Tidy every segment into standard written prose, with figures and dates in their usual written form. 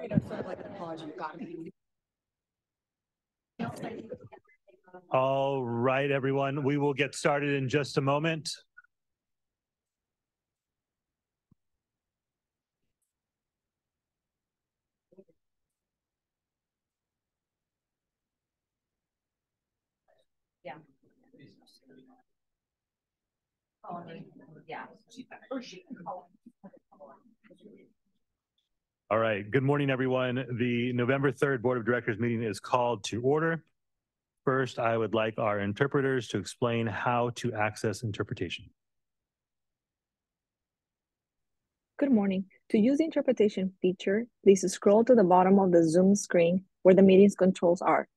Sort of like an apology. You got me. All right, everyone. We will get started in just a moment. Yeah. Yeah. All right. Good morning, everyone. The November 3rd Board of Directors meeting is called to order. First, I would like our interpreters to explain how to access interpretation. Good morning. To use the interpretation feature, please scroll to the bottom of the Zoom screen where the meeting's controls are.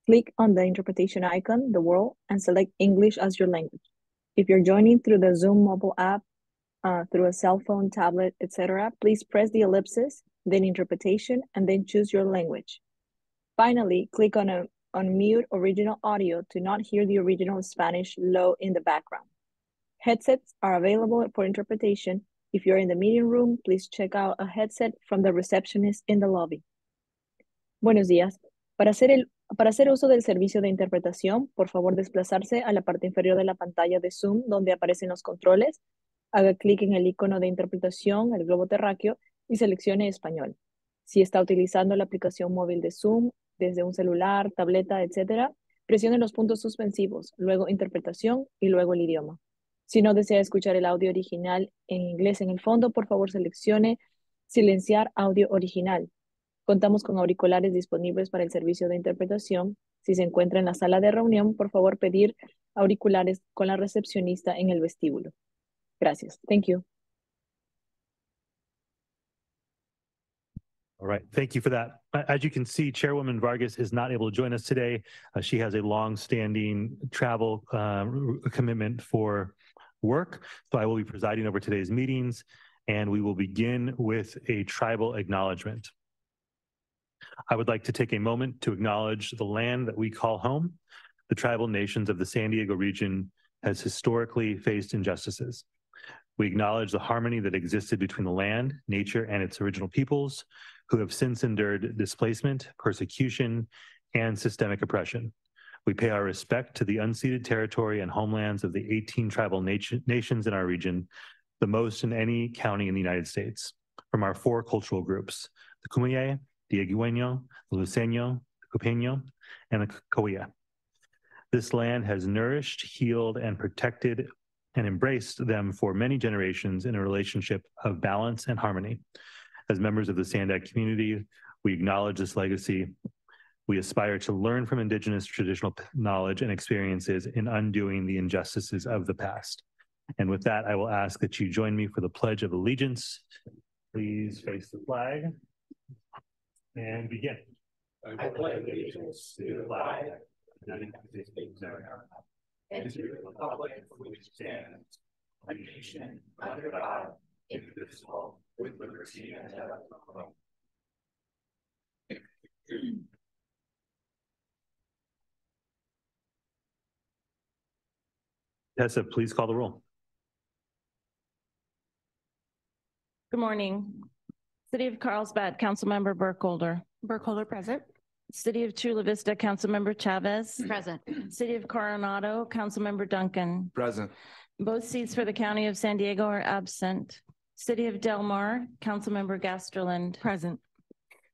Click on the interpretation icon, the world, and select English as your language. If you're joining through the Zoom mobile app, through a cell phone, tablet, etc., please press the ellipsis, then interpretation, and then choose your language. Finally, click on mute original audio to not hear the original Spanish low in the background. Headsets are available for interpretation. If you're in the meeting room, please check out a headset from the receptionist in the lobby. Buenos días. Para hacer uso del servicio de interpretación, por favor desplazarse a la parte inferior de la pantalla de Zoom donde aparecen los controles. Haga clic en el icono de interpretación, el globo terráqueo, y seleccione español. Si está utilizando la aplicación móvil de Zoom, desde un celular, tableta, etc., presione los puntos suspensivos, luego interpretación y luego el idioma. Si no desea escuchar el audio original en inglés en el fondo, por favor seleccione silenciar audio original. Contamos con auriculares disponibles para el servicio de interpretación. Si se encuentra en la sala de reunión, por favor pedir auriculares con la recepcionista en el vestíbulo. Gracias. Thank you. All right, thank you for that. As you can see, Chairwoman Vargas is not able to join us today. She has a long-standing travel commitment for work, so I will be presiding over today's meetings, and we will begin with a tribal acknowledgement. I would like to take a moment to acknowledge the land that we call home. The tribal nations of the San Diego region has historically faced injustices. We acknowledge the harmony that existed between the land, nature, and its original peoples, who have since endured displacement, persecution, and systemic oppression. We pay our respect to the unceded territory and homelands of the 18 tribal nations in our region, the most in any county in the United States, from our 4 cultural groups, the Kumeyaay, the Igueño, the Luiseño, the Copeño, and the Cahuilla. This land has nourished, healed, and protected and embraced them for many generations in a relationship of balance and harmony. As members of the Sandak community, we acknowledge this legacy. We aspire to learn from Indigenous traditional knowledge and experiences in undoing the injustices of the past. And with that, I will ask that you join me for the Pledge of Allegiance. Please face the flag and begin. I pledge allegiance to the flag of the United States of America and to the republic for which it stands, one nation under God, indivisible, with liberty and justice for all. Tessa, please call the roll. Good morning. City of Carlsbad, Councilmember Burkholder. Burkholder present. City of Chula Vista, Councilmember Chavez. Present. City of Coronado, Councilmember Duncan. Present. Both seats for the County of San Diego are absent. City of Del Mar, Councilmember Gasterland. Present.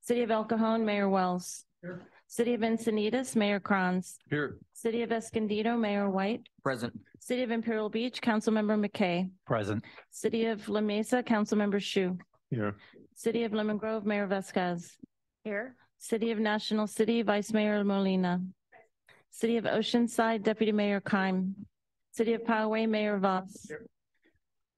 City of El Cajon, Mayor Wells. Here. City of Encinitas, Mayor Kranz. Here. City of Escondido, Mayor White. Present. City of Imperial Beach, Councilmember McKay. Present. City of La Mesa, Councilmember Shu. Here. City of Lemon Grove, Mayor Vasquez. Here. City of National City, Vice Mayor Molina. City of Oceanside, Deputy Mayor Keim. City of Poway, Mayor Voss. Here.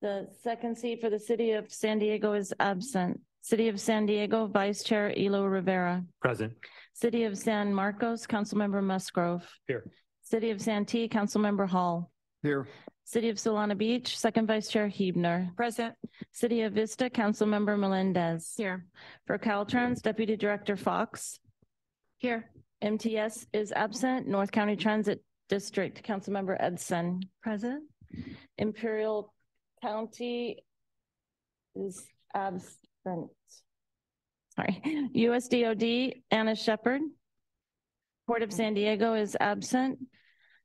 The second seat for the City of San Diego is absent. City of San Diego, Vice Chair Elo Rivera. Present. City of San Marcos, Councilmember Musgrove. Here. City of Santee, Councilmember Hall. Here. City of Solana Beach, Second Vice Chair Huebner. Present. City of Vista, Councilmember Melendez. Here. For Caltrans, Deputy Director Fox. Here. MTS is absent. North County Transit District, Councilmember Edson. Present. Imperial County is absent. sorry, USDOD, Anna Shepherd. Port of San Diego is absent.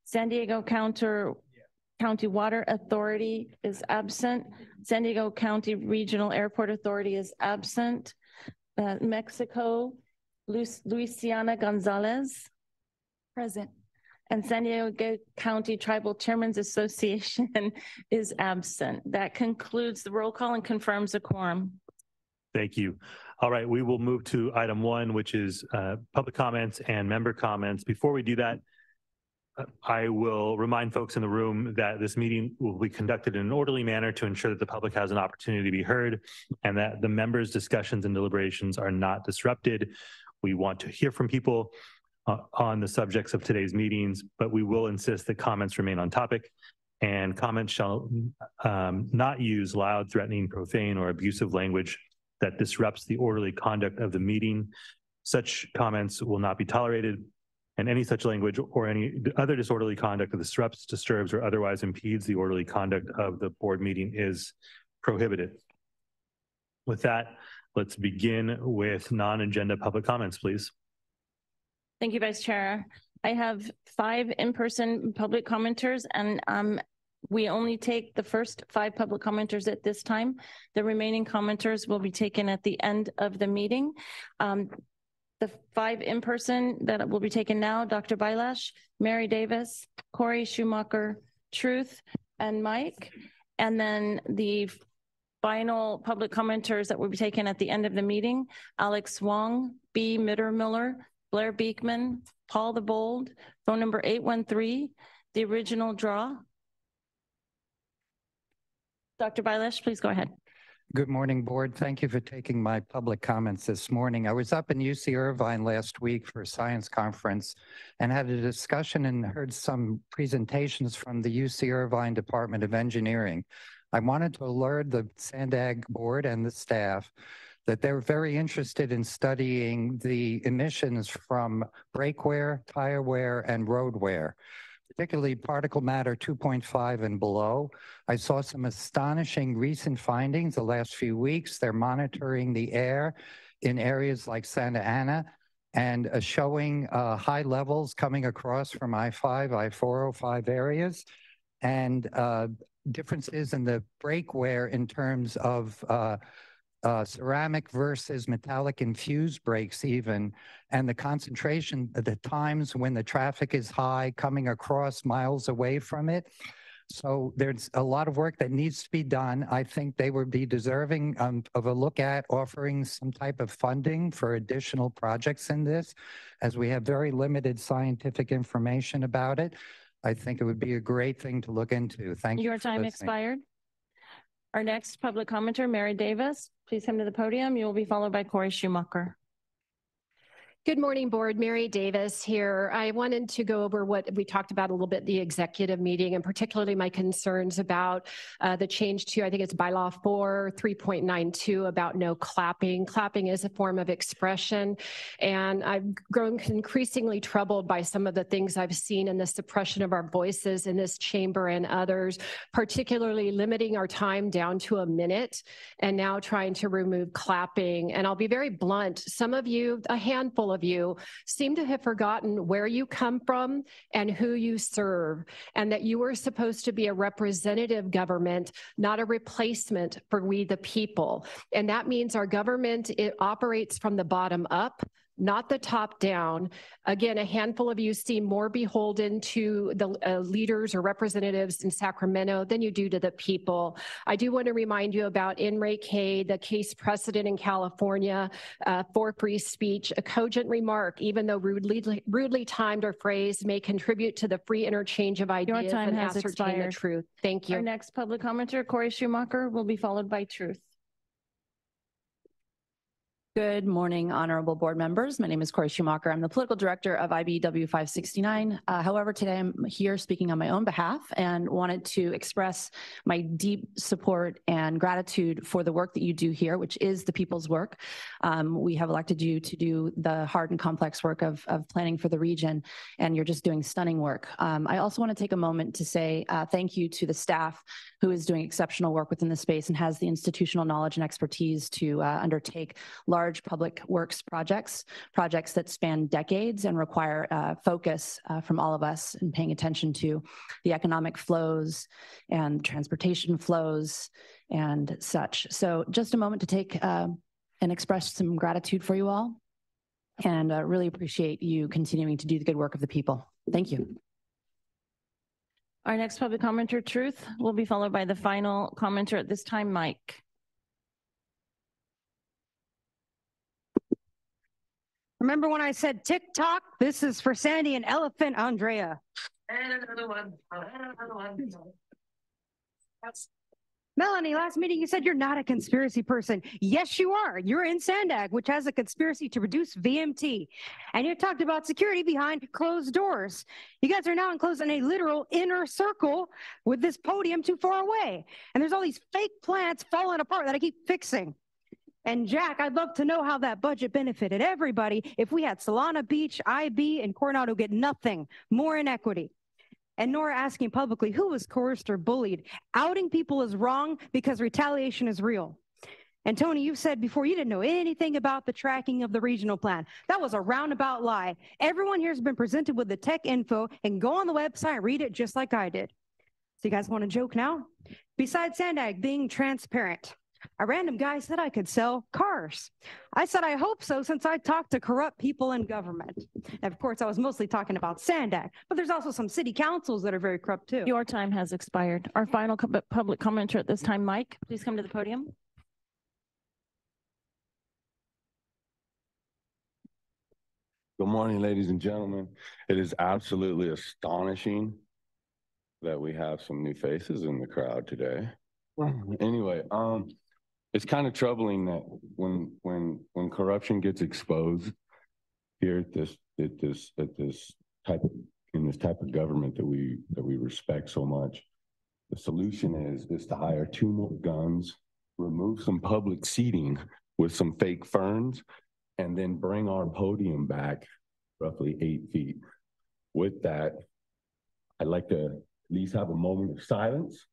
San Diego County Water Authority is absent. San Diego County Regional Airport Authority is absent. Mexico, Luisiana Gonzalez. Present. And San Diego County Tribal Chairmen's Association is absent. That concludes the roll call and confirms a quorum. Thank you. All right, we will move to item 1, which is public comments and member comments. Before we do that, I will remind folks in the room that this meeting will be conducted in an orderly manner to ensure that the public has an opportunity to be heard and that the members' discussions and deliberations are not disrupted. We want to hear from people on the subjects of today's meetings, but we will insist that comments remain on topic and comments shall not use loud, threatening, profane, or abusive language that disrupts the orderly conduct of the meeting. Such comments will not be tolerated, and any such language or any other disorderly conduct that disrupts, disturbs, or otherwise impedes the orderly conduct of the board meeting is prohibited. With that, let's begin with non-agenda public comments, please. Thank you, Vice Chair. I have 5 in-person public commenters, and we only take the first 5 public commenters at this time. The remaining commenters will be taken at the end of the meeting. The 5 in-person that will be taken now: Dr. Bailash, Mary Davis, Corey Schumacher, Truth, and Mike. And then the final public commenters that will be taken at the end of the meeting: Alex Wong, B. Mittermiller, Blair Beekman, Paul the Bold, phone number 813, the original draw. Dr. Bailash, please go ahead. Good morning, board. Thank you for taking my public comments this morning. I was up in UC Irvine last week for a science conference and had a discussion and heard some presentations from the UC Irvine Department of Engineering. I wanted to alert the SANDAG board and the staff that they're very interested in studying the emissions from brake wear, tire wear, and road wear, particularly particle matter 2.5 and below. I saw some astonishing recent findings the last few weeks. They're monitoring the air in areas like Santa Ana and showing high levels coming across from I-5, I-405 areas, and differences in the brake wear in terms of ceramic versus metallic infused brakes even, and the concentration at the times when the traffic is high coming across miles away from it. So there's a lot of work that needs to be done. I think they would be deserving of a look at offering some type of funding for additional projects in this, as we have very limited scientific information about it. I think it would be a great thing to look into. Thank you. Your time expired. Our next public commenter, Mary Davis, please come to the podium. You will be followed by Corey Schumacher. Good morning, board. Mary Davis here. I wanted to go over what we talked about a little bit, the executive meeting, and particularly my concerns about the change to, I think it's bylaw 4, 3.92 about no clapping. Clapping is a form of expression, and I've grown increasingly troubled by some of the things I've seen in the suppression of our voices in this chamber and others, particularly limiting our time down to a minute and now trying to remove clapping. And I'll be very blunt. Some of you, a handful of you, seem to have forgotten where you come from and who you serve, and that you are supposed to be a representative government, not a replacement for we the people. And that means our government, it operates from the bottom up, not the top down. Again, a handful of you seem more beholden to the leaders or representatives in Sacramento than you do to the people. I do want to remind you about In Re K, the case precedent in California for free speech. A cogent remark, even though rudely timed or phrased, may contribute to the free interchange of ideas and ascertain the truth. Thank you. Our next public commenter, Corey Schumacher, will be followed by Truth. Good morning, honorable board members. My name is Corey Schumacher. I'm the political director of IBEW 569. However, today I'm here speaking on my own behalf and wanted to express my deep support and gratitude for the work that you do here, which is the people's work. We have elected you to do the hard and complex work of planning for the region, and you're just doing stunning work. I also want to take a moment to say thank you to the staff who is doing exceptional work within the space and has the institutional knowledge and expertise to undertake large large public works projects that span decades and require focus from all of us and paying attention to the economic flows and transportation flows and such. So just a moment to take and express some gratitude for you all, and really appreciate you continuing to do the good work of the people. Thank you. Our next public commenter, Truth, will be followed by the final commenter at this time, Mike. Remember when I said TikTok? This is for Sandy and Elephant Andrea. And another one. Melanie, last meeting you said you're not a conspiracy person. Yes, you are. You're in Sandag, which has a conspiracy to reduce VMT. And you talked about security behind closed doors. You guys are now enclosed in a literal inner circle with this podium too far away. And there's all these fake plants falling apart that I keep fixing. And Jack, I'd love to know how that budget benefited everybody if we had Solana Beach, IB, and Coronado get nothing, more inequity. And Nora asking publicly who was coerced or bullied. Outing people is wrong because retaliation is real. And Tony, you've said before you didn't know anything about the tracking of the regional plan. That was a roundabout lie. Everyone here has been presented with the tech info, and go on the website and read it just like I did. So you guys want to joke now? Besides Sandag being transparent, a random guy said I could sell cars. I said, I hope so, since I talked to corrupt people in government. And of course, I was mostly talking about Sandag, but there's also some city councils that are very corrupt too. Your time has expired. Our final public commenter at this time, Mike, please come to the podium. Good morning, ladies and gentlemen. It is absolutely astonishing that we have some new faces in the crowd today. Anyway, it's kind of troubling that when corruption gets exposed here at this type of government that we respect so much, the solution is to hire 2 more guns, remove some public seating with some fake ferns, and then bring our podium back roughly 8 feet. With that, I'd like to at least have a moment of silence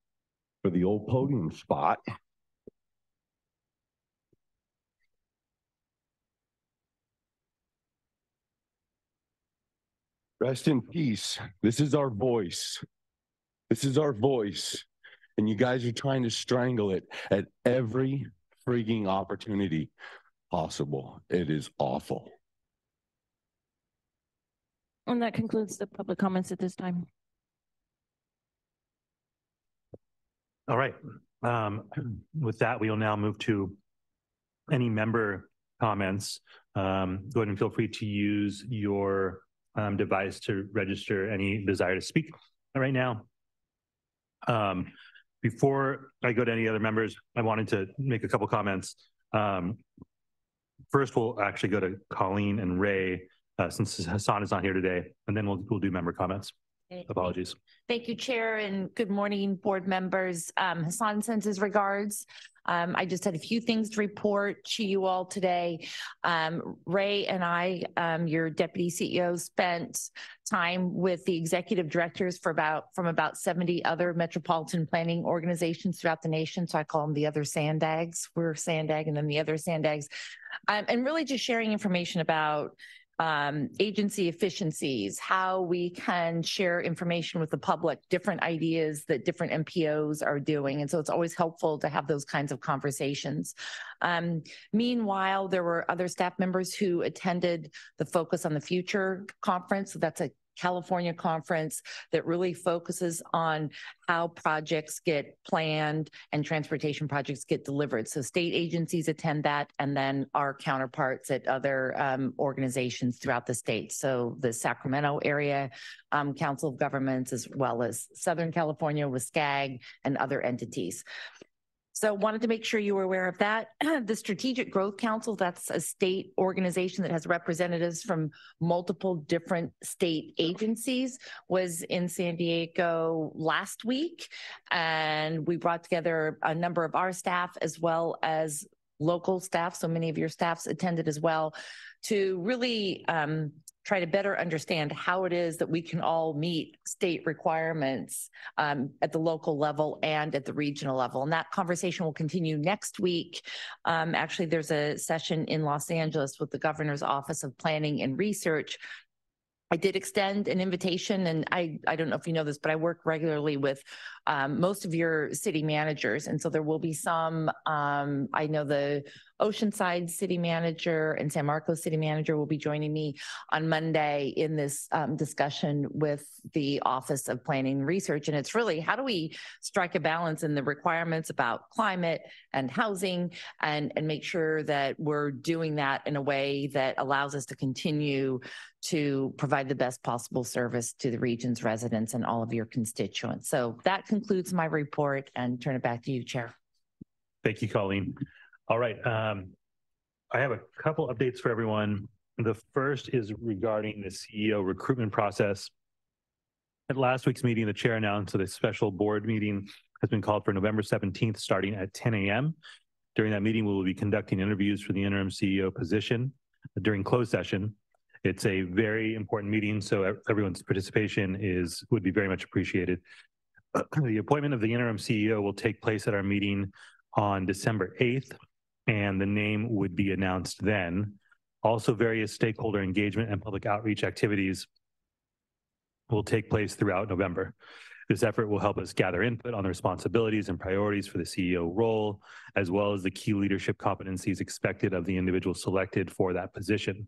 for the old podium spot. Rest in peace. This is our voice. This is our voice. And you guys are trying to strangle it at every freaking opportunity possible. It is awful. And that concludes the public comments at this time. All right. With that, we will now move to any member comments. Go ahead and feel free to use your device to register any desire to speak right now. Before I go to any other members, I wanted to make a couple comments. First, we'll actually go to Colleen and Ray since Hassan is not here today, and then we'll do member comments. Apologies. Thank you, Chair, and good morning, board members. Hassan sends his regards. I just had a few things to report to you all today. Ray and I, your deputy CEO, spent time with the executive directors from about 70 other metropolitan planning organizations throughout the nation. So I call them the other Sandags. We're Sandag and then the other Sandags. And really just sharing information about agency efficiencies, how we can share information with the public, different ideas that different MPOs are doing. And so it's always helpful to have those kinds of conversations. Meanwhile, there were other staff members who attended the Focus on the Future conference. So that's a California conference that really focuses on how projects get planned and transportation projects get delivered. So state agencies attend that, and then our counterparts at other organizations throughout the state. So the Sacramento area Council of Governments, as well as Southern California with SCAG and other entities. So wanted to make sure you were aware of that. The Strategic Growth Council, that's a state organization that has representatives from multiple different state agencies, was in San Diego last week. And we brought together a number of our staff as well as local staff, so many of your staffs attended as well, to really try to better understand how it is that we can all meet state requirements at the local level and at the regional level. And that conversation will continue next week. Actually, there's a session in Los Angeles with the Governor's Office of Planning and Research. I did extend an invitation, and I don't know if you know this, but I work regularly with most of your city managers. And so there will be some, I know the Oceanside city manager and San Marcos city manager will be joining me on Monday in this discussion with the Office of Planning and Research. And it's really, how do we strike a balance in the requirements about climate and housing and make sure that we're doing that in a way that allows us to continue to provide the best possible service to the region's residents and all of your constituents. So that concludes my report, and turn it back to you, Chair. Thank you, Colleen. All right. I have a couple updates for everyone. The first is regarding the CEO recruitment process. At last week's meeting, the chair announced that a special board meeting has been called for November 17th, starting at 10 a.m. During that meeting, we will be conducting interviews for the interim CEO position during closed session. It's a very important meeting, so everyone's participation would be very much appreciated. The appointment of the interim CEO will take place at our meeting on December 8th, and the name would be announced then. Also, various stakeholder engagement and public outreach activities will take place throughout November. This effort will help us gather input on the responsibilities and priorities for the CEO role, as well as the key leadership competencies expected of the individual selected for that position.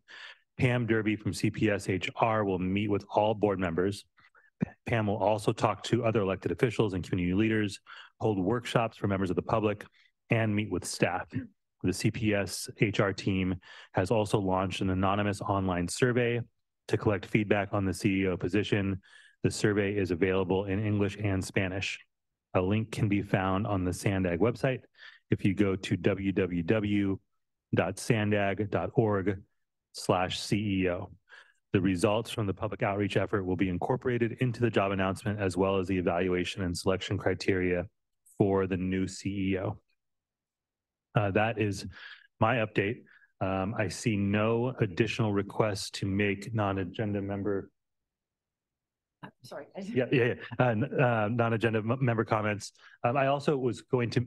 Pam Derby from CPS HR will meet with all board members. Pam will also talk to other elected officials and community leaders, hold workshops for members of the public, and meet with staff. The CPS HR team has also launched an anonymous online survey to collect feedback on the CEO position. The survey is available in English and Spanish. A link can be found on the SANDAG website. If you go to www.sandag.org/CEO. The results from the public outreach effort will be incorporated into the job announcement, as well as the evaluation and selection criteria for the new CEO. That is my update. I see no additional requests to make non-agenda member. Sorry. Non-agenda member comments. I also was going to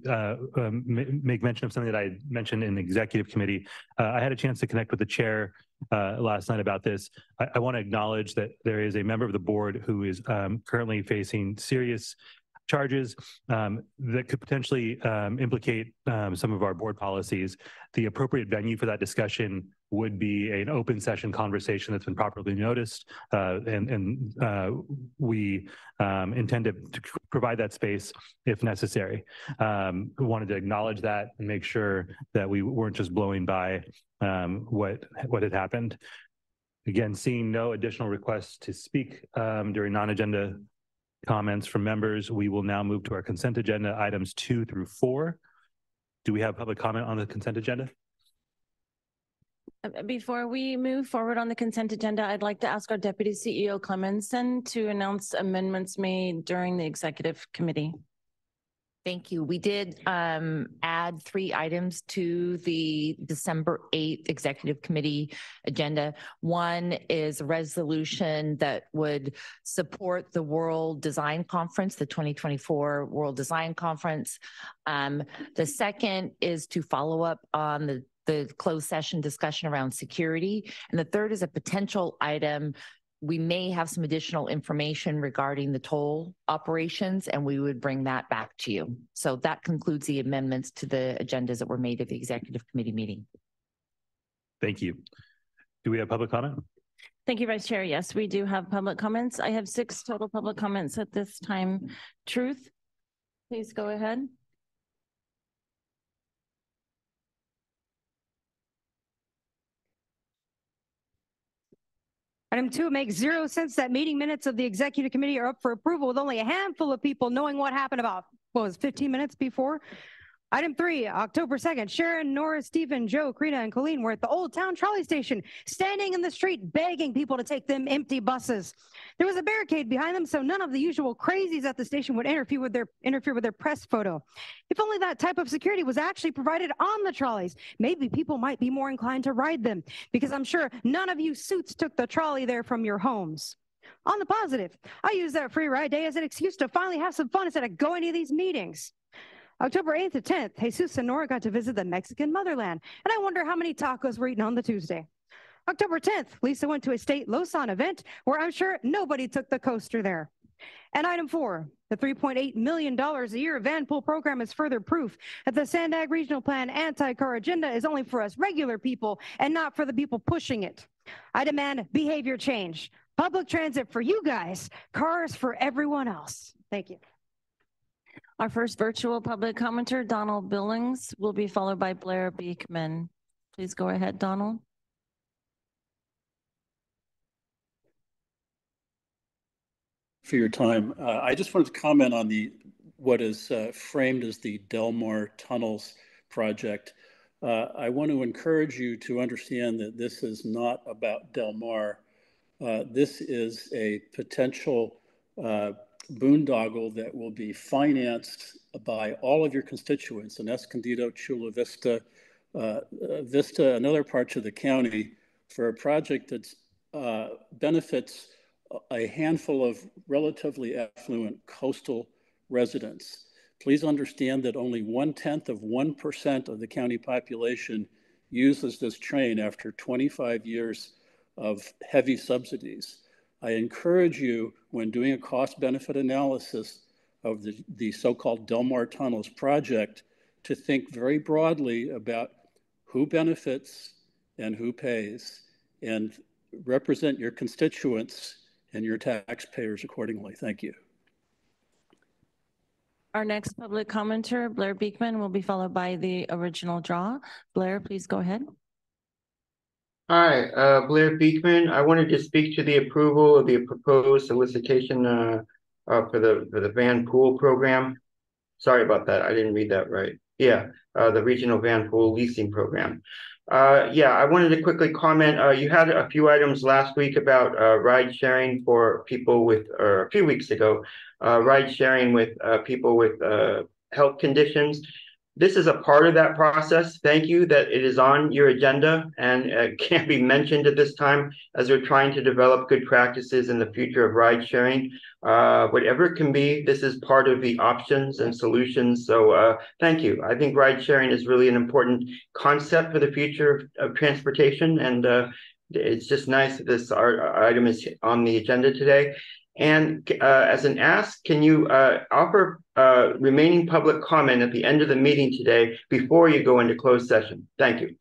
make mention of something that I mentioned in the executive committee. I had a chance to connect with the chair last night about this. I want to acknowledge that there is a member of the board who is currently facing serious charges that could potentially implicate some of our board policies. The appropriate venue for that discussion would be an open session conversation that's been properly noticed, and we intend to provide that space if necessary. We wanted to acknowledge that and make sure that we weren't just blowing by what had happened. Again, seeing no additional requests to speak during non-agenda comments from members, we will now move to our consent agenda, items 2 through 4. Do we have public comment on the consent agenda? Before we move forward on the consent agenda, I'd like to ask our Deputy CEO Clemenson to announce amendments made during the executive committee. Thank you. We did add 3 items to the December 8th Executive Committee agenda. One is a resolution that would support the World Design Conference, the 2024 World Design Conference. The second is to follow up on the closed session discussion around security. And the third is a potential item. We may have some additional information regarding the toll operations, and we would bring that back to you. So that concludes the amendments to the agendas that were made at the executive committee meeting. Thank you. Do we have public comment? Thank you, Vice Chair. Yes, we do have public comments. I have 6 total public comments at this time. Truth, please go ahead. Item 2, it makes 0 sense that meeting minutes of the executive committee are up for approval with only a handful of people knowing what happened about, 15 minutes before? Item 3, October 2nd, Sharon, Nora, Stephen, Joe, Krita, and Colleen were at the Old Town Trolley Station, standing in the street begging people to take them empty buses. There was a barricade behind them, so none of the usual crazies at the station would interfere with their press photo. If only that type of security was actually provided on the trolleys, maybe people might be more inclined to ride them, because I'm sure none of you suits took the trolley there from your homes. On the positive, I use that free ride day as an excuse to finally have some fun instead of going to these meetings. October 8th to 10th, Jesus and Nora got to visit the Mexican motherland, and I wonder how many tacos were eaten on the Tuesday. October 10th, Lisa went to a state Losan event where I'm sure nobody took the coaster there. And item 4, the $3.8 million a year van pool program is further proof that the Sandag Regional Plan anti-car agenda is only for us regular people and not for the people pushing it. I demand behavior change. Public transit for you guys, cars for everyone else. Thank you. Our first virtual public commenter, Donald Billings, will be followed by Blair Beekman. Please go ahead, Donald. For your time. I just wanted to comment on what is framed as the Del Mar Tunnels project. I want to encourage you to understand that this is not about Del Mar. This is a potential boondoggle that will be financed by all of your constituents in Escondido, Chula Vista, Vista, and other parts of the county for a project that benefits a handful of relatively affluent coastal residents. Please understand that only 0.1% of the county population uses this train after 25 years of heavy subsidies. I encourage you, when doing a cost-benefit analysis of the so-called Del Mar Tunnels project, to think very broadly about who benefits and who pays, and represent your constituents and your taxpayers accordingly. Thank you. Our next public commenter, Blair Beekman, will be followed by the original draw. Blair, please go ahead. Hi, Blair Beekman. I wanted to speak to the approval of the proposed solicitation for the van pool program. Sorry about that. I didn't read that right. Yeah, the regional van pool leasing program. Yeah, I wanted to quickly comment. You had a few items last week about ride sharing for people with, or a few weeks ago, ride sharing with people with health conditions. This is a part of that process. Thank you that it is on your agenda and can't be mentioned at this time as we're trying to develop good practices in the future of ride sharing. Whatever it can be, this is part of the options and solutions. So thank you. I think ride sharing is really an important concept for the future of transportation. And it's just nice that this item is on the agenda today. And as an ask, can you offer remaining public comment at the end of the meeting today before you go into closed session? Thank you.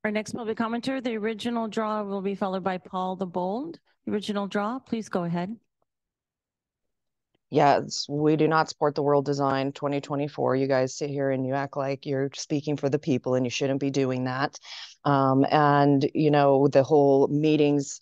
Our next public commenter, the original draw, will be followed by Paul the Bold. The original draw, please go ahead. Yes, we do not support the World Design 2024. You guys sit here and you act like you're speaking for the people, and you shouldn't be doing that. And, you know, the whole meetings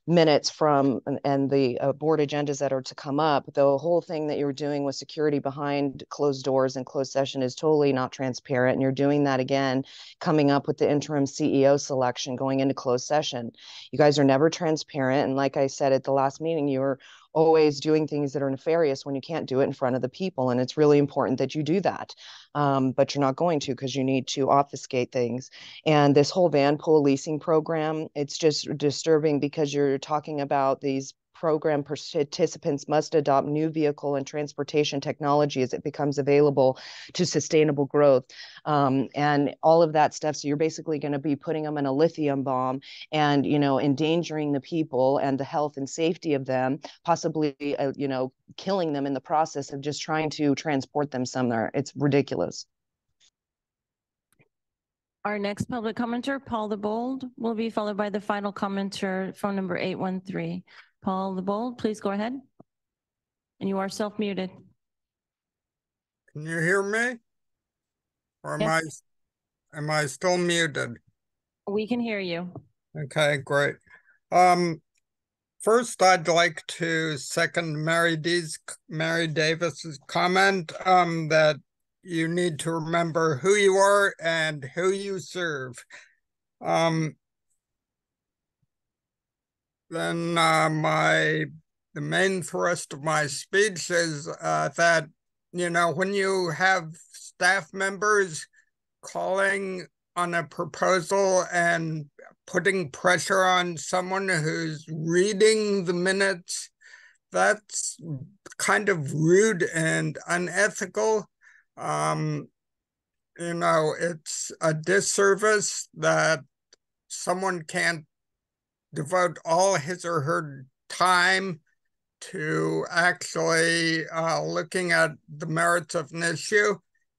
minutes from and the board agendas that are to come up, the whole thing that you're doing with security behind closed doors and closed session is totally not transparent. And you're doing that again, coming up with the interim CEO selection going into closed session. You guys are never transparent. And like I said at the last meeting, you're always doing things that are nefarious when you can't do it in front of the people. And it's really important that you do that. But you're not going to, because you need to obfuscate things. And this whole van pool leasing program, it's just disturbing because you're talking about these program participants must adopt new vehicle and transportation technology as it becomes available to sustainable growth. And all of that stuff. So you're basically going to be putting them in a lithium bomb and, you know, endangering the people and the health and safety of them, possibly, you know, killing them in the process of just trying to transport them somewhere. It's ridiculous. Our next public commenter, Paul the Bold, will be followed by the final commenter, phone number 813. Paul the Bold, please go ahead. And you are self-muted. Can you hear me? Or Yes. am I still muted? We can hear you. Okay, great. First, I'd like to second Mary Davis's comment that you need to remember who you are and who you serve. Then the main thrust of my speech is that, you know, when you have staff members calling on a proposal and putting pressure on someone who's reading the minutes, that's kind of rude and unethical. You know, it's a disservice that someone can't devote all his or her time to actually looking at the merits of an issue.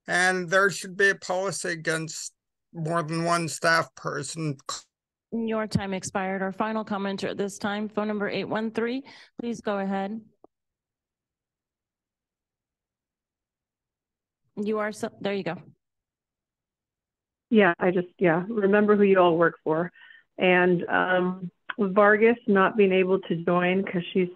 And there should be a policy against more than one staff person. Your time expired. Our final commenter at this time, phone number 813, please go ahead. You are, there you go. Yeah, remember who you all work for. And Vargas not being able to join because she's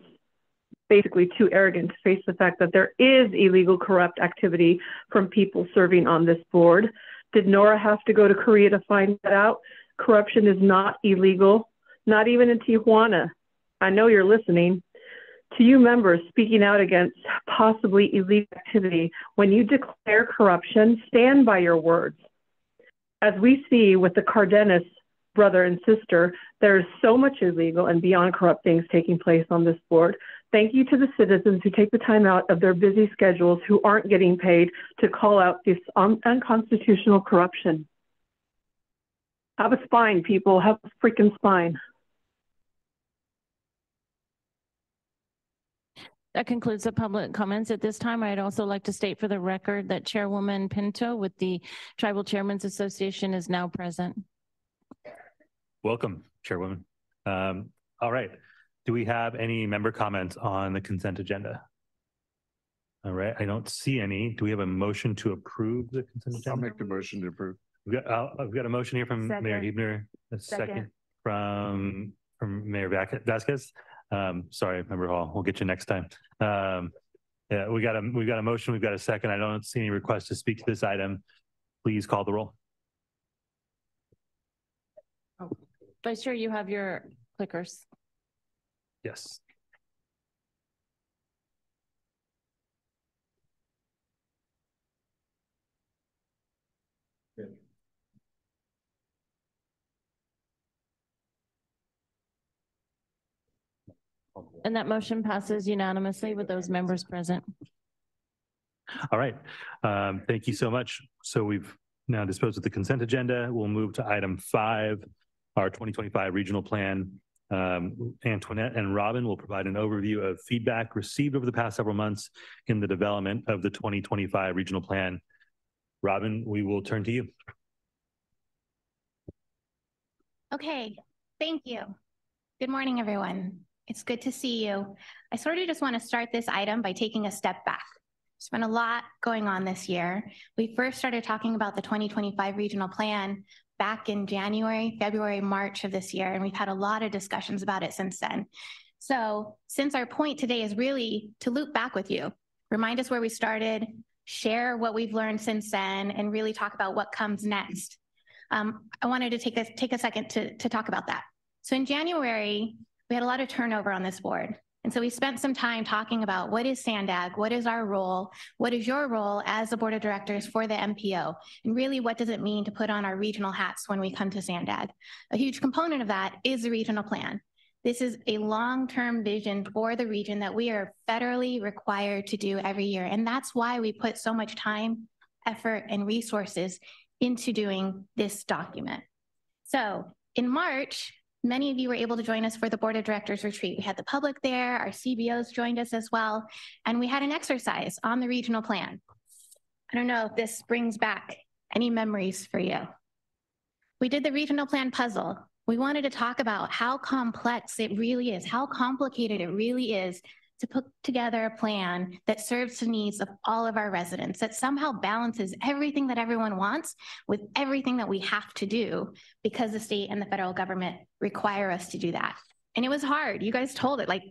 basically too arrogant to face the fact that there is illegal corrupt activity from people serving on this board. Did Nora have to go to Korea to find that out? Corruption is not illegal, not even in Tijuana. I know you're listening. To you members speaking out against possibly illegal activity, when you declare corruption, stand by your words. As we see with the Cardenas brother and sister, there's so much illegal and beyond corrupt things taking place on this board. Thank you to the citizens who take the time out of their busy schedules, who aren't getting paid, to call out this unconstitutional corruption. Have a spine, people. Have a freaking spine. That concludes the public comments. At this time, I'd also like to state for the record that Chairwoman Pinto with the Tribal Chairmen's Association is now present. Welcome, Chairwoman. All right. Do we have any member comments on the consent agenda? All right. I don't see any. Do we have a motion to approve the consent agenda? I'll make the motion to approve. I've got a motion here from Mayor Huebner, a second from Mayor Vasquez. Sorry, Member Hall. We'll get you next time. Yeah, we've got a motion. We've got a second. I don't see any requests to speak to this item. Please call the roll. Oh, Vice Chair, you have your clickers. Yes. Good. And that motion passes unanimously with those members present. All right. Thank you so much. So we've now disposed of the consent agenda. We'll move to item 5, our 2025 regional plan. Antoinette and Robin will provide an overview of feedback received over the past several months in the development of the 2025 regional plan. Robin, we will turn to you. Okay, thank you. Good morning, everyone. It's good to see you. I sort of just want to start this item by taking a step back. There's been a lot going on this year. We first started talking about the 2025 regional plan back in January, February, March of this year, and we've had a lot of discussions about it since then. So since our point today is really to loop back with you, remind us where we started, share what we've learned since then, and really talk about what comes next. I wanted to take a second to talk about that. So in January, we had a lot of turnover on this board. And so we spent some time talking about what is SANDAG, what is our role, what is your role as the board of directors for the MPO, and really what does it mean to put on our regional hats when we come to SANDAG. A huge component of that is the regional plan. This is a long-term vision for the region that we are federally required to do every year. And that's why we put so much time, effort, and resources into doing this document. So in March, many of you were able to join us for the Board of Directors retreat. We had the public there, our CBOs joined us as well, and we had an exercise on the regional plan. I don't know if this brings back any memories for you. We did the regional plan puzzle. We wanted to talk about how complex it really is, how complicated it really is to put together a plan that serves the needs of all of our residents, that somehow balances everything that everyone wants with everything that we have to do because the state and the federal government require us to do that. And it was hard. You guys told it, like,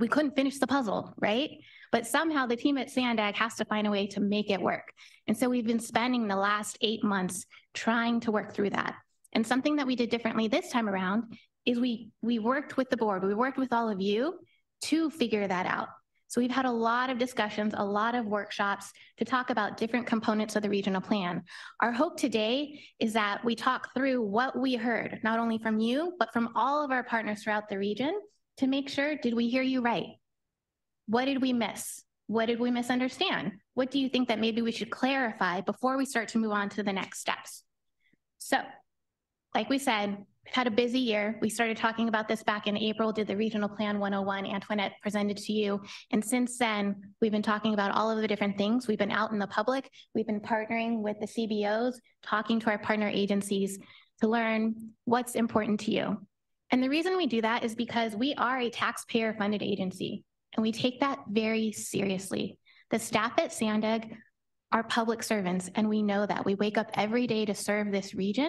we couldn't finish the puzzle, right? But somehow the team at Sandag has to find a way to make it work. And so we've been spending the last 8 months trying to work through that. And something that we did differently this time around is we worked with the board, we worked with all of you to figure that out. So we've had a lot of discussions, a lot of workshops to talk about different components of the regional plan. Our hope today is that we talk through what we heard, not only from you, but from all of our partners throughout the region to make sure, did we hear you right? What did we miss? What did we misunderstand? What do you think that maybe we should clarify before we start to move on to the next steps? So, like we said, we've had a busy year. We started talking about this back in April, did the Regional Plan 101, Antoinette presented to you. And since then, we've been talking about all of the different things. We've been out in the public. We've been partnering with the CBOs, talking to our partner agencies to learn what's important to you. And the reason we do that is because we are a taxpayer-funded agency, and we take that very seriously. The staff at Sandag are public servants, and we know that. We wake up every day to serve this region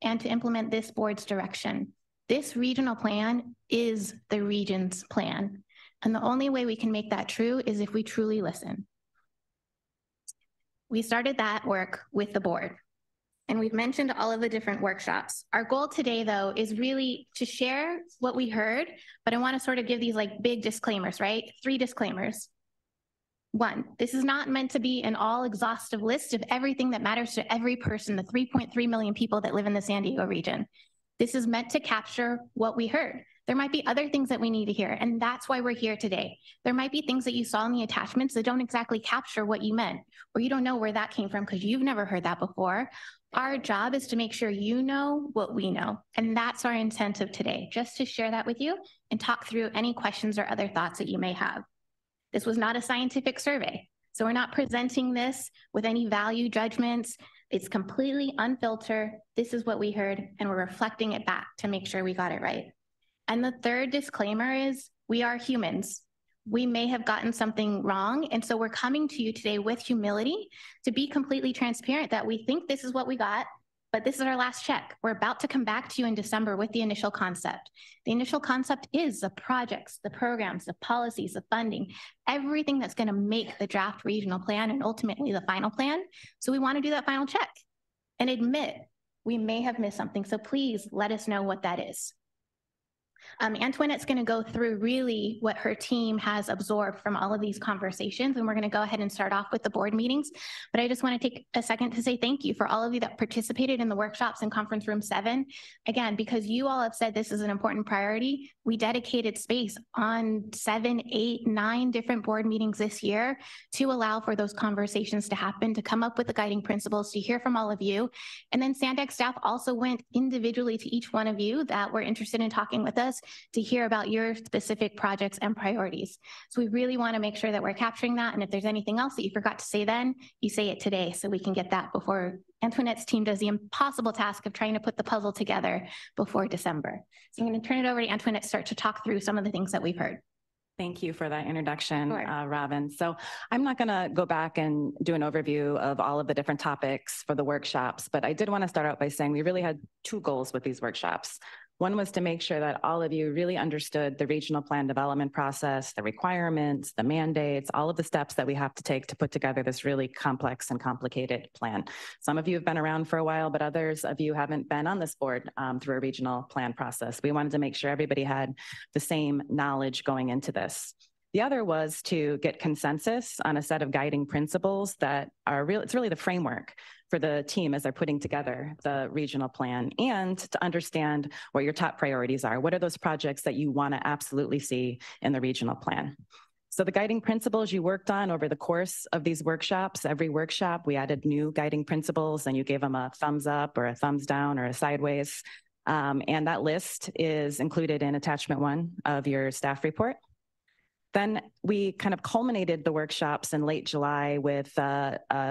and to implement this board's direction. This regional plan is the region's plan. And the only way we can make that true is if we truly listen. We started that work with the board, and we've mentioned all of the different workshops. Our goal today, though, is really to share what we heard, but I want to sort of give these like big disclaimers, right? 3 disclaimers. 1, this is not meant to be an all exhaustive list of everything that matters to every person, the 3.3 million people that live in the San Diego region. This is meant to capture what we heard. There might be other things that we need to hear, and that's why we're here today. There might be things that you saw in the attachments that don't exactly capture what you meant, or you don't know where that came from because you've never heard that before. Our job is to make sure you know what we know, and that's our intent of today, just to share that with you and talk through any questions or other thoughts that you may have. This was not a scientific survey, so we're not presenting this with any value judgments. It's completely unfiltered. This is what we heard, and we're reflecting it back to make sure we got it right. And the 3rd disclaimer is we are humans. We may have gotten something wrong, and so we're coming to you today with humility to be completely transparent that we think this is what we got, but this is our last check. We're about to come back to you in December with the initial concept. The initial concept is the projects, the programs, the policies, the funding, everything that's going to make the draft regional plan and ultimately the final plan. So we want to do that final check and admit we may have missed something. So please let us know what that is. Antoinette's going to go through really what her team has absorbed from all of these conversations, and we're going to go ahead and start off with the board meetings. But I just want to take a second to say thank you for all of you that participated in the workshops in Conference Room 7. Again, because you all have said this is an important priority, we dedicated space on 7, 8, 9 different board meetings this year to allow for those conversations to happen, to come up with the guiding principles, to hear from all of you. And then Sandag staff also went individually to each one of you that were interested in talking with us to hear about your specific projects and priorities. So we really want to make sure that we're capturing that. And if there's anything else that you forgot to say then, you say it today so we can get that before Antoinette's team does the impossible task of trying to put the puzzle together before December. So I'm going to turn it over to Antoinette to start to talk through some of the things that we've heard. Thank you for that introduction, Robin. So I'm not going to go back and do an overview of all of the different topics for the workshops, but I did want to start out by saying we really had 2 goals with these workshops. One was to make sure that all of you really understood the regional plan development process, the requirements, the mandates, all of the steps that we have to take to put together this really complex and complicated plan. Some of you have been around for a while, but others of you haven't been on this board through a regional plan process. We wanted to make sure everybody had the same knowledge going into this. The other was to get consensus on a set of guiding principles that are real. It's really the framework for the team as they're putting together the regional plan, and to understand what your top priorities are. What are those projects that you want to absolutely see in the regional plan? So the guiding principles you worked on over the course of these workshops, every workshop, we added new guiding principles and you gave them a thumbs up or a thumbs down or a sideways. And that list is included in attachment 1 of your staff report. Then we kind of culminated the workshops in late July with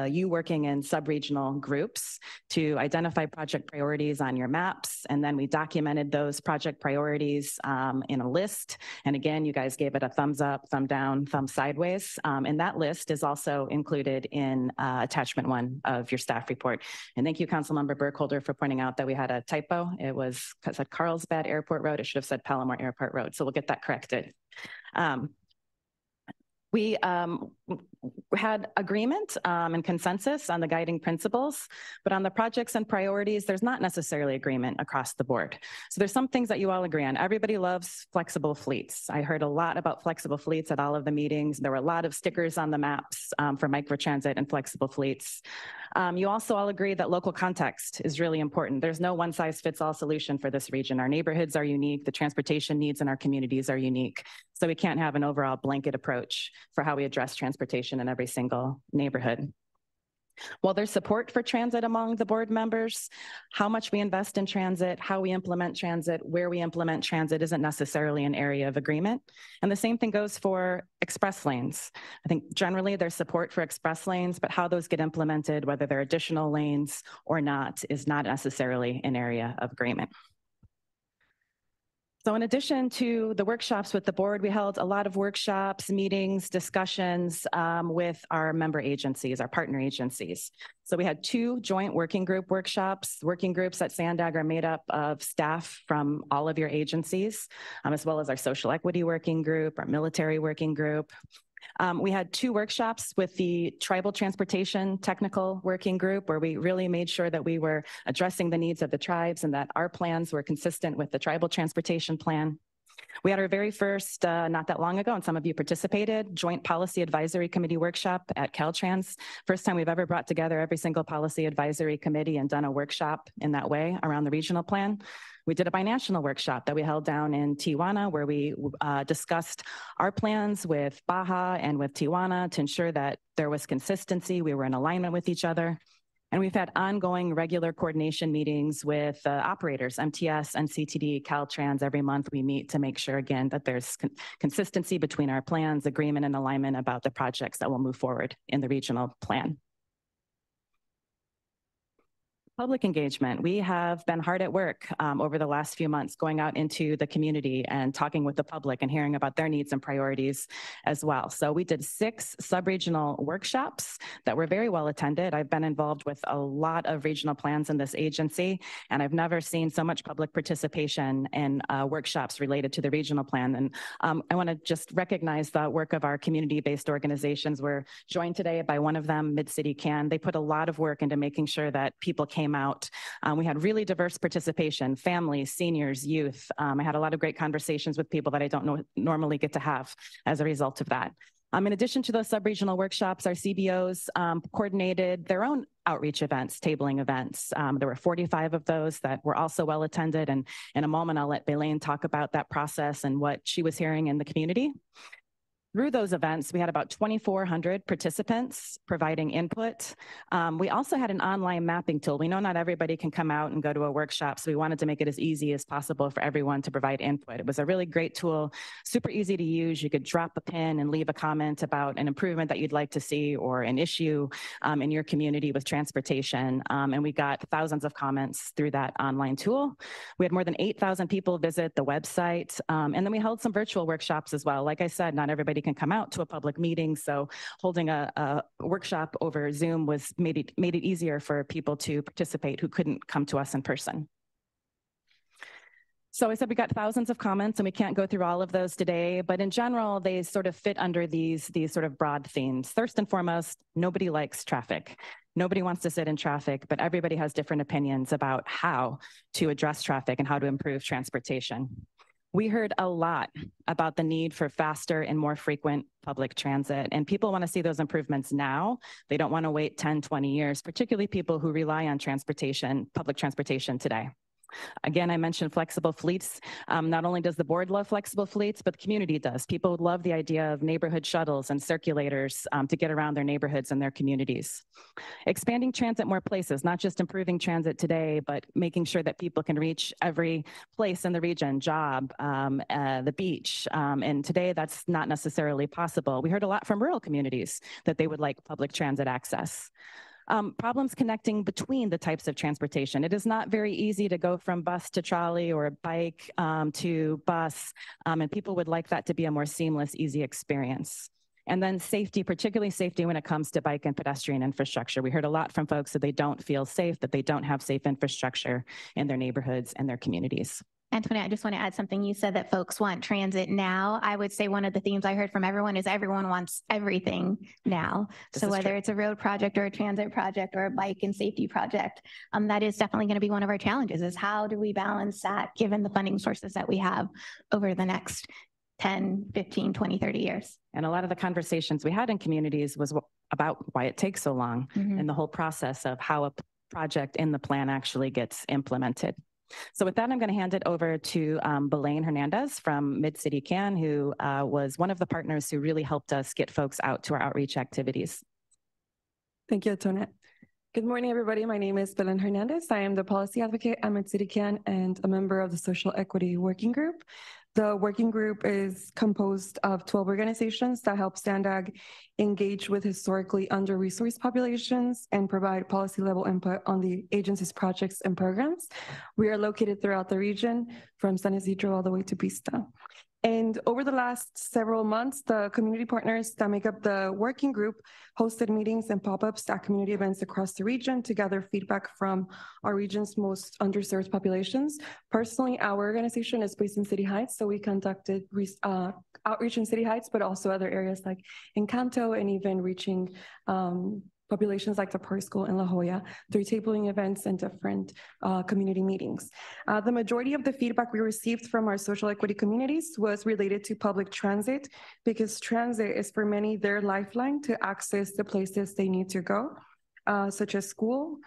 you working in sub-regional groups to identify project priorities on your maps. And then we documented those project priorities in a list. And again, you guys gave it a thumbs up, thumb down, thumb sideways. And that list is also included in attachment 1 of your staff report. And thank you, Councilmember Burkholder, for pointing out that we had a typo. It said Carlsbad Airport Road. It should have said Palomar Airport Road. So we'll get that corrected. We had agreement and consensus on the guiding principles, but on the projects and priorities, there's not necessarily agreement across the board. So there's some things that you all agree on. Everybody loves flexible fleets. I heard a lot about flexible fleets at all of the meetings. There were a lot of stickers on the maps for microtransit and flexible fleets. You also all agree that local context is really important. There's no one-size-fits-all solution for this region. Our neighborhoods are unique. The transportation needs in our communities are unique. So we can't have an overall blanket approach for how we address transportation in every single neighborhood. While there's support for transit among the board members, how much we invest in transit, how we implement transit, where we implement transit isn't necessarily an area of agreement. And the same thing goes for express lanes. I think generally there's support for express lanes, but how those get implemented, whether they're additional lanes or not, is not necessarily an area of agreement. So in addition to the workshops with the board, we held a lot of workshops, meetings, discussions with our member agencies, our partner agencies. So we had 2 joint working group workshops. Working groups at SANDAG are made up of staff from all of your agencies, as well as our social equity working group, our military working group. We had 2 workshops with the Tribal Transportation Technical Working Group, where we really made sure that we were addressing the needs of the tribes and that our plans were consistent with the Tribal Transportation Plan. We had our very first, not that long ago, and some of you participated, Joint Policy Advisory Committee workshop at Caltrans. First time we've ever brought together every single policy advisory committee and done a workshop in that way around the regional plan. We did a binational workshop that we held down in Tijuana, where we discussed our plans with Baja and with Tijuana to ensure that there was consistency, we were in alignment with each other. And we've had ongoing regular coordination meetings with operators, MTS, NCTD, Caltrans. Every month we meet to make sure, again, that there's consistency between our plans, agreement, and alignment about the projects that will move forward in the regional plan. Public engagement. We have been hard at work over the last few months, going out into the community and talking with the public and hearing about their needs and priorities as well. So we did 6 sub-regional workshops that were very well attended. I've been involved with a lot of regional plans in this agency, and I've never seen so much public participation in workshops related to the regional plan. And I want to just recognize the work of our community-based organizations. We're joined today by one of them, Mid-City Can. They put a lot of work into making sure that people came out. We had really diverse participation, families, seniors, youth. I had a lot of great conversations with people that I don't normally get to have as a result of that. In addition to those sub-regional workshops, our CBOs coordinated their own outreach events, tabling events. There were 45 of those that were also well attended. And in a moment, I'll let Belaine talk about that process and what she was hearing in the community. Through those events, we had about 2,400 participants providing input. We also had an online mapping tool. We know not everybody can come out and go to a workshop, so we wanted to make it as easy as possible for everyone to provide input. It was a really great tool, super easy to use. You could drop a pin and leave a comment about an improvement that you'd like to see or an issue in your community with transportation. And we got thousands of comments through that online tool. We had more than 8,000 people visit the website. And then we held some virtual workshops as well. Like I said, not everybody can come out to a public meeting, so holding a workshop over Zoom made it easier for people to participate who couldn't come to us in person. So I said we got thousands of comments, and we can't go through all of those today, but in general, they sort of fit under these sort of broad themes. First and foremost, nobody likes traffic. Nobody wants to sit in traffic, but everybody has different opinions about how to address traffic and how to improve transportation. We heard a lot about the need for faster and more frequent public transit, and people want to see those improvements now. They don't want to wait 10, 20 years, particularly people who rely on transportation, public transportation today. Again, I mentioned flexible fleets. Not only does the board love flexible fleets, but the community does. People would love the idea of neighborhood shuttles and circulators to get around their neighborhoods and their communities. Expanding transit more places, not just improving transit today, but making sure that people can reach every place in the region, job, the beach. And today that's not necessarily possible. We heard a lot from rural communities that they would like public transit access. Problems connecting between the types of transportation. It is not very easy to go from bus to trolley or bike to bus, and people would like that to be a more seamless, easy experience. And then safety, particularly safety when it comes to bike and pedestrian infrastructure. We heard a lot from folks that they don't feel safe, that they don't have safe infrastructure in their neighborhoods and their communities. Antoinette, I just want to add something. You said that folks want transit now. I would say one of the themes I heard from everyone is everyone wants everything now. So whether it's a road project or a transit project or a bike and safety project, that is definitely going to be one of our challenges, is how do we balance that given the funding sources that we have over the next 10, 15, 20, 30 years. And a lot of the conversations we had in communities was about why it takes so long and the whole process of how a project in the plan actually gets implemented. So with that, I'm going to hand it over to Belaine Hernandez from Mid-City CAN, who was one of the partners who really helped us get folks out to our outreach activities. Thank you, Antoinette. Good morning, everybody. My name is Belen Hernandez. I am the policy advocate at Mid-City CAN and a member of the Social Equity Working Group. The working group is composed of 12 organizations that help SANDAG engage with historically under-resourced populations and provide policy-level input on the agency's projects and programs. We are located throughout the region, from San Isidro all the way to Pista. And over the last several months, the community partners that make up the working group hosted meetings and pop-ups at community events across the region to gather feedback from our region's most underserved populations. Personally, our organization is based in City Heights, so we conducted outreach in City Heights, but also other areas like Encanto, and even reaching populations like the Park School in La Jolla through tabling events and different community meetings. The majority of the feedback we received from our social equity communities was related to public transit, because transit is for many their lifeline to access the places they need to go, such as school,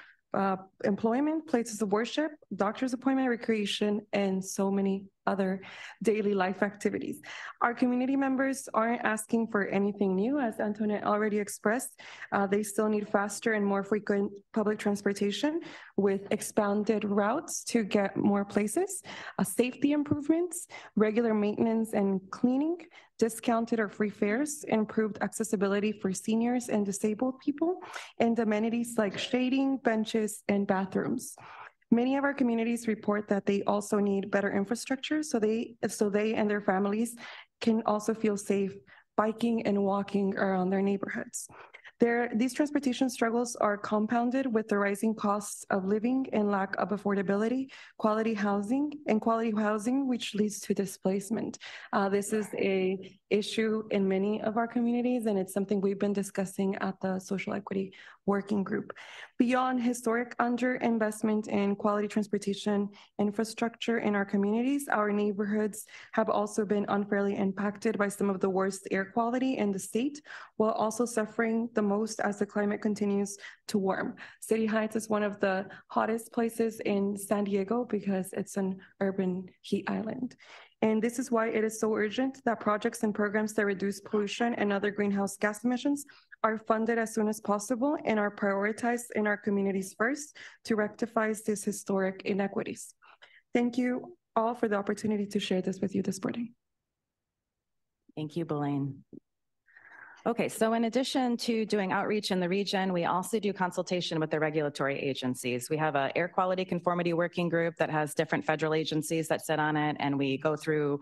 employment, places of worship, doctor's appointment, recreation, and so many other daily life activities. Our community members aren't asking for anything new, as Antoinette already expressed. They still need faster and more frequent public transportation with expanded routes to get more places, safety improvements, regular maintenance and cleaning, discounted or free fares, improved accessibility for seniors and disabled people, and amenities like shading, benches, and bathrooms. Many of our communities report that they also need better infrastructure so they and their families can also feel safe biking and walking around their neighborhoods. These transportation struggles are compounded with the rising costs of living and lack of affordability, quality housing, which leads to displacement. This is an issue in many of our communities, and it's something we've been discussing at the Social Equity Working Group. Beyond historic underinvestment in quality transportation infrastructure in our communities, our neighborhoods have also been unfairly impacted by some of the worst air quality in the state, while also suffering the most as the climate continues to warm. City Heights is one of the hottest places in San Diego because it's an urban heat island. And this is why it is so urgent that projects and programs that reduce pollution and other greenhouse gas emissions are funded as soon as possible and are prioritized in our communities first to rectify these historic inequities. Thank you all for the opportunity to share this with you this morning. Thank you, Belaine. Okay, so in addition to doing outreach in the region, we also do consultation with the regulatory agencies. We have an air quality conformity working group that has different federal agencies that sit on it, and we go through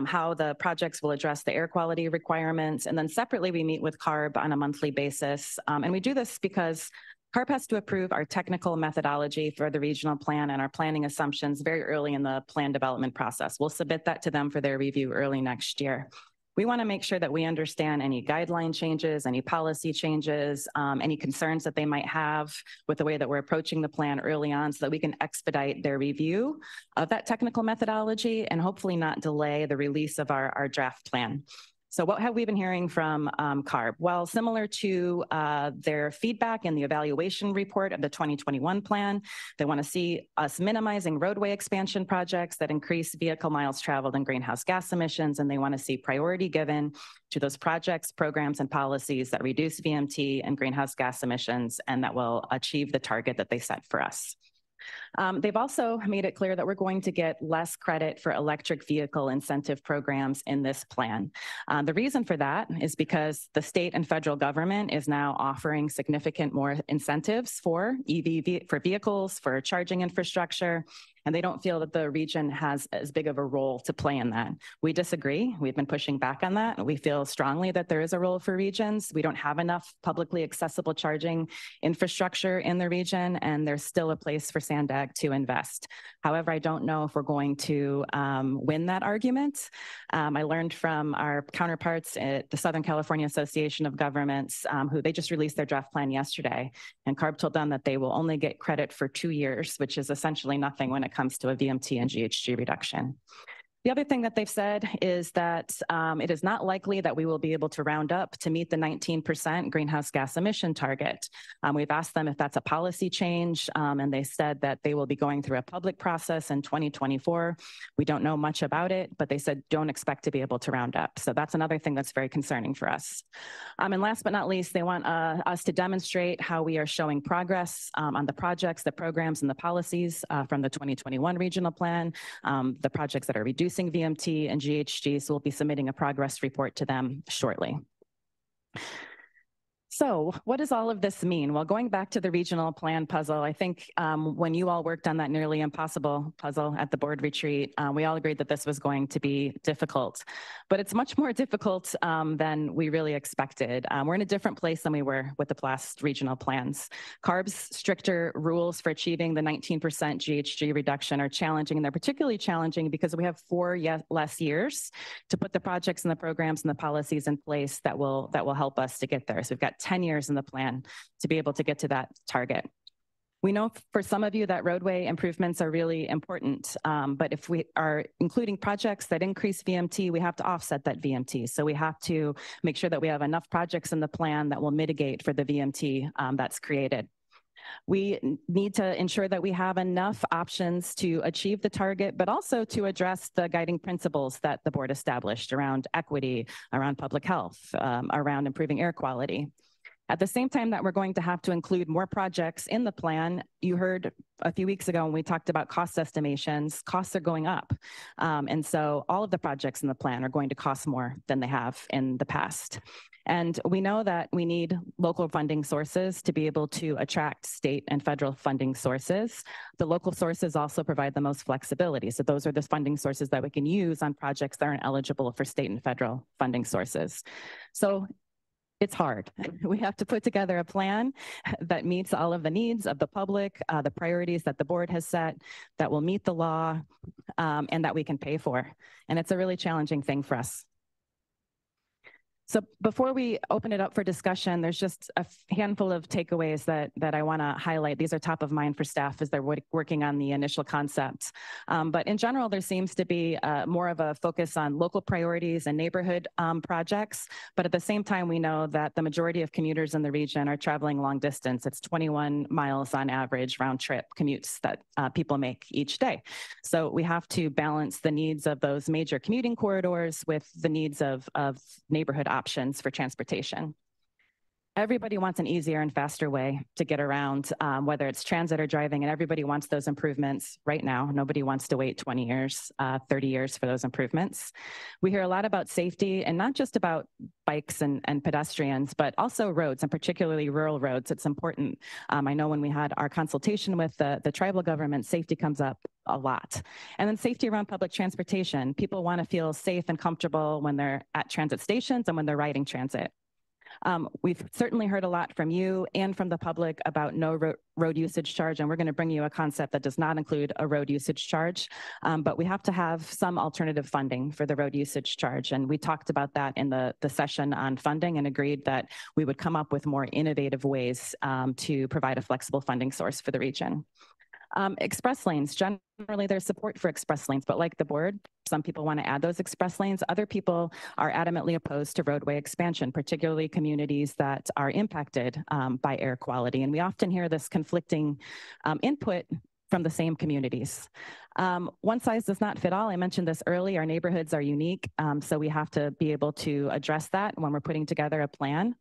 how the projects will address the air quality requirements. And then separately, we meet with CARB on a monthly basis. And we do this because CARB has to approve our technical methodology for the regional plan and our planning assumptions very early in the plan development process. We'll submit that to them for their review early next year. We want to make sure that we understand any guideline changes, any policy changes, any concerns that they might have with the way that we're approaching the plan early on so that we can expedite their review of that technical methodology and hopefully not delay the release of our draft plan. So what have we been hearing from CARB? Well, similar to their feedback in the evaluation report of the 2021 plan, they want to see us minimizing roadway expansion projects that increase vehicle miles traveled and greenhouse gas emissions, and they want to see priority given to those projects, programs, and policies that reduce VMT and greenhouse gas emissions and that will achieve the target that they set for us. They've also made it clear that we're going to get less credit for electric vehicle incentive programs in this plan. The reason for that is because the state and federal government is now offering significant more incentives for for vehicles, for charging infrastructure, and they don't feel that the region has as big of a role to play in that. We disagree. We've been pushing back on that. We feel strongly that there is a role for regions. We don't have enough publicly accessible charging infrastructure in the region, and there's still a place for Sandag to invest. However, I don't know if we're going to win that argument. I learned from our counterparts at the Southern California Association of Governments, who they just released their draft plan yesterday, and CARB told them that they will only get credit for 2 years, which is essentially nothing when it comes to a VMT and GHG reduction. The other thing that they've said is that it is not likely that we will be able to round up to meet the 19% greenhouse gas emission target. We've asked them if that's a policy change, and they said that they will be going through a public process in 2024. We don't know much about it, but they said don't expect to be able to round up. So that's another thing that's very concerning for us. And last but not least, they want us to demonstrate how we are showing progress on the projects, the programs, and the policies from the 2021 regional plan, the projects that are reducing VMT and GHG, so we'll be submitting a progress report to them shortly. So what does all of this mean? Well, going back to the regional plan puzzle, I think when you all worked on that nearly impossible puzzle at the board retreat, we all agreed that this was going to be difficult, but it's much more difficult than we really expected. We're in a different place than we were with the last regional plans. CARB's stricter rules for achieving the 19% GHG reduction are challenging, and they're particularly challenging because we have 4 less years to put the projects and the programs and the policies in place that will help us to get there. So we've got 10 years in the plan to be able to get to that target. We know for some of you that roadway improvements are really important, but if we are including projects that increase VMT, we have to offset that VMT. So we have to make sure that we have enough projects in the plan that will mitigate for the VMT that's created. We need to ensure that we have enough options to achieve the target, but also to address the guiding principles that the board established around equity, around public health, around improving air quality. At the same time that we're going to have to include more projects in the plan, you heard a few weeks ago when we talked about cost estimations, costs are going up. And so all of the projects in the plan are going to cost more than they have in the past. And we know that we need local funding sources to be able to attract state and federal funding sources. The local sources also provide the most flexibility. So those are the funding sources that we can use on projects that aren't eligible for state and federal funding sources. So it's hard. We have to put together a plan that meets all of the needs of the public, the priorities that the board has set, that will meet the law, and that we can pay for. And it's a really challenging thing for us. So before we open it up for discussion, there's just a handful of takeaways that I want to highlight. These are top of mind for staff as they're working on the initial concepts. But in general, there seems to be more of a focus on local priorities and neighborhood projects. But at the same time, we know that the majority of commuters in the region are traveling long distance. It's 21 miles on average round trip commutes that people make each day. So we have to balance the needs of those major commuting corridors with the needs of neighborhood options for transportation. Everybody wants an easier and faster way to get around, whether it's transit or driving, and everybody wants those improvements right now. Nobody wants to wait 20 years, 30 years for those improvements. We hear a lot about safety, and not just about bikes and pedestrians, but also roads, and particularly rural roads. It's important. I know when we had our consultation with the tribal government, safety comes up a lot. And then safety around public transportation. People want to feel safe and comfortable when they're at transit stations and when they're riding transit. We've certainly heard a lot from you and from the public about no road usage charge, and we're going to bring you a concept that does not include a road usage charge, but we have to have some alternative funding for the road usage charge. And we talked about that in the session on funding and agreed that we would come up with more innovative ways to provide a flexible funding source for the region. Express lanes, generally there's support for express lanes, but like the board, some people want to add those express lanes. Other people are adamantly opposed to roadway expansion, particularly communities that are impacted by air quality. And we often hear this conflicting input from the same communities. One size does not fit all. I mentioned this earlier. Our neighborhoods are unique, so we have to be able to address that when we're putting together a plan.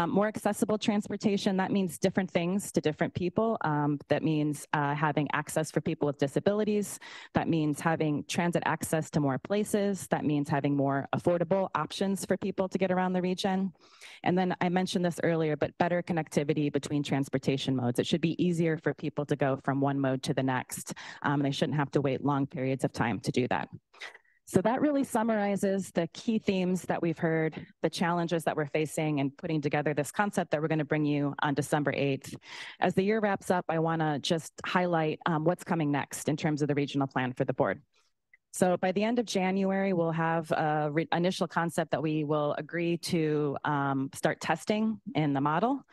More accessible transportation, that means different things to different people. That means having access for people with disabilities. That means having transit access to more places. That means having more affordable options for people to get around the region. And then I mentioned this earlier, but better connectivity between transportation modes. It should be easier for people to go from one mode to the next. They shouldn't have to wait long periods of time to do that. So that really summarizes the key themes that we've heard, the challenges that we're facing, and putting together this concept that we're going to bring you on December 8th. As the year wraps up, I want to just highlight what's coming next in terms of the regional plan for the board. So by the end of January, we'll have an initial concept that we will agree to start testing in the model.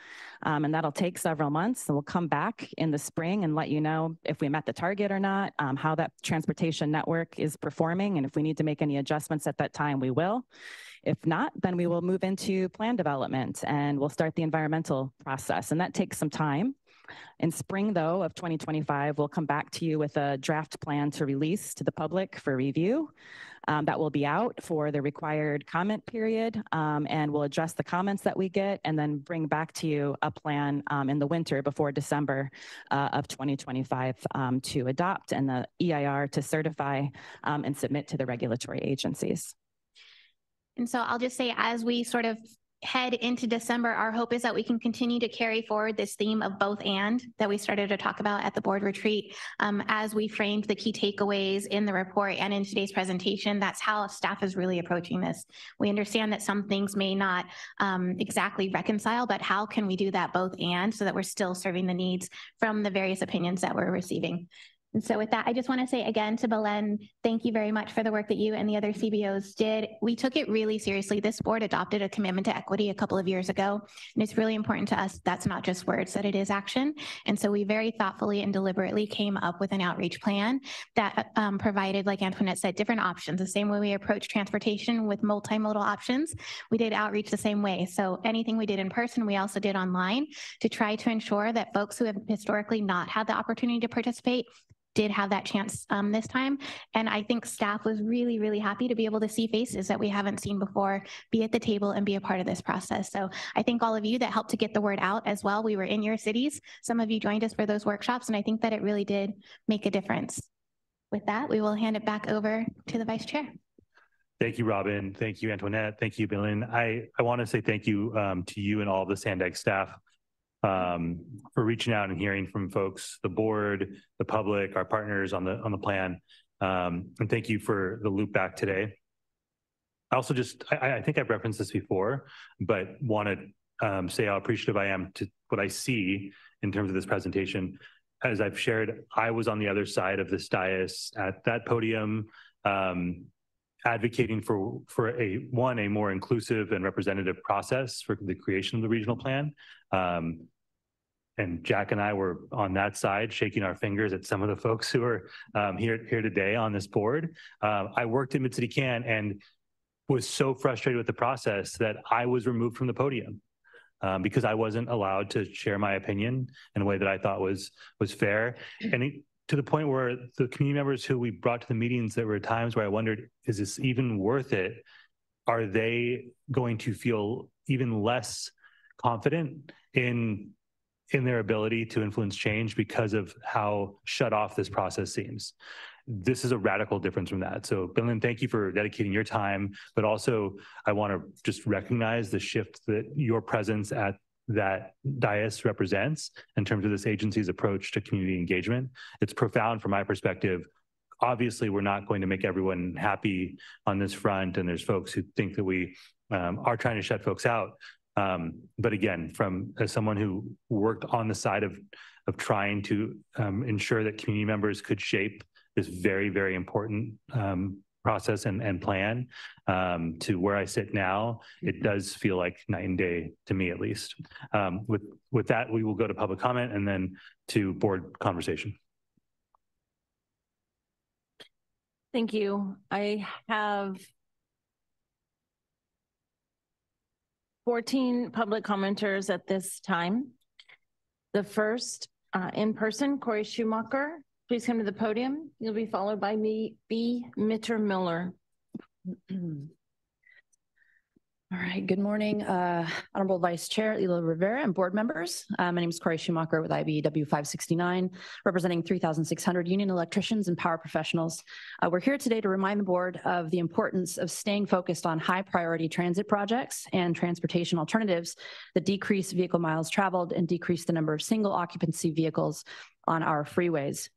And that'll take several months. And we'll come back in the spring and let you know if we met the target or not, how that transportation network is performing. And if we need to make any adjustments at that time, we will. If not, then we will move into plan development and we'll start the environmental process. And that takes some time. In spring, though, of 2025, we'll come back to you with a draft plan to release to the public for review. That will be out for the required comment period, and we'll address the comments that we get and then bring back to you a plan in the winter before December of 2025 to adopt and the EIR to certify and submit to the regulatory agencies. And so I'll just say, as we sort of head into December, our hope is that we can continue to carry forward this theme of both and that we started to talk about at the board retreat. As we framed the key takeaways in the report and in today's presentation, that's how staff is really approaching this. We understand that some things may not exactly reconcile, but how can we do that both and so that we're still serving the needs from the various opinions that we're receiving? And so with that, I just want to say again to Belen, thank you very much for the work that you and the other CBOs did. We took it really seriously. This board adopted a commitment to equity a couple of years ago, and it's really important to us that's not just words, that it is action. And so we very thoughtfully and deliberately came up with an outreach plan that provided, like Antoinette said, different options. The same way we approach transportation with multimodal options, we did outreach the same way. So anything we did in person, we also did online to try to ensure that folks who have historically not had the opportunity to participate did have that chance this time. And I think staff was really, really happy to be able to see faces that we haven't seen before, be at the table and be a part of this process. So I thank all of you that helped to get the word out as well. We were in your cities. Some of you joined us for those workshops, and I think that it really did make a difference. With that, we will hand it back over to the Vice Chair. Thank you, Robin. Thank you, Antoinette. Thank you, Belen. I want to say thank you to you and all of the Sandag staff for reaching out and hearing from folks, the board, the public, our partners on the plan. And thank you for the loop back today. I also I think I've referenced this before, but want to say how appreciative I am to what I see in terms of this presentation. As I've shared, I was on the other side of this dais at that podium, advocating for a more inclusive and representative process for the creation of the regional plan. And Jack and I were on that side, shaking our fingers at some of the folks who are here today on this board. I worked in Mid-City CAN and was so frustrated with the process that I was removed from the podium because I wasn't allowed to share my opinion in a way that I thought was fair. And to the point where the community members who we brought to the meetings, there were times where I wondered, is this even worth it? Are they going to feel even less confident in their ability to influence change because of how shut off this process seems? This is a radical difference from that. So, Belen, thank you for dedicating your time, but also I want to just recognize the shift that your presence at that dais represents in terms of this agency's approach to community engagement. It's profound from my perspective. Obviously, we're not going to make everyone happy on this front, and there's folks who think that we are trying to shut folks out. But again, as someone who worked on the side of trying to ensure that community members could shape this very, very important process and plan to where I sit now, it does feel like night and day to me, at least. With that, we will go to public comment and then to board conversation. Thank you. I have 14 public commenters at this time. The first in person, Corey Schumacher, please come to the podium. You'll be followed by B. Mitter-Miller. All right, good morning, Honorable Vice Chair Ela Rivera and board members. My name is Corey Schumacher with IBEW 569, representing 3,600 union electricians and power professionals. We're here today to remind the board of the importance of staying focused on high priority transit projects and transportation alternatives that decrease vehicle miles traveled and decrease the number of single occupancy vehicles on our freeways.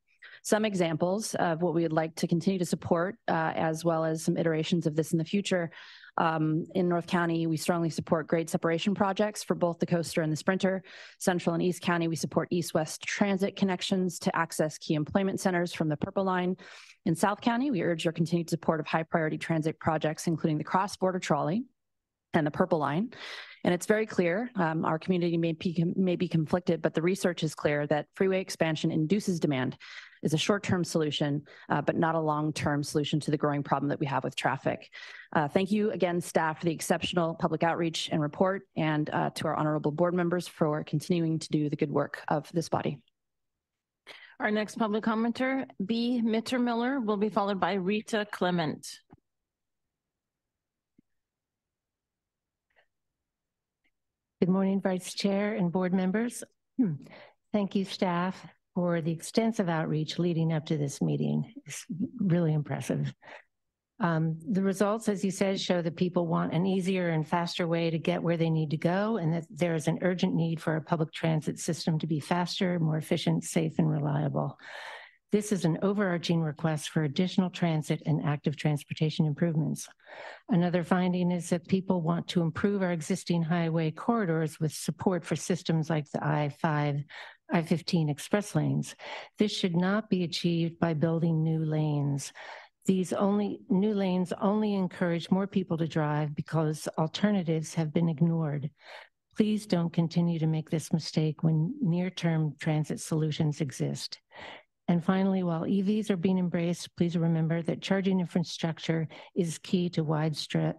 Some examples of what we would like to continue to support, as well as some iterations of this in the future. In North County, we strongly support grade separation projects for both the Coaster and the Sprinter. Central and East County, we support east-west transit connections to access key employment centers from the Purple Line. In South County, we urge your continued support of high-priority transit projects, including the cross-border trolley and the Purple Line. And it's very clear, our community may be conflicted, but the research is clear that freeway expansion induces demand, is a short-term solution, but not a long-term solution to the growing problem that we have with traffic. Thank you again, staff, for the exceptional public outreach and report, and to our honorable board members for continuing to do the good work of this body. Our next public commenter, B. Mitter-Miller, will be followed by Rita Clement. Good morning, Vice Chair and board members. Thank you, staff, for the extensive outreach leading up to this meeting. It's really impressive. The results, as you said, show that people want an easier and faster way to get where they need to go, and that there is an urgent need for our public transit system to be faster, more efficient, safe, and reliable. This is an overarching request for additional transit and active transportation improvements. Another finding is that people want to improve our existing highway corridors with support for systems like the I-5, I-15 express lanes. This should not be achieved by building new lanes. These new lanes only encourage more people to drive because alternatives have been ignored. Please don't continue to make this mistake when near-term transit solutions exist. And finally, while EVs are being embraced, please remember that charging infrastructure is key to widespread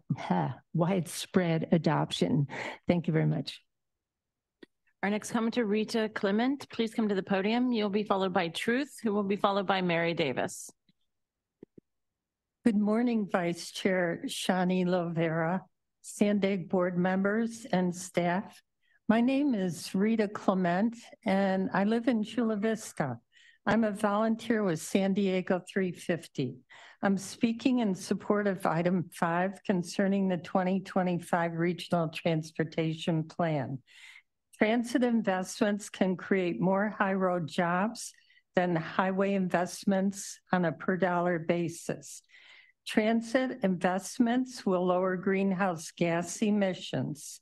adoption. Thank you very much. Our next commenter, Rita Clement, please come to the podium. You'll be followed by Truth, who will be followed by Mary Davis. Good morning, Vice Chair Shani Lovera, Sandag board members and staff. My name is Rita Clement, and I live in Chula Vista. I'm a volunteer with San Diego 350. I'm speaking in support of item 5 concerning the 2025 Regional Transportation Plan. Transit investments can create more high road jobs than highway investments on a per dollar basis. Transit investments will lower greenhouse gas emissions.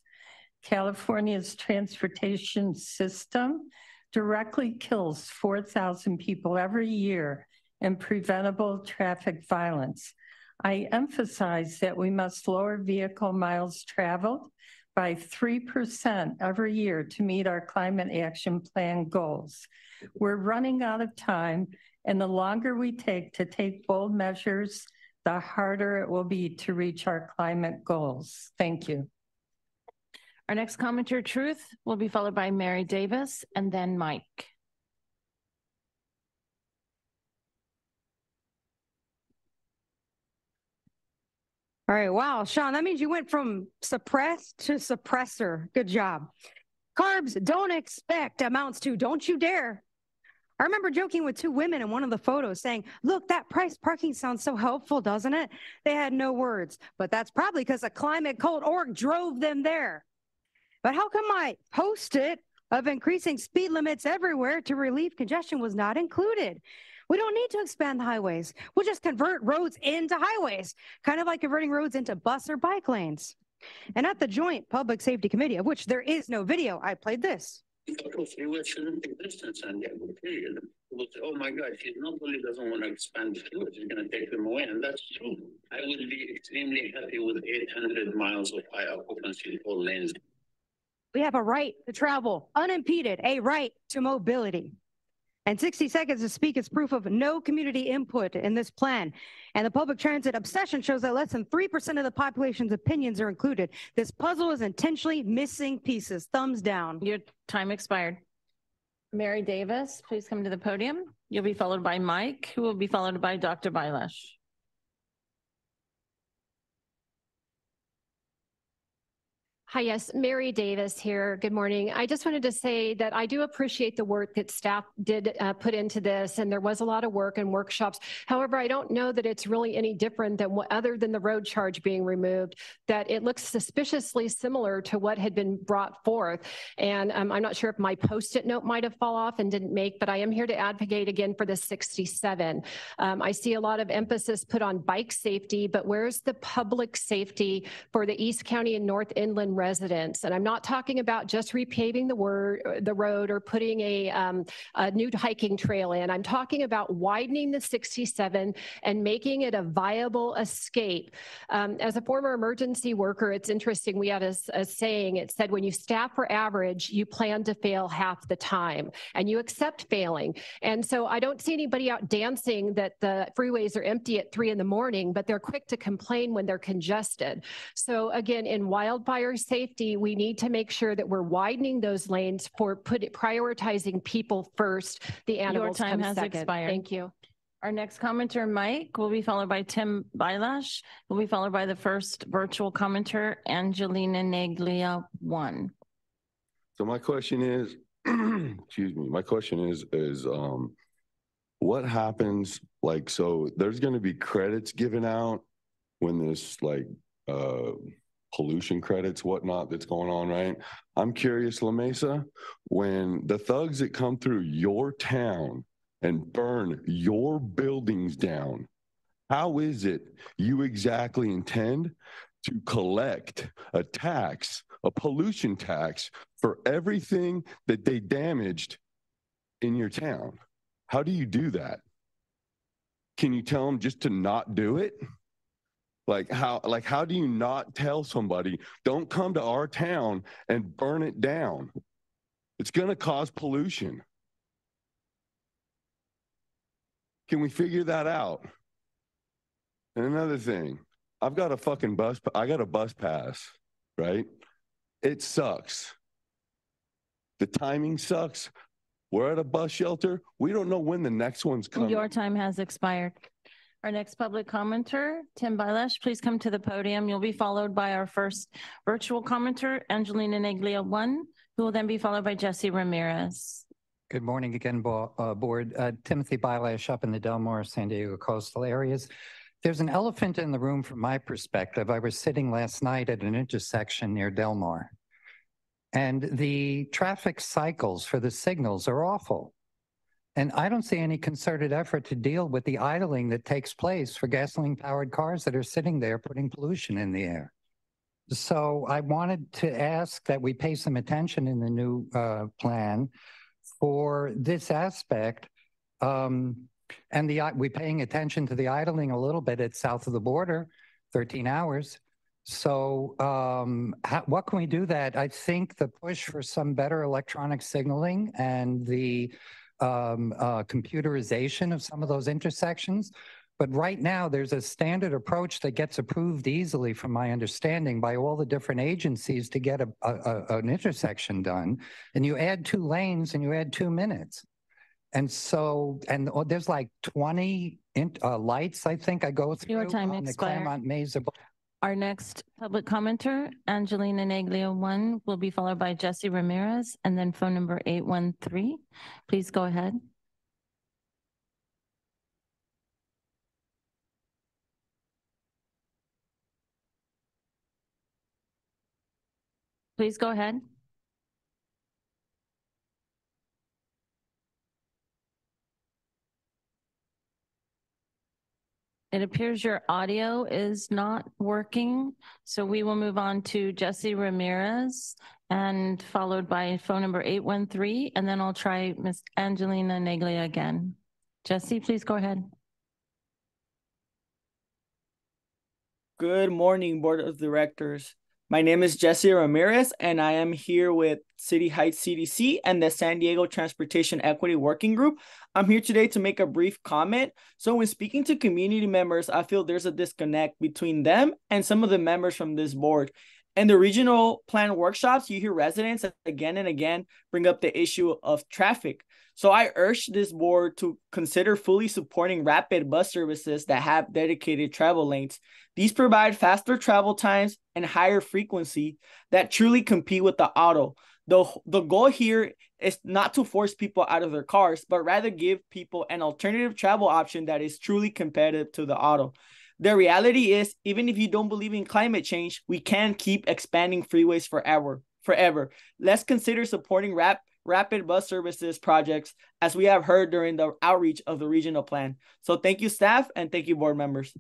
California's transportation system directly kills 4,000 people every year in preventable traffic violence. I emphasize that we must lower vehicle miles traveled by 3% every year to meet our climate action plan goals. We're running out of time, and the longer we take to take bold measures, the harder it will be to reach our climate goals. Thank you. Our next commenter, Truth, will be followed by Mary Davis and then Mike. All right, wow, Sean, that means you went from suppressed to suppressor. Good job. Carbs don't expect amounts to don't you dare. I remember joking with 2 women in one of the photos saying, look, that price parking sounds so helpful, doesn't it? They had no words, but that's probably because a climate cult org drove them there. But how come my post-it of increasing speed limits everywhere to relieve congestion was not included? We don't need to expand the highways. We'll just convert roads into highways, kind of like converting roads into bus or bike lanes. And at the Joint Public Safety Committee, of which there is no video, I played this. Freeway shouldn't exist in San Diego, period. People say, oh my gosh, he not only doesn't want to expand the freeway, he's going to take them away. And that's true. I would be extremely happy with 800 miles of high occupancy all lanes. We have a right to travel unimpeded, a right to mobility. And 60 seconds to speak is proof of no community input in this plan. And the public transit obsession shows that less than 3% of the population's opinions are included. This puzzle is intentionally missing pieces. Thumbs down. Your time expired. Mary Davis, please come to the podium. You'll be followed by Mike, who will be followed by Dr. Bailash. Hi, yes, Mary Davis here. Good morning. I just wanted to say that I do appreciate the work that staff did put into this, and there was a lot of work and workshops. However, I don't know that it's really any different than what, other than the road charge being removed, that it looks suspiciously similar to what had been brought forth. And I'm not sure if my Post-it note might have fallen off and didn't make, but I am here to advocate again for the 67. I see a lot of emphasis put on bike safety, but where's the public safety for the East County and North Inland residents? And I'm not talking about just repaving the road or putting a new hiking trail in. I'm talking about widening the 67 and making it a viable escape. As a former emergency worker, it's interesting. We had a saying. It said, when you staff for average, you plan to fail half the time and you accept failing. And so I don't see anybody out dancing that the freeways are empty at 3 a.m, but they're quick to complain when they're congested. So again, in wildfire safety, we need to make sure that we're widening those lanes for prioritizing people first. The animals Your time come has second. expired. Thank you. Our next commenter, Mike, will be followed by Tim Bailash, will be followed by the first virtual commenter, Angelina Neglia 1. So my question is, excuse me, my question is what happens, like, so there's going to be credits given out when this, like, pollution credits, whatnot, that's going on, right? I'm curious, La Mesa, when the thugs that come through your town and burn your buildings down, how is it you exactly intend to collect a tax, a pollution tax, for everything that they damaged in your town? How do you do that? Can you tell them just to not do it? Like how do you not tell somebody, don't come to our town and burn it down? It's going to cause pollution. Can we figure that out? And another thing, I got a bus pass, right? It sucks. The timing sucks. We're at a bus shelter. We don't know when the next one's coming. Your time has expired. Our next public commenter, Tim Bailash, please come to the podium. You'll be followed by our first virtual commenter, Angelina Neglia 1, who will then be followed by Jesse Ramirez. Good morning again, board. Timothy Bailash up in the Del Mar, San Diego coastal areas. There's an elephant in the room from my perspective. I was sitting last night at an intersection near Del Mar, and the traffic cycles for the signals are awful. And I don't see any concerted effort to deal with the idling that takes place for gasoline-powered cars that are sitting there putting pollution in the air. So I wanted to ask that we pay some attention in the new plan for this aspect. And we're paying attention to the idling a little bit at south of the border, 13 hours. So what can we do that? I think the push for some better electronic signaling and the computerization of some of those intersections. But right now, there's a standard approach that gets approved easily, from my understanding, by all the different agencies to get an intersection done. And you add 2 lanes and you add 2 minutes. And so, there's like 20 lights, I think I go through. Your time on the expired. Claremont Mesa. Our next public commenter, Angelina Neglia 1, will be followed by Jesse Ramirez, and then phone number 813. Please go ahead. Please go ahead. It appears your audio is not working, so we will move on to Jesse Ramirez and followed by phone number 813, and then I'll try Miss Angelina Neglia again. Jesse, please go ahead. Good morning, Board of Directors. My name is Jesse Ramirez, and I am here with City Heights CDC and the San Diego Transportation Equity Working Group. I'm here today to make a brief comment. So when speaking to community members, I feel there's a disconnect between them and some of the members from this board. In the regional plan workshops, you hear residents again and again bring up the issue of traffic. So I urge this board to consider fully supporting rapid bus services that have dedicated travel lanes. These provide faster travel times and higher frequency that truly compete with the auto. The goal here is not to force people out of their cars, but rather give people an alternative travel option that is truly competitive to the auto. The reality is, even if you don't believe in climate change, we can't keep expanding freeways forever. Let's consider supporting rapid bus services projects, as we have heard during the outreach of the regional plan. So thank you, staff, and thank you, board members.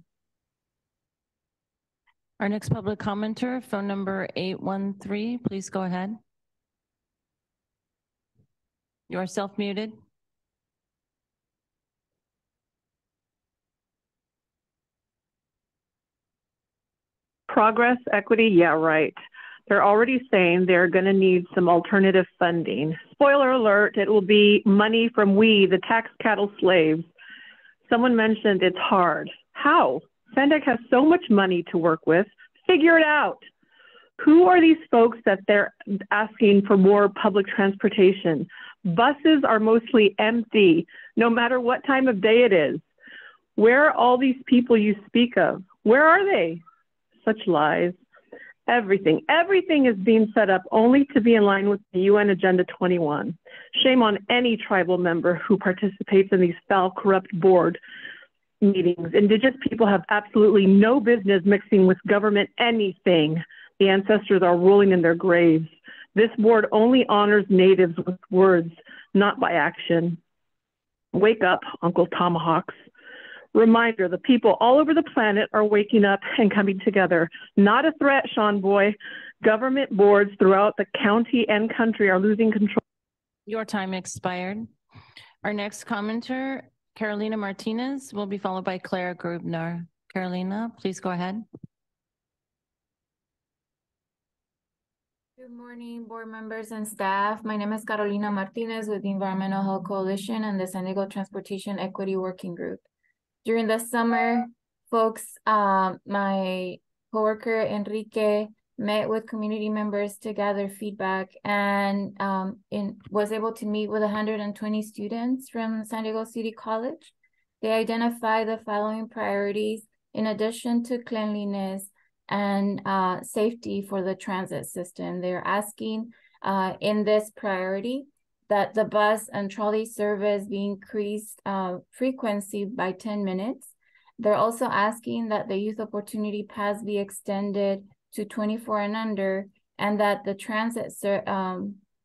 Our next public commenter, phone number 813, please go ahead. You are self-muted. Progress, equity, yeah, right. They're already saying they're going to need some alternative funding. Spoiler alert, it will be money from we, the tax cattle slaves. Someone mentioned it's hard. How? SANDAG has so much money to work with. Figure it out. Who are these folks that they're asking for more public transportation? Buses are mostly empty, no matter what time of day it is. Where are all these people you speak of? Where are they? Such lies. Everything is being set up only to be in line with the UN Agenda 21. Shame on any tribal member who participates in these foul, corrupt board meetings. Indigenous people have absolutely no business mixing with government anything. The ancestors are rolling in their graves. This board only honors natives with words, not by action. Wake up, Uncle Tomahawks. Reminder, the people all over the planet are waking up and coming together. Not a threat, Sean Boy. Government boards throughout the county and country are losing control. Your time expired. Our next commenter, Carolina Martinez, will be followed by Clara Grubner. Carolina, please go ahead. Good morning, board members and staff. My name is Carolina Martinez with the Environmental Health Coalition and the San Diego Transportation Equity Working Group. During the summer, folks, my coworker Enrique met with community members to gather feedback and was able to meet with 120 students from San Diego City College. They identify the following priorities in addition to cleanliness and safety for the transit system. They're asking in this priority that the bus and trolley service be increased frequency by 10 minutes. They're also asking that the youth opportunity pass be extended to 24 and under, and that the transit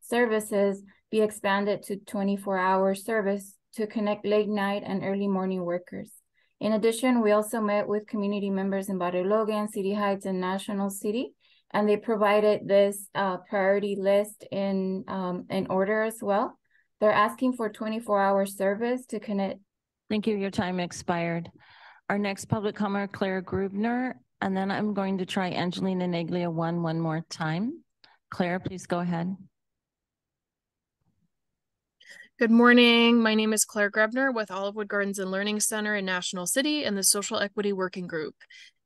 services be expanded to 24-hour service to connect late night and early morning workers. In addition, we also met with community members in Barrio Logan, City Heights, and National City, and they provided this priority list in order as well. They're asking for 24-hour service to connect. Thank you. Your time expired. Our next public comment, Claire Grubner, and then I'm going to try Angelina Neglia one more time. Claire, please go ahead. Good morning. My name is Claire Grebner with Olivewood Gardens and Learning Center in National City and the Social Equity Working Group.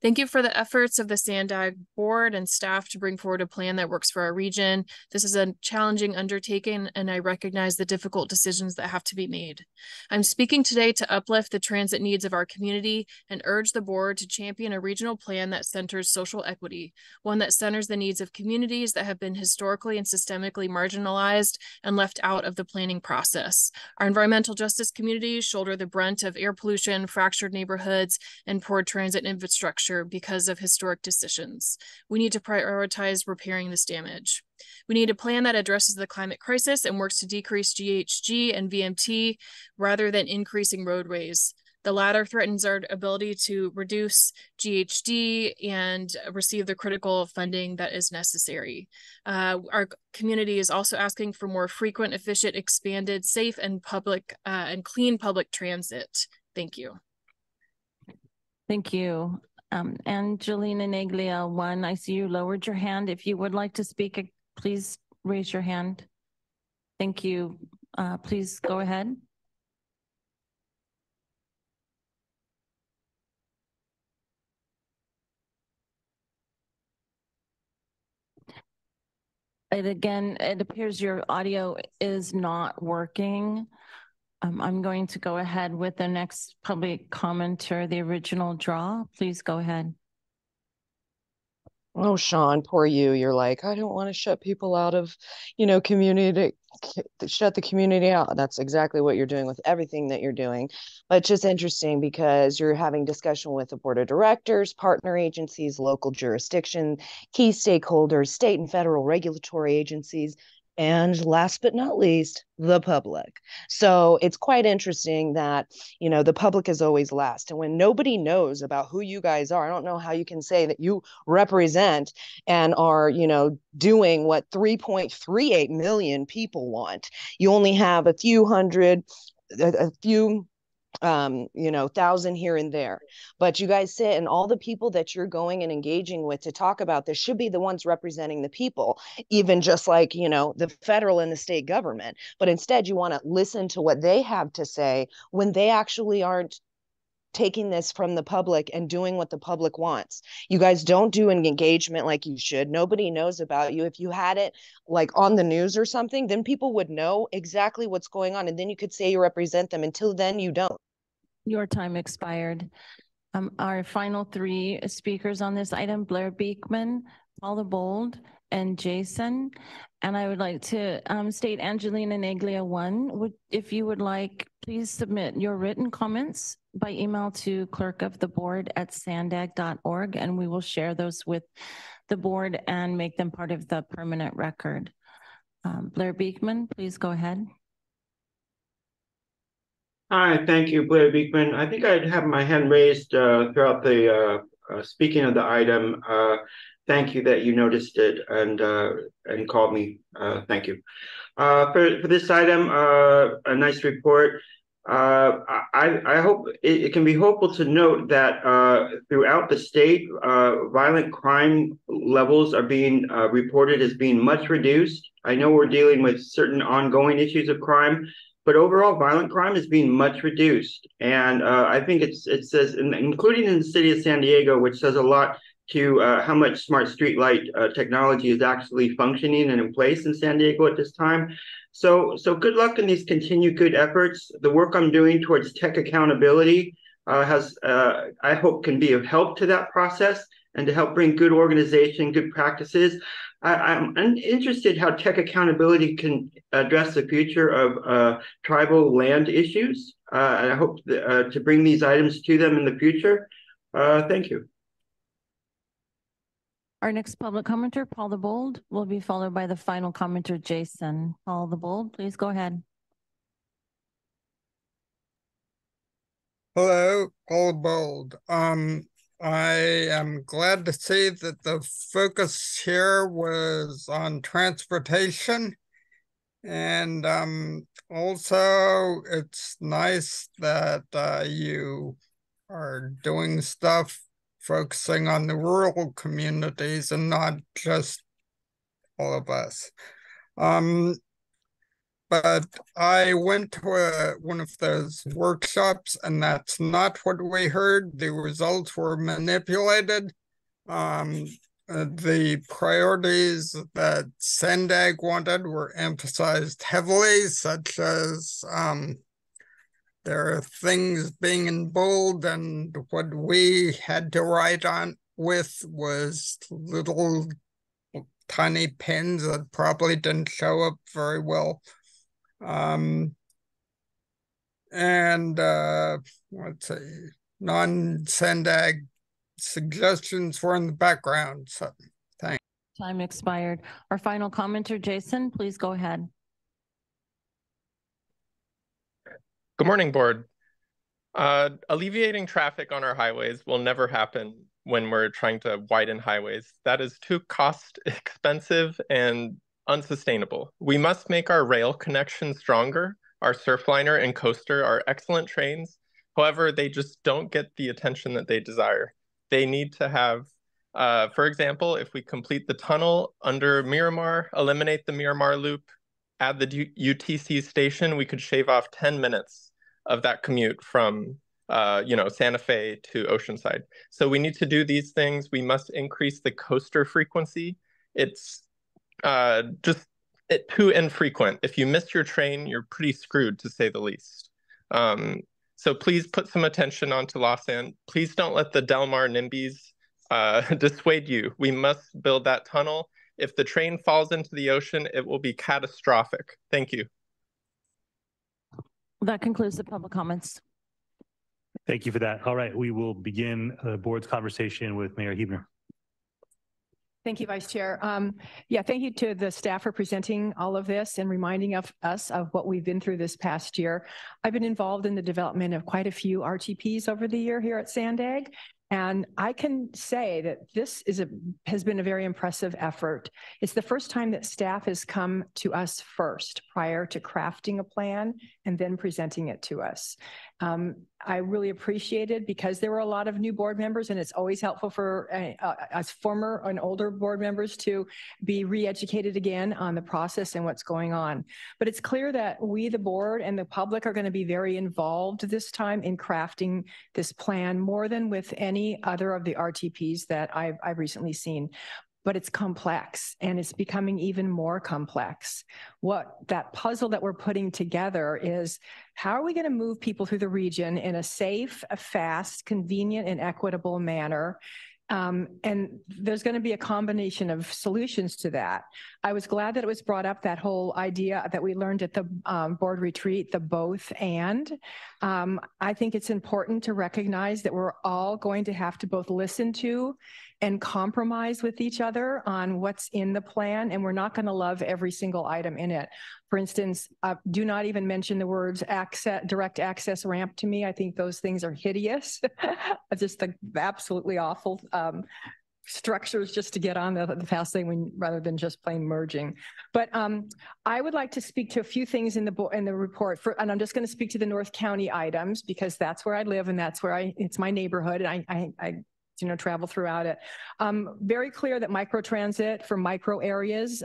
Thank you for the efforts of the SANDAG board and staff to bring forward a plan that works for our region. This is a challenging undertaking, and I recognize the difficult decisions that have to be made. I'm speaking today to uplift the transit needs of our community and urge the board to champion a regional plan that centers social equity, one that centers the needs of communities that have been historically and systemically marginalized and left out of the planning process. Our environmental justice communities shoulder the brunt of air pollution, fractured neighborhoods, and poor transit infrastructure because of historic decisions. We need to prioritize repairing this damage. We need a plan that addresses the climate crisis and works to decrease GHG and VMT rather than increasing roadways. The latter threatens our ability to reduce GHG and receive the critical funding that is necessary. Our community is also asking for more frequent, efficient, expanded, safe, and public and clean public transit. Thank you. Thank you. Angelina Neglia, 1, I see you lowered your hand. If you would like to speak, please raise your hand. Thank you. Please go ahead. And again, it appears your audio is not working. I'm going to go ahead with the next public commenter, the original draw. Please go ahead. Oh, Sean, poor you. You're like, I don't want to shut people out of, community, shut the community out. That's exactly what you're doing with everything that you're doing. But it's just interesting because you're having discussion with the board of directors, partner agencies, local jurisdiction, key stakeholders, state and federal regulatory agencies, and last but not least, the public. So it's quite interesting that, the public is always last. And when nobody knows about who you guys are, I don't know how you can say that you represent and are, doing what 3.38 million people want. You only have a few thousand here and there, but you guys sit, and all the people that you're going and engaging with to talk about this should be the ones representing the people, even just like, the federal and the state government. But instead you want to listen to what they have to say when they actually aren't taking this from the public and doing what the public wants. You guys don't do an engagement like you should. Nobody knows about you. If you had it like on the news or something, then people would know exactly what's going on. And then you could say you represent them. Until then, you don't. Your time expired. Our final 3 speakers on this item, Blair Beekman, Paula Bold, and Jason. And I would like to state Angelina Neglia 1. If you would like, please submit your written comments by email to clerkoftheboard@sandag.org, and we will share those with the board and make them part of the permanent record. Blair Beekman, please go ahead. Hi, thank you, Blair Beekman. I think I'd have my hand raised throughout the speaking of the item. Thank you that you noticed it and called me. Thank you. For this item, a nice report. I hope it can be hopeful to note that throughout the state, violent crime levels are being reported as being much reduced. I know we're dealing with certain ongoing issues of crime, but overall violent crime is being much reduced. And I think it says, including in the city of San Diego, which says a lot to how much smart street light technology is actually functioning and in place in San Diego at this time. So good luck in these continued good efforts. The work I'm doing towards tech accountability I hope can be of help to that process and to help bring good organization, good practices. I'm interested how tech accountability can address the future of tribal land issues. And I hope to bring these items to them in the future. Thank you. Our next public commenter, Paul the Bold, will be followed by the final commenter, Jason. Paul the Bold, please go ahead. Hello, Paul Bold. I am glad to see that the focus here was on transportation. And also it's nice that you are doing stuff focusing on the rural communities and not just all of us. But I went to one of those workshops, and that's not what we heard. The results were manipulated. The priorities that Sandag wanted were emphasized heavily, such as there are things being in bold, and what we had to write on with was little tiny pins that probably didn't show up very well. Let's see, non-Sandag suggestions were in the background. So thanks. Time expired. Our final commenter, Jason, please go ahead. Good morning, board. Alleviating traffic on our highways will never happen when we're trying to widen highways. That is too cost expensive and unsustainable. We must make our rail connection stronger. Our Surfliner and Coaster are excellent trains. However, they just don't get the attention that they desire. they need to have, for example, if we complete the tunnel under Miramar, eliminate the Miramar loop, add the UTC station, we could shave off 10 minutes of that commute from Santa Fe to Oceanside. So we need to do these things. We must increase the coaster frequency. It's too infrequent. If you miss your train, you're pretty screwed, to say the least. So please put some attention onto Lausanne. Please don't let the Del Mar NIMBYs dissuade you. We must build that tunnel. If the train falls into the ocean, it will be catastrophic. Thank you. That concludes the public comments. Thank you for that. All right, we will begin the board's conversation with Mayor Huebner. Thank you, Vice Chair. Thank you to the staff for presenting all of this and reminding us of what we've been through this past year. I've been involved in the development of quite a few RTPs over the year here at Sandag. And I can say that this has been a very impressive effort. It's the first time that staff has come to us first prior to crafting a plan and then presenting it to us. I really appreciate it because there were a lot of new board members, and it's always helpful for us former and older board members to be re-educated again on the process and what's going on. But it's clear that we, the board, and the public are going to be very involved this time in crafting this plan more than with any other of the RTPs that I've recently seen. But it's complex, and it's becoming even more complex. What that puzzle that we're putting together is, how are we going to move people through the region in a safe, fast, convenient, and equitable manner? And there's going to be a combination of solutions to that. I was glad that it was brought up, that whole idea that we learned at the board retreat, the both and. I think it's important to recognize that we're all going to have to both listen to and compromise with each other on what's in the plan, and we're not going to love every single item in it. For instance, do not even mention the words direct access ramp to me. I think those things are hideous. Just the absolutely awful structures just to get on the fast lane rather than just plain merging. But I would like to speak to a few things in the report, and I'm just going to speak to the North County items because that's where I live and that's where it's my neighborhood, and I travel throughout it. Very clear that microtransit for micro areas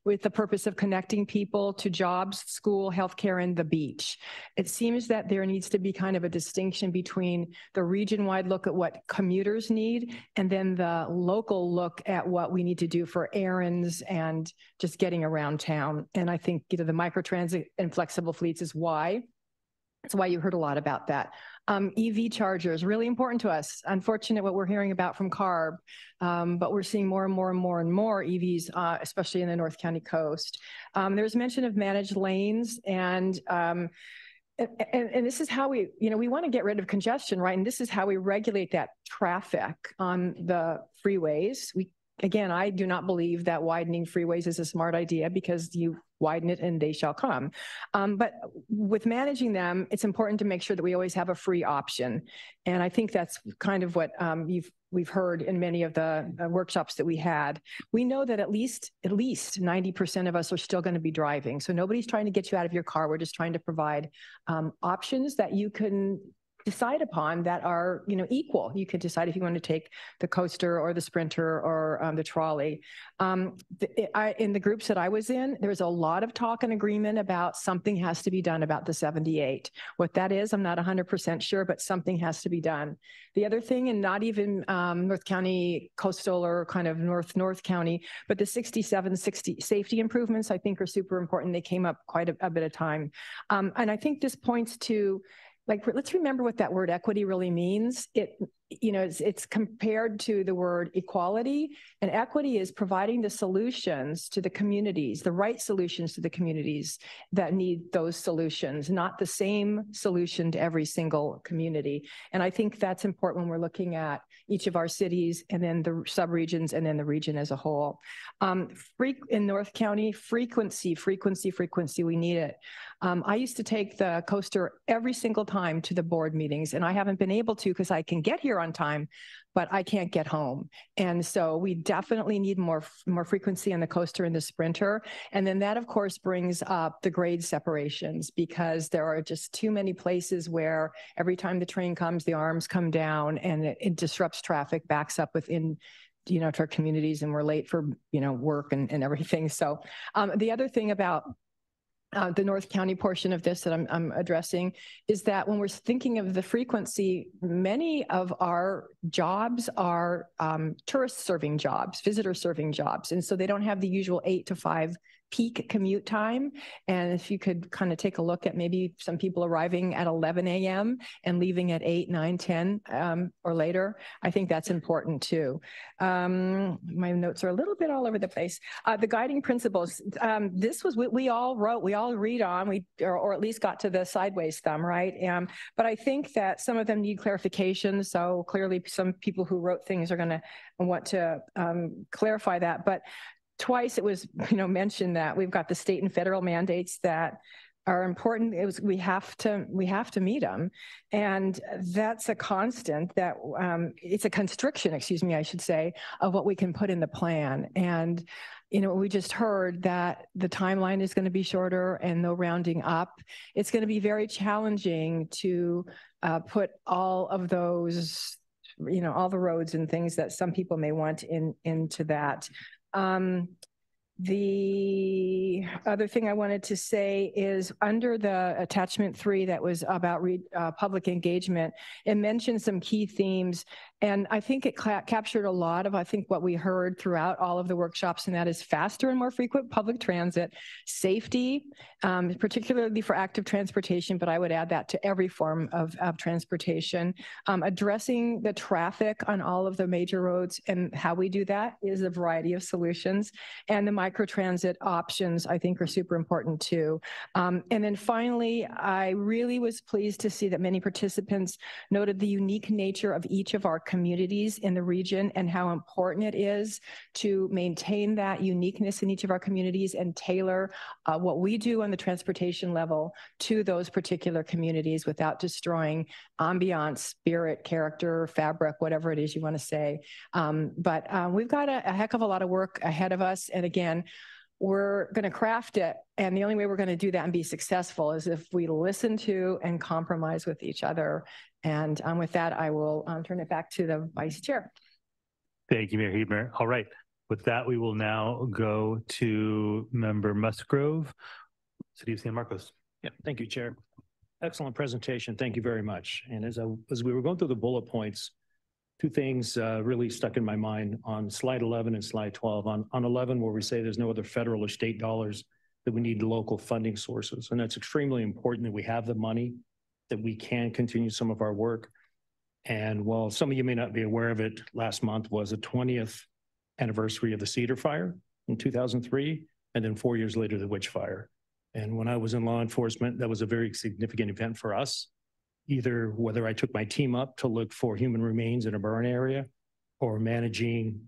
with the purpose of connecting people to jobs, school, healthcare, and the beach. It seems that there needs to be kind of a distinction between the region-wide look at what commuters need and then the local look at what we need to do for errands and just getting around town. And I think the microtransit and flexible fleets is why. That's why you heard a lot about that. EV chargers, really important to us. Unfortunate what we're hearing about from CARB, but we're seeing more and more and more and more EVs, especially in the North County coast. There's mention of managed lanes and this is how we want to get rid of congestion, right? And this is how we regulate that traffic on the freeways. Again, I do not believe that widening freeways is a smart idea because you widen it and they shall come. But with managing them, it's important to make sure that we always have a free option. And I think that's kind of what we've heard in many of the workshops that we had. We know that at least 90% of us are still going to be driving. So nobody's trying to get you out of your car. We're just trying to provide options that you can decide upon that are equal. You could decide if you want to take the coaster or the sprinter or the trolley. In the groups that I was in, there was a lot of talk and agreement about something has to be done about the 78. What that is, I'm not 100% sure, but something has to be done. The other thing, and not even North County coastal or kind of North County, but the 6760 safety improvements I think are super important. They came up quite a bit of time. And I think this points to, let's remember what that word equity really means. It's compared to the word equality, and equity is providing the solutions to the communities, the right solutions to the communities that need those solutions, not the same solution to every single community. And I think that's important when we're looking at each of our cities and then the subregions and then the region as a whole. In North County, frequency, we need it. I used to take the coaster every single time to the board meetings, and I haven't been able to because I can get here there on time, but I can't get home. And so we definitely need more frequency on the coaster and the sprinter. And then that, of course, brings up the grade separations, because there are just too many places where every time the train comes, the arms come down and it disrupts traffic, backs up within to our communities, and we're late for work and everything. So the other thing about the North County portion of this that I'm addressing is that when we're thinking of the frequency, many of our jobs are tourist serving jobs, visitor serving jobs. And so they don't have the usual 8 to 5 peak commute time. And if you could kind of take a look at maybe some people arriving at 11 a.m. and leaving at 8, 9, 10 or later, I think that's important too. My notes are a little bit all over the place. The guiding principles, this was what we all wrote, we all read on, or at least got to the sideways thumb, right? But I think that some of them need clarification. So clearly some people who wrote things are going to want to clarify that. But twice it was, mentioned that we've got the state and federal mandates that are important. We have to meet them, and that's a constant. That it's a constriction, I should say, of what we can put in the plan. And we just heard that the timeline is going to be shorter and no rounding up. It's going to be very challenging to put all of those, all the roads and things that some people may want into that. The other thing I wanted to say is under the attachment 3 that was about public engagement, it mentioned some key themes. And I think it captured a lot of, what we heard throughout all of the workshops, and that is faster and more frequent public transit, safety, particularly for active transportation, but I would add that to every form of transportation, addressing the traffic on all of the major roads. And how we do that is a variety of solutions. And the microtransit options, I think, are super important too. And then finally, I really was pleased to see that many participants noted the unique nature of each of our communities in the region and how important it is to maintain that uniqueness in each of our communities and tailor what we do on the transportation level to those particular communities without destroying ambiance, spirit, character, fabric, whatever it is you want to say. But we've got a heck of a lot of work ahead of us. And again, we're going to craft it. And the only way we're going to do that and be successful is if we listen to and compromise with each other. And with that, I will turn it back to the Vice Chair. Thank you, Mayor Huebner. All right. With that, we will now go to Member Musgrove, City of San Marcos. Yeah, thank you, Chair. Excellent presentation. Thank you very much. And as we were going through the bullet points, two things really stuck in my mind on slide 11 and slide 12. On 11, where we say there's no other federal or state dollars, that we need local funding sources. And that's extremely important that we have the money, that we can continue some of our work. And while some of you may not be aware of it, last month was the 20th anniversary of the Cedar Fire in 2003, and then 4 years later, the Witch Fire. And when I was in law enforcement, that was a very significant event for us. Either whether I took my team up to look for human remains in a burn area or managing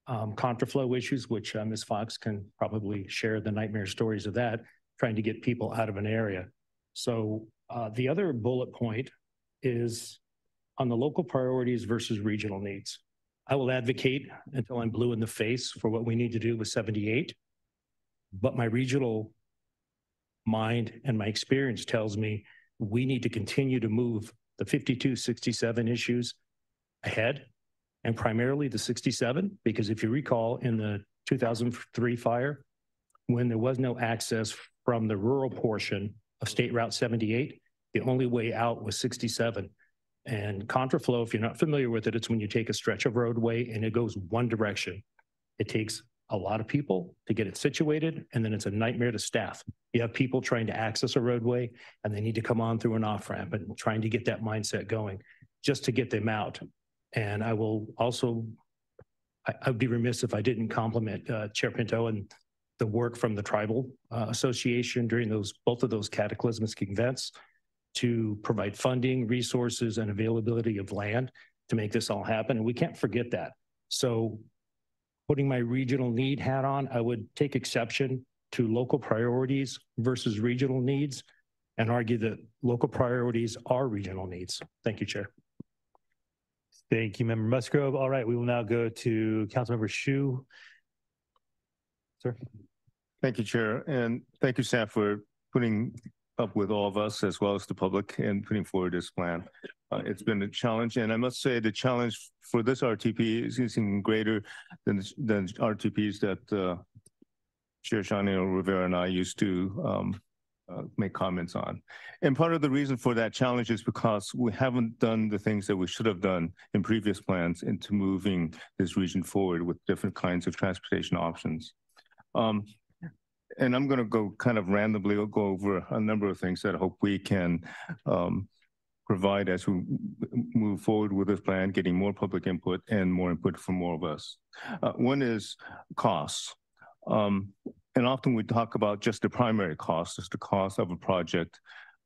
contraflow issues, which Ms. Fox can probably share the nightmare stories of that, trying to get people out of an area. So the other bullet point is on the local priorities versus regional needs. I will advocate until I'm blue in the face for what we need to do with 78, but my regional mind and my experience tells me we need to continue to move the 52, 67 issues ahead, and primarily the 67, because if you recall in the 2003 fire, when there was no access from the rural portion of State Route 78, the only way out was 67. And contraflow, if you're not familiar with it, it's when you take a stretch of roadway and it goes one direction. It takes a lot of people to get it situated, and then it's a nightmare to staff. You have people trying to access a roadway and they need to come on through an off-ramp, and trying to get that mindset going just to get them out. And I will also, I'd be remiss if I didn't compliment Chair Pinto and the work from the Tribal Association during both of those cataclysmic events to provide funding, resources, and availability of land to make this all happen. And we can't forget that. So putting my regional need hat on, I would take exception to local priorities versus regional needs and argue that local priorities are regional needs. Thank you, Chair. Thank you, Member Musgrove. All right, we will now go to Councilmember Shu. Sir. Thank you, Chair, and thank you, staff, for putting up with all of us as well as the public and putting forward this plan. It's been a challenge, and I must say the challenge for this RTP is even greater than RTPs that Chair Shani Rivera and I used to make comments on. And part of the reason for that challenge is because we haven't done the things that we should have done in previous plans into moving this region forward with different kinds of transportation options. And I'm going to go kind of randomly go over a number of things that I hope we can provide as we move forward with this plan, getting more public input and more input from more of us. One is costs. And often we talk about just the primary cost, just the cost of a project.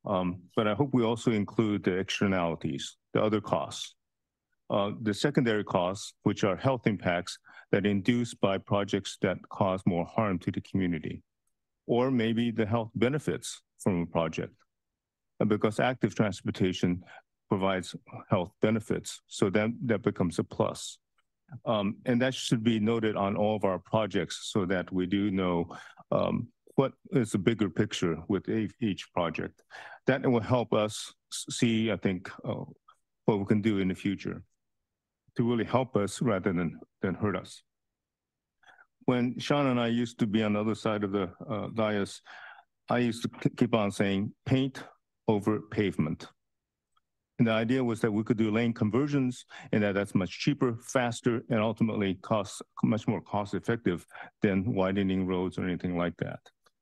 But I hope we also include the externalities, the other costs. The secondary costs, which are health impacts that induced by projects that cause more harm to the community, or maybe the health benefits from a project, because active transportation provides health benefits. So that becomes a plus. And that should be noted on all of our projects so that we do know what is the bigger picture with each project. That will help us see, I think, what we can do in the future to really help us rather than hurt us. When Sean and I used to be on the other side of the dais, I used to keep on saying paint over pavement. And the idea was that we could do lane conversions and that's much cheaper, faster, and ultimately much more cost effective than widening roads or anything like that.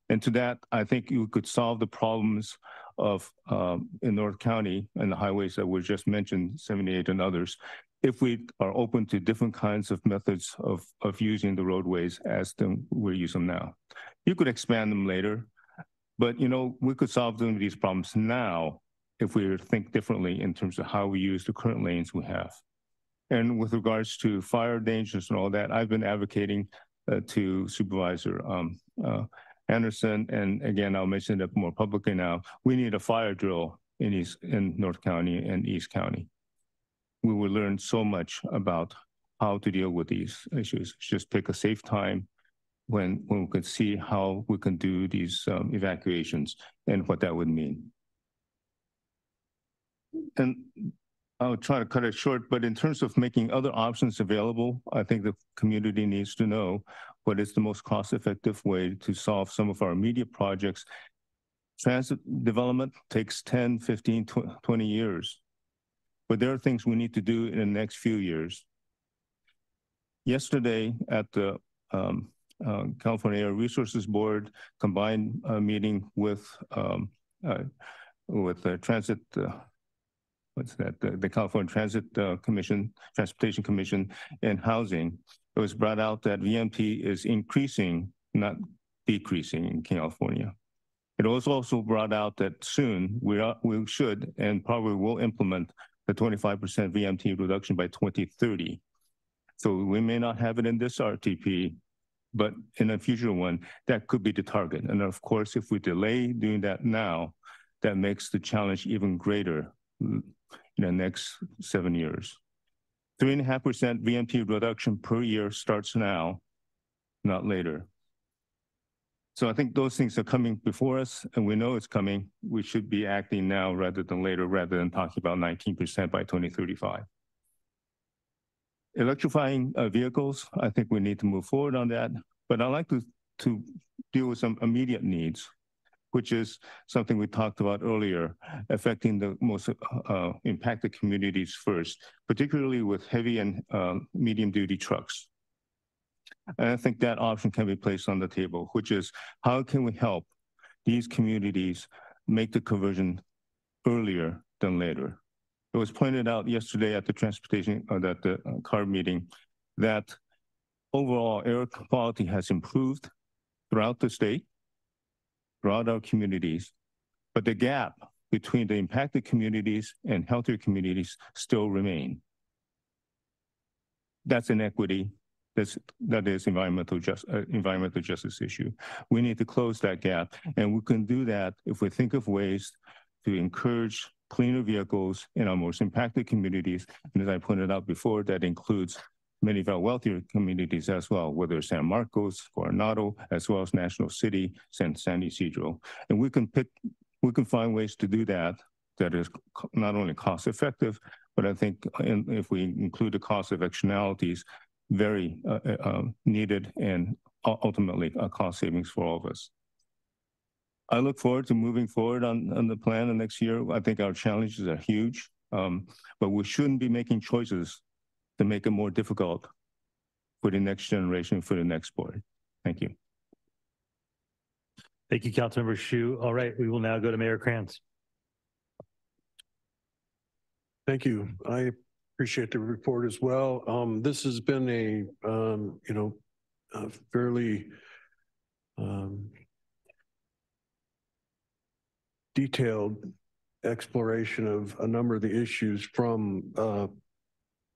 And to that, I think you could solve the problems of in North County and the highways that were just mentioned, 78 and others, if we are open to different kinds of methods of using the roadways as we're using them now. You could expand them later, but we could solve some of these problems now if we think differently in terms of how we use the current lanes we have. And with regards to fire dangers and all that, I've been advocating to Supervisor Anderson, and again, I'll mention it more publicly now, we need a fire drill in North County and East County. We will learn so much about how to deal with these issues. Just pick a safe time when we can see how we can do these evacuations and what that would mean. And I'll try to cut it short, but in terms of making other options available, I think the community needs to know what is the most cost-effective way to solve some of our immediate projects. Transit development takes 10, 15, 20 years, but there are things we need to do in the next few years. Yesterday at the California Air Resources Board combined meeting with the transit, the California Transit Transportation Commission and Housing, it was brought out that VMT is increasing, not decreasing in California. It was also brought out that soon we should and probably will implement the 25% VMT reduction by 2030. So we may not have it in this RTP, but in a future one, that could be the target. And of course, if we delay doing that now, that makes the challenge even greater in the next 7 years. 3.5% VMT reduction per year starts now, not later. So I think those things are coming before us, and we know it's coming. We should be acting now rather than later, rather than talking about 19% by 2035. Electrifying vehicles, I think we need to move forward on that, but I'd like to deal with some immediate needs, which is something we talked about earlier, affecting the most impacted communities first, particularly with heavy and medium duty trucks. And I think that option can be placed on the table, which is how can we help these communities make the conversion earlier than later? It was pointed out yesterday at the CARB meeting that overall air quality has improved throughout the state, throughout our communities, but the gap between the impacted communities and healthier communities still remain. That's inequity. That is environmental justice issue. We need to close that gap, and we can do that if we think of ways to encourage cleaner vehicles in our most impacted communities. And as I pointed out before, that includes many of our wealthier communities as well, whether it's San Marcos, Coronado, as well as National City, San Ysidro. And we can find ways to do that is not only cost effective, but I think if we include the cost of externalities, very needed and ultimately a cost savings for all of us. I look forward to moving forward on the plan the next year. I think our challenges are huge, but we shouldn't be making choices to make it more difficult for the next generation, for the next board. Thank you. Thank you, Councilmember Hsu. All right, we will now go to Mayor Krantz. Thank you. I appreciate the report as well. This has been a fairly detailed exploration of a number of the issues from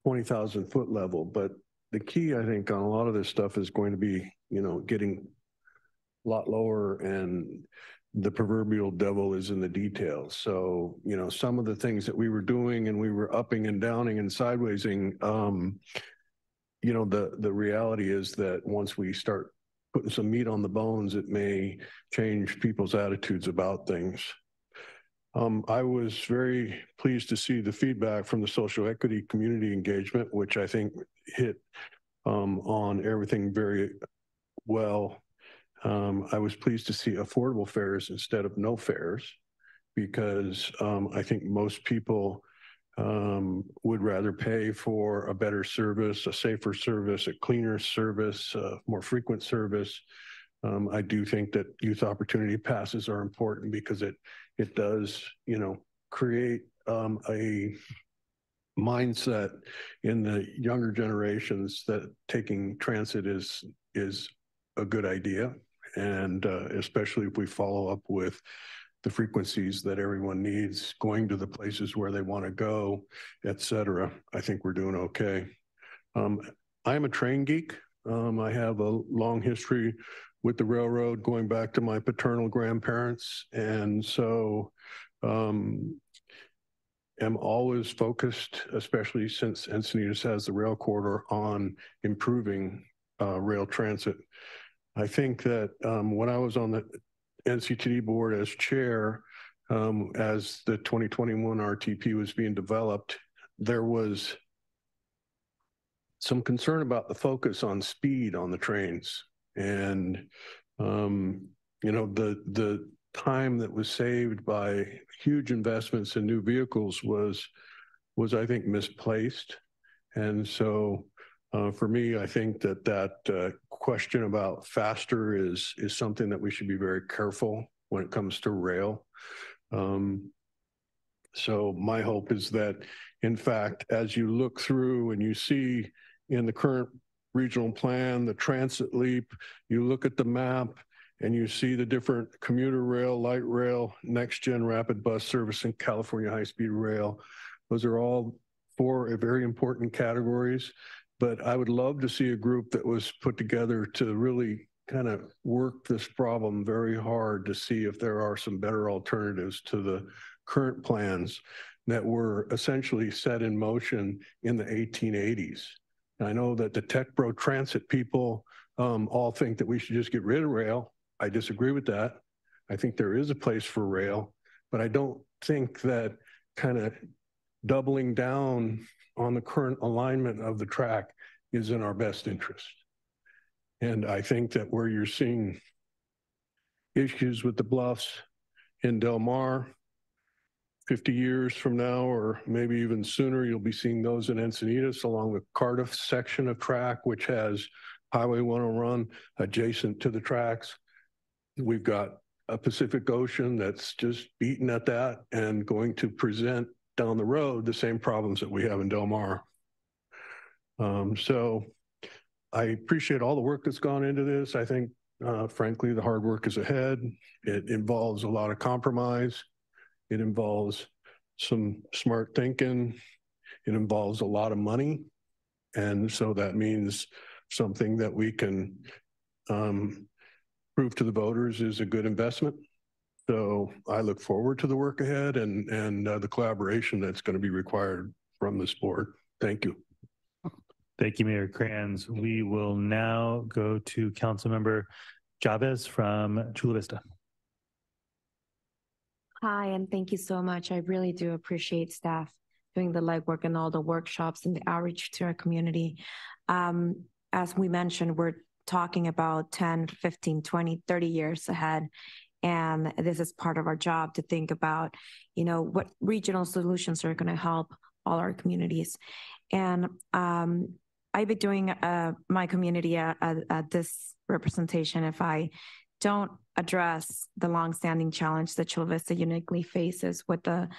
20,000 foot level. But the key, I think, on a lot of this stuff is going to be, getting a lot lower, and the proverbial devil is in the details. So, some of the things that we were doing and we were upping and downing and sidewaysing, the reality is that once we start putting some meat on the bones, it may change people's attitudes about things. I was very pleased to see the feedback from the social equity community engagement, which I think hit on everything very well. I was pleased to see affordable fares instead of no fares, because I think most people would rather pay for a better service, a safer service, a cleaner service, more frequent service. I do think that youth opportunity passes are important because it does, create a mindset in the younger generations that taking transit is a good idea. And especially if we follow up with the frequencies that everyone needs, going to the places where they want to go, et cetera, I think we're doing okay. I'm a train geek. I have a long history with the railroad going back to my paternal grandparents. And so am always focused, especially since Encinitas has the rail corridor, on improving rail transit. I think that when I was on the NCTD board as chair, as the 2021 RTP was being developed, there was some concern about the focus on speed on the trains. And, the time that was saved by huge investments in new vehicles was I think, misplaced. And so for me, I think that question about faster is something that we should be very careful when it comes to rail. So my hope is that, in fact, as you look through and you see in the current regional plan, the transit leap, you look at the map and you see the different commuter rail, light rail, next gen rapid bus service, and California high-speed rail. Those are all four very important categories. But I would love to see a group that was put together to really kind of work this problem very hard to see if there are some better alternatives to the current plans that were essentially set in motion in the 1880s. I know that the TechBro Transit people all think that we should just get rid of rail. I disagree with that. I think there is a place for rail, but I don't think that kind of doubling down on the current alignment of the track is in our best interest. And I think that where you're seeing issues with the bluffs in Del Mar, 50 years from now, or maybe even sooner, you'll be seeing those in Encinitas along the Cardiff section of track, which has Highway 101 adjacent to the tracks. We've got a Pacific Ocean that's just beaten at that and going to present down the road the same problems that we have in Del Mar. So I appreciate all the work that's gone into this. I think, frankly, the hard work is ahead. It involves a lot of compromise. It involves some smart thinking. It involves a lot of money. And so that means something that we can prove to the voters is a good investment. So I look forward to the work ahead and the collaboration that's going to be required from this board. Thank you. Thank you, Mayor Kranz. We will now go to Councilmember Chavez from Chula Vista. Hi, and thank you so much. I really do appreciate staff doing the legwork and all the workshops and the outreach to our community. As we mentioned, we're talking about 10, 15, 20, 30 years ahead. And this is part of our job to think about, you know, what regional solutions are going to help all our communities. And I've been doing my community at this representation if I don't address the longstanding challenge that Chula Vista uniquely faces with the,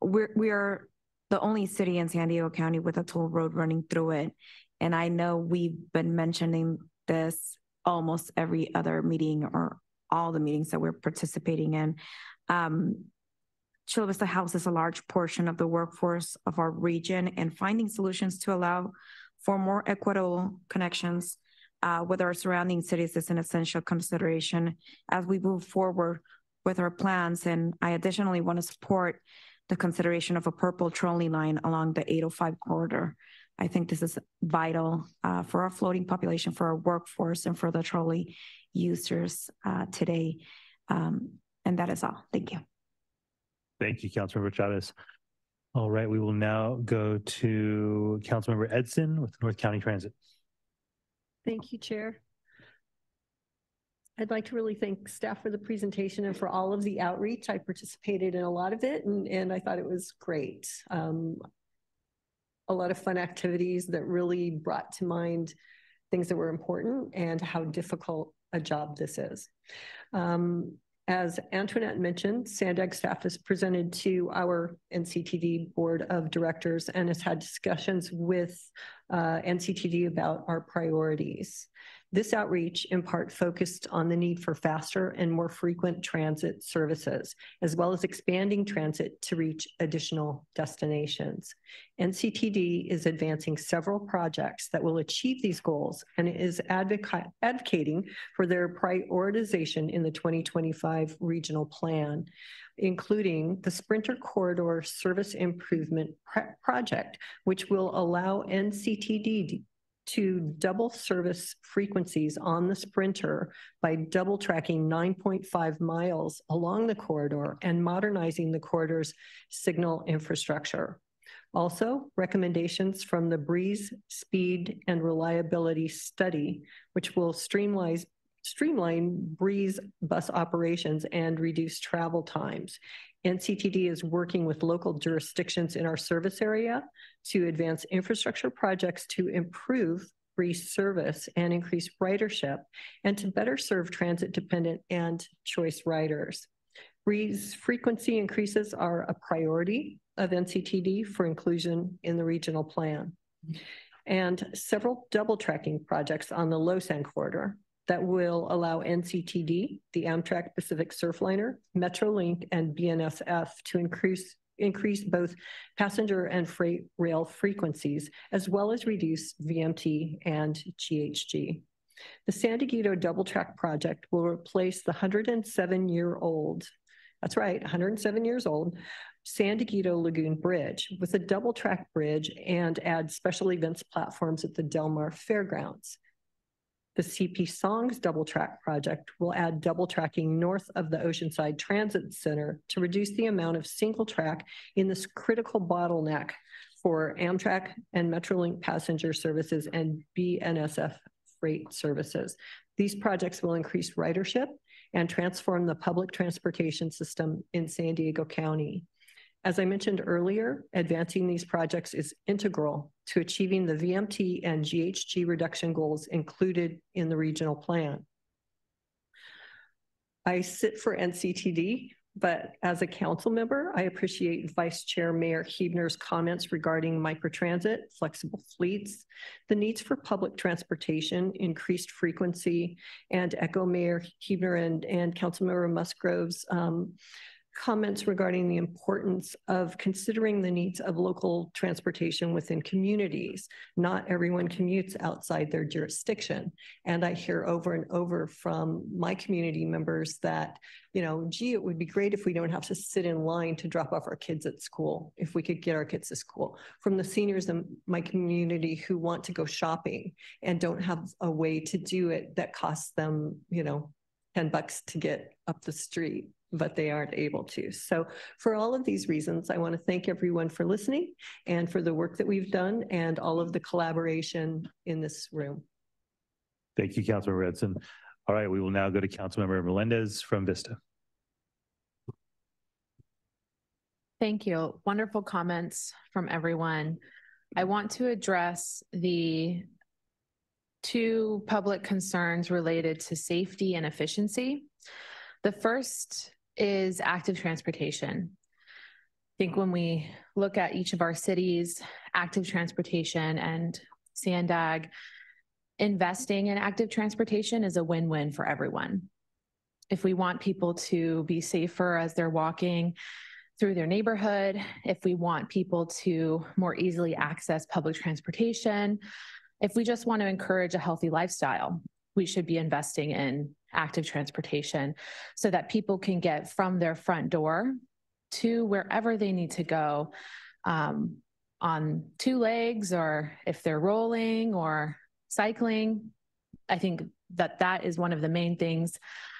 we're the only city in San Diego County with a toll road running through it. And I know we've been mentioning this almost every other meeting or all the meetings that we're participating in. Chula Vista houses a large portion of the workforce of our region, and finding solutions to allow for more equitable connections with our surrounding cities is an essential consideration as we move forward with our plans. And I additionally want to support the consideration of a purple trolley line along the 805 corridor. I think this is vital for our floating population, for our workforce, and for the trolley users today. And that is all. Thank you. Thank you, Councilmember Chavez. All right, we will now go to Councilmember Edson with North County Transit. Thank you, Chair. I'd like to really thank staff for the presentation and for all of the outreach. I participated in a lot of it, and I thought it was great. A lot of fun activities that really brought to mind things that were important and how difficult a job this is. As Antoinette mentioned, SANDAG staff has presented to our NCTD Board of Directors and has had discussions with NCTD about our priorities. This outreach in part focused on the need for faster and more frequent transit services, as well as expanding transit to reach additional destinations. NCTD is advancing several projects that will achieve these goals and is advocating for their prioritization in the 2025 regional plan, including the Sprinter Corridor Service Improvement Project, which will allow NCTD to double service frequencies on the Sprinter by double tracking 9.5 miles along the corridor and modernizing the corridor's signal infrastructure. Also, recommendations from the Breeze Speed and Reliability Study, which will streamline Breeze bus operations and reduce travel times. NCTD is working with local jurisdictions in our service area to advance infrastructure projects to improve Breeze service and increase ridership, and to better serve transit-dependent and choice riders. Breeze frequency increases are a priority of NCTD for inclusion in the regional plan. And several double tracking projects on the Losan corridor that will allow NCTD, the Amtrak Pacific Surfliner, Metrolink, and BNSF to increase both passenger and freight rail frequencies, as well as reduce VMT and GHG. The San Dieguito Double Track Project will replace the 107-year-old, that's right, 107 years old, San Dieguito Lagoon Bridge with a double track bridge and add special events platforms at the Del Mar Fairgrounds. The CP Songs Double Track Project will add double tracking north of the Oceanside Transit Center to reduce the amount of single track in this critical bottleneck for Amtrak and Metrolink passenger services and BNSF freight services. These projects will increase ridership and transform the public transportation system in San Diego County. As I mentioned earlier, advancing these projects is integral to achieving the VMT and GHG reduction goals included in the regional plan. I sit for NCTD, but as a council member, I appreciate Vice Chair Mayor Huebner's comments regarding microtransit, flexible fleets, the needs for public transportation, increased frequency, and echo Mayor Huebner and Councilmember Musgrove's comments regarding the importance of considering the needs of local transportation within communities. Not everyone commutes outside their jurisdiction. And I hear over and over from my community members that, gee, it would be great if we don't have to sit in line to drop off our kids at school, if we could get our kids to school. From the seniors in my community who want to go shopping and don't have a way to do it that costs them, $10 to get up the street, but they aren't able to. So for all of these reasons, I want to thank everyone for listening and for the work that we've done and all of the collaboration in this room. Thank you, Councilmember Edson. All right, we will now go to Councilmember Melendez from Vista. Thank you. Wonderful comments from everyone. I want to address the 2 public concerns related to safety and efficiency. The first is active transportation. I think when we look at each of our cities, active transportation and SANDAG, investing in active transportation is a win-win for everyone. If we want people to be safer as they're walking through their neighborhood, if we want people to more easily access public transportation, if we just want to encourage a healthy lifestyle, we should be investing in active transportation so that people can get from their front door to wherever they need to go on 2 legs, or if they're rolling or cycling. I think that that is one of the main things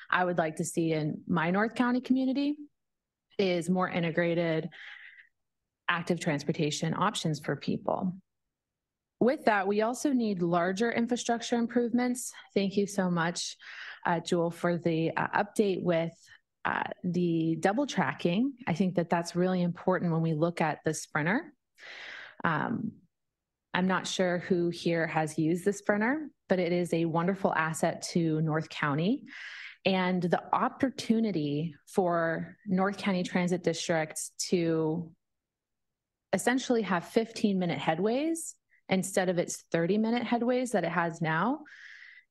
I would like to see in my North County community is more integrated active transportation options for people. With that, we also need larger infrastructure improvements. Thank you so much, Jewel, for the update with the double tracking. I think that that's really important when we look at the Sprinter. I'm not sure who here has used the Sprinter, but it is a wonderful asset to North County. And the opportunity for North County Transit District to essentially have 15-minute headways instead of its 30-minute headways that it has now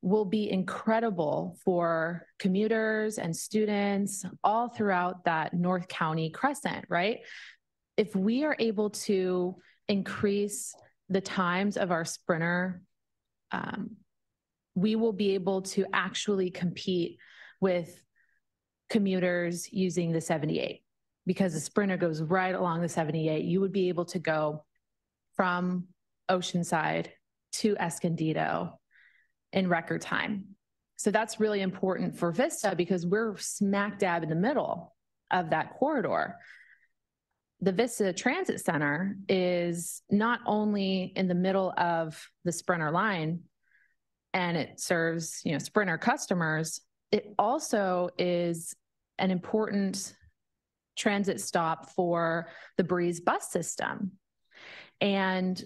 will be incredible for commuters and students all throughout that North County crescent, right? If we are able to increase the times of our Sprinter, we will be able to actually compete with commuters using the 78, because the Sprinter goes right along the 78. You would be able to go from Oceanside to Escondido in record time. So that's really important for Vista because we're smack dab in the middle of that corridor. The Vista Transit Center is not only in the middle of the Sprinter line and it serves, Sprinter customers, it also is an important transit stop for the Breeze bus system. And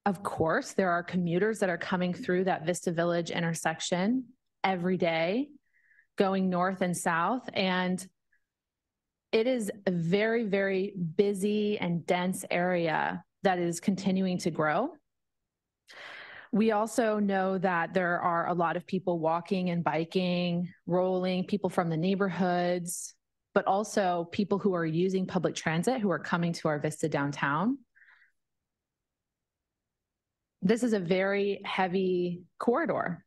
of course, there are commuters that are coming through that Vista Village intersection every day, going north and south. And it is a very, very busy and dense area that is continuing to grow. We also know that there are a lot of people walking and biking, rolling, people from the neighborhoods, but also people who are using public transit who are coming to our Vista downtown. This is a very heavy corridor,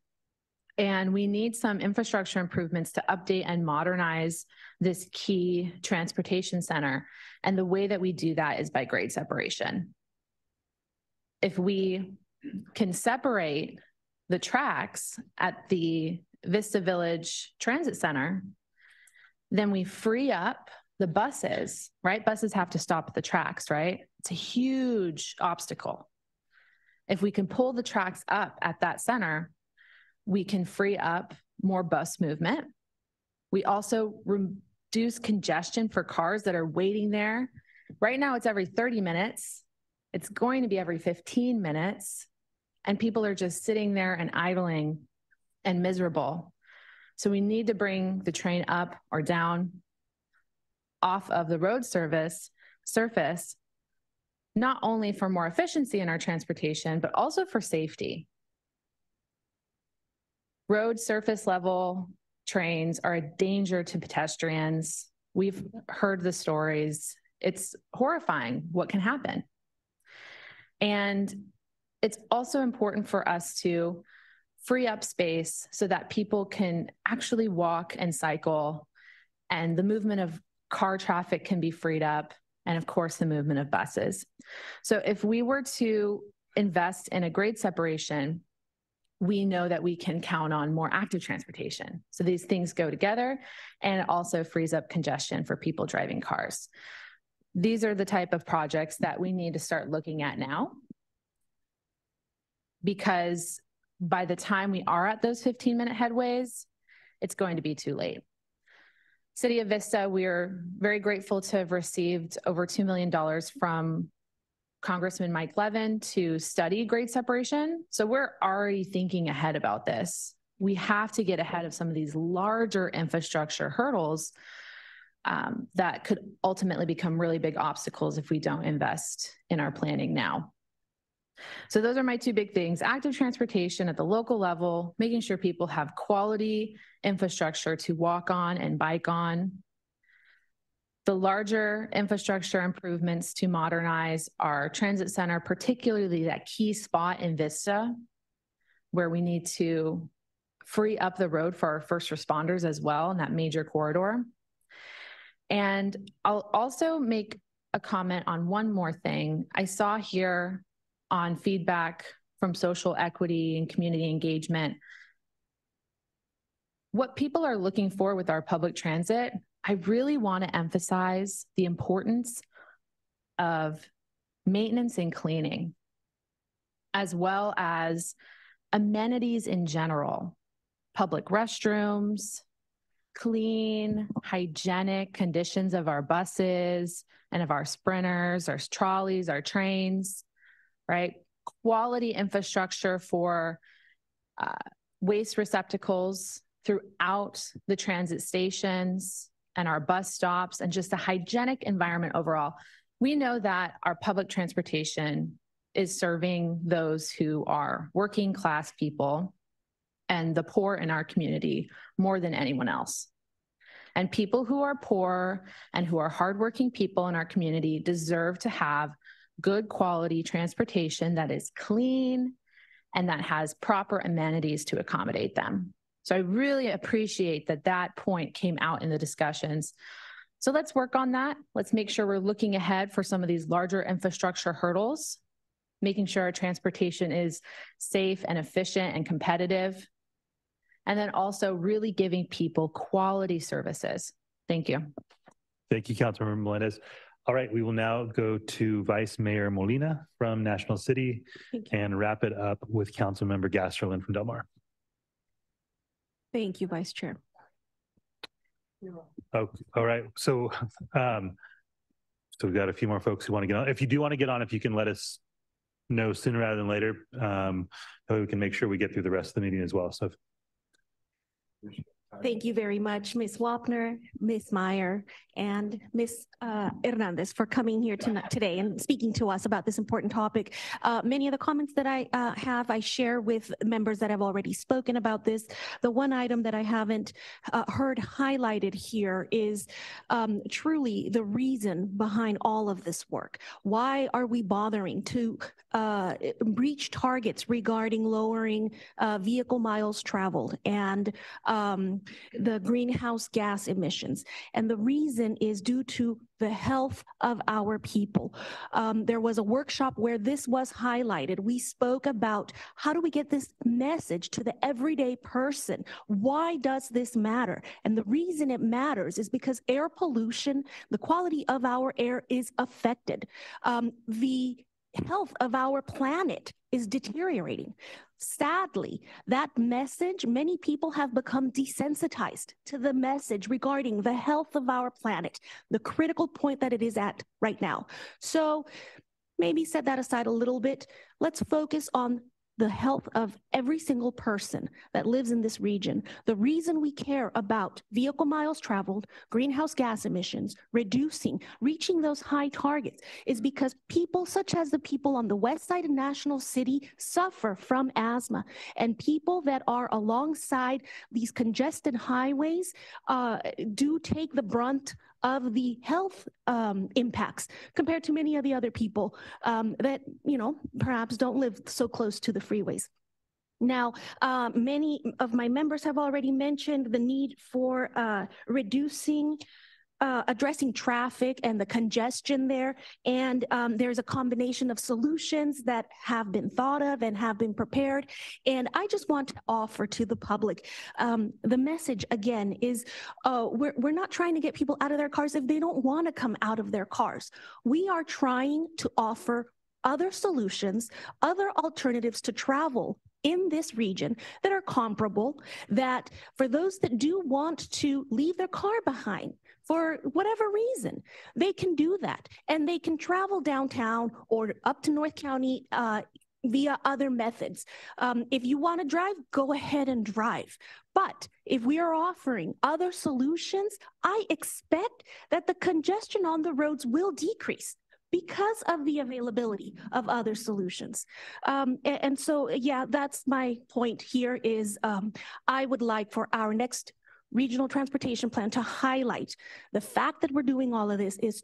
and we need some infrastructure improvements to update and modernize this key transportation center. And the way that we do that is by grade separation. If we can separate the tracks at the Vista Village Transit Center, then we free up the buses, right? Buses have to stop at the tracks, right? It's a huge obstacle. If we can pull the tracks up at that center, we can free up more bus movement. We also reduce congestion for cars that are waiting there. Right now, it's every 30 minutes. It's going to be every 15 minutes. And people are just sitting there and idling and miserable. So we need to bring the train up or down off of the road surface, not only for more efficiency in our transportation, but also for safety. Road surface level trains are a danger to pedestrians We've heard the stories. It's horrifying what can happen. And it's also important for us to free up space so that people can actually walk and cycle, and the movement of car traffic can be freed up, and of course the movement of buses. So if we were to invest in a grade separation, we know that we can count on more active transportation. So these things go together, and it also frees up congestion for people driving cars. These are the type of projects that we need to start looking at now, because by the time we are at those 15-minute headways, it's going to be too late. City of Vista, we are very grateful to have received over $2 million from Congressman Mike Levin to study grade separation. So we're already thinking ahead about this. We have to get ahead of some of these larger infrastructure hurdles that could ultimately become really big obstacles if we don't invest in our planning now. So those are my two big things: active transportation at the local level, making sure people have quality infrastructure to walk on and bike on. The larger infrastructure improvements to modernize our transit center, particularly that key spot in Vista, where we need to free up the road for our first responders as well in that major corridor. And I'll also make a comment on one more thing. I saw here on feedback from social equity and community engagement, what people are looking for with our public transit. I really want to emphasize the importance of maintenance and cleaning, as well as amenities in general, public restrooms, clean, hygienic conditions of our buses and of our sprinters, our trolleys, our trains, right? Quality infrastructure for waste receptacles throughout the transit stations and our bus stops, and just a hygienic environment overall. We know that our public transportation is serving those who are working class people and the poor in our community more than anyone else. And people who are poor and who are hardworking people in our community deserve to have good quality transportation that is clean and that has proper amenities to accommodate them. So I really appreciate that that point came out in the discussions. So let's work on that. Let's make sure we're looking ahead for some of these larger infrastructure hurdles, making sure our transportation is safe and efficient and competitive, and then also really giving people quality services. Thank you. Thank you, Councilmember Melendez. All right, we will now go to Vice Mayor Molina from National City and wrap it up with Councilmember Gasterlin from Del Mar. Thank you, Vice Chair. Oh, all right. So we've got a few more folks who want to get on. If you do want to get on, if you can let us know sooner rather than later, we can make sure we get through the rest of the meeting as well. So Thank you very much, Ms. Wapner, Ms. Meyer, and Ms. Hernandez for coming here today and speaking to us about this important topic. Many of the comments that I have, I share with members that have already spoken about this. The one item that I haven't heard highlighted here is truly the reason behind all of this work. Why are we bothering to reach targets regarding lowering vehicle miles traveled and the greenhouse gas emissions? And the reason is due to the health of our people. There was a workshop where this was highlighted. We spoke about how do we get this message to the everyday person? Why does this matter? And the reason it matters is because air pollution, the quality of our air is affected. The health of our planet is deteriorating. Sadly, that message, many people have become desensitized to the message regarding the health of our planet, the critical point that it is at right now. So maybe set that aside a little bit. Let's focus on the health of every single person that lives in this region. The reason we care about vehicle miles traveled, greenhouse gas emissions, reaching those high targets is because people such as the people on the west side of National City suffer from asthma, and people that are alongside these congested highways do take the brunt of the health impacts compared to many of the other people that, perhaps don't live so close to the freeways. Now, many of my members have already mentioned the need for addressing traffic and the congestion there. And there's a combination of solutions that have been thought of and have been prepared. And I just want to offer to the public, the message again is we're not trying to get people out of their cars if they don't want to come out of their cars. We are trying to offer other solutions, other alternatives to travel in this region that are comparable, that for those that do want to leave their car behind for whatever reason, they can do that. And they can travel downtown or up to North County via other methods. If you want to drive, go ahead and drive. But if we are offering other solutions, I expect that the congestion on the roads will decrease because of the availability of other solutions. And so, yeah, that's my point here is I would like for our next regional transportation plan to highlight the fact that we're doing all of this is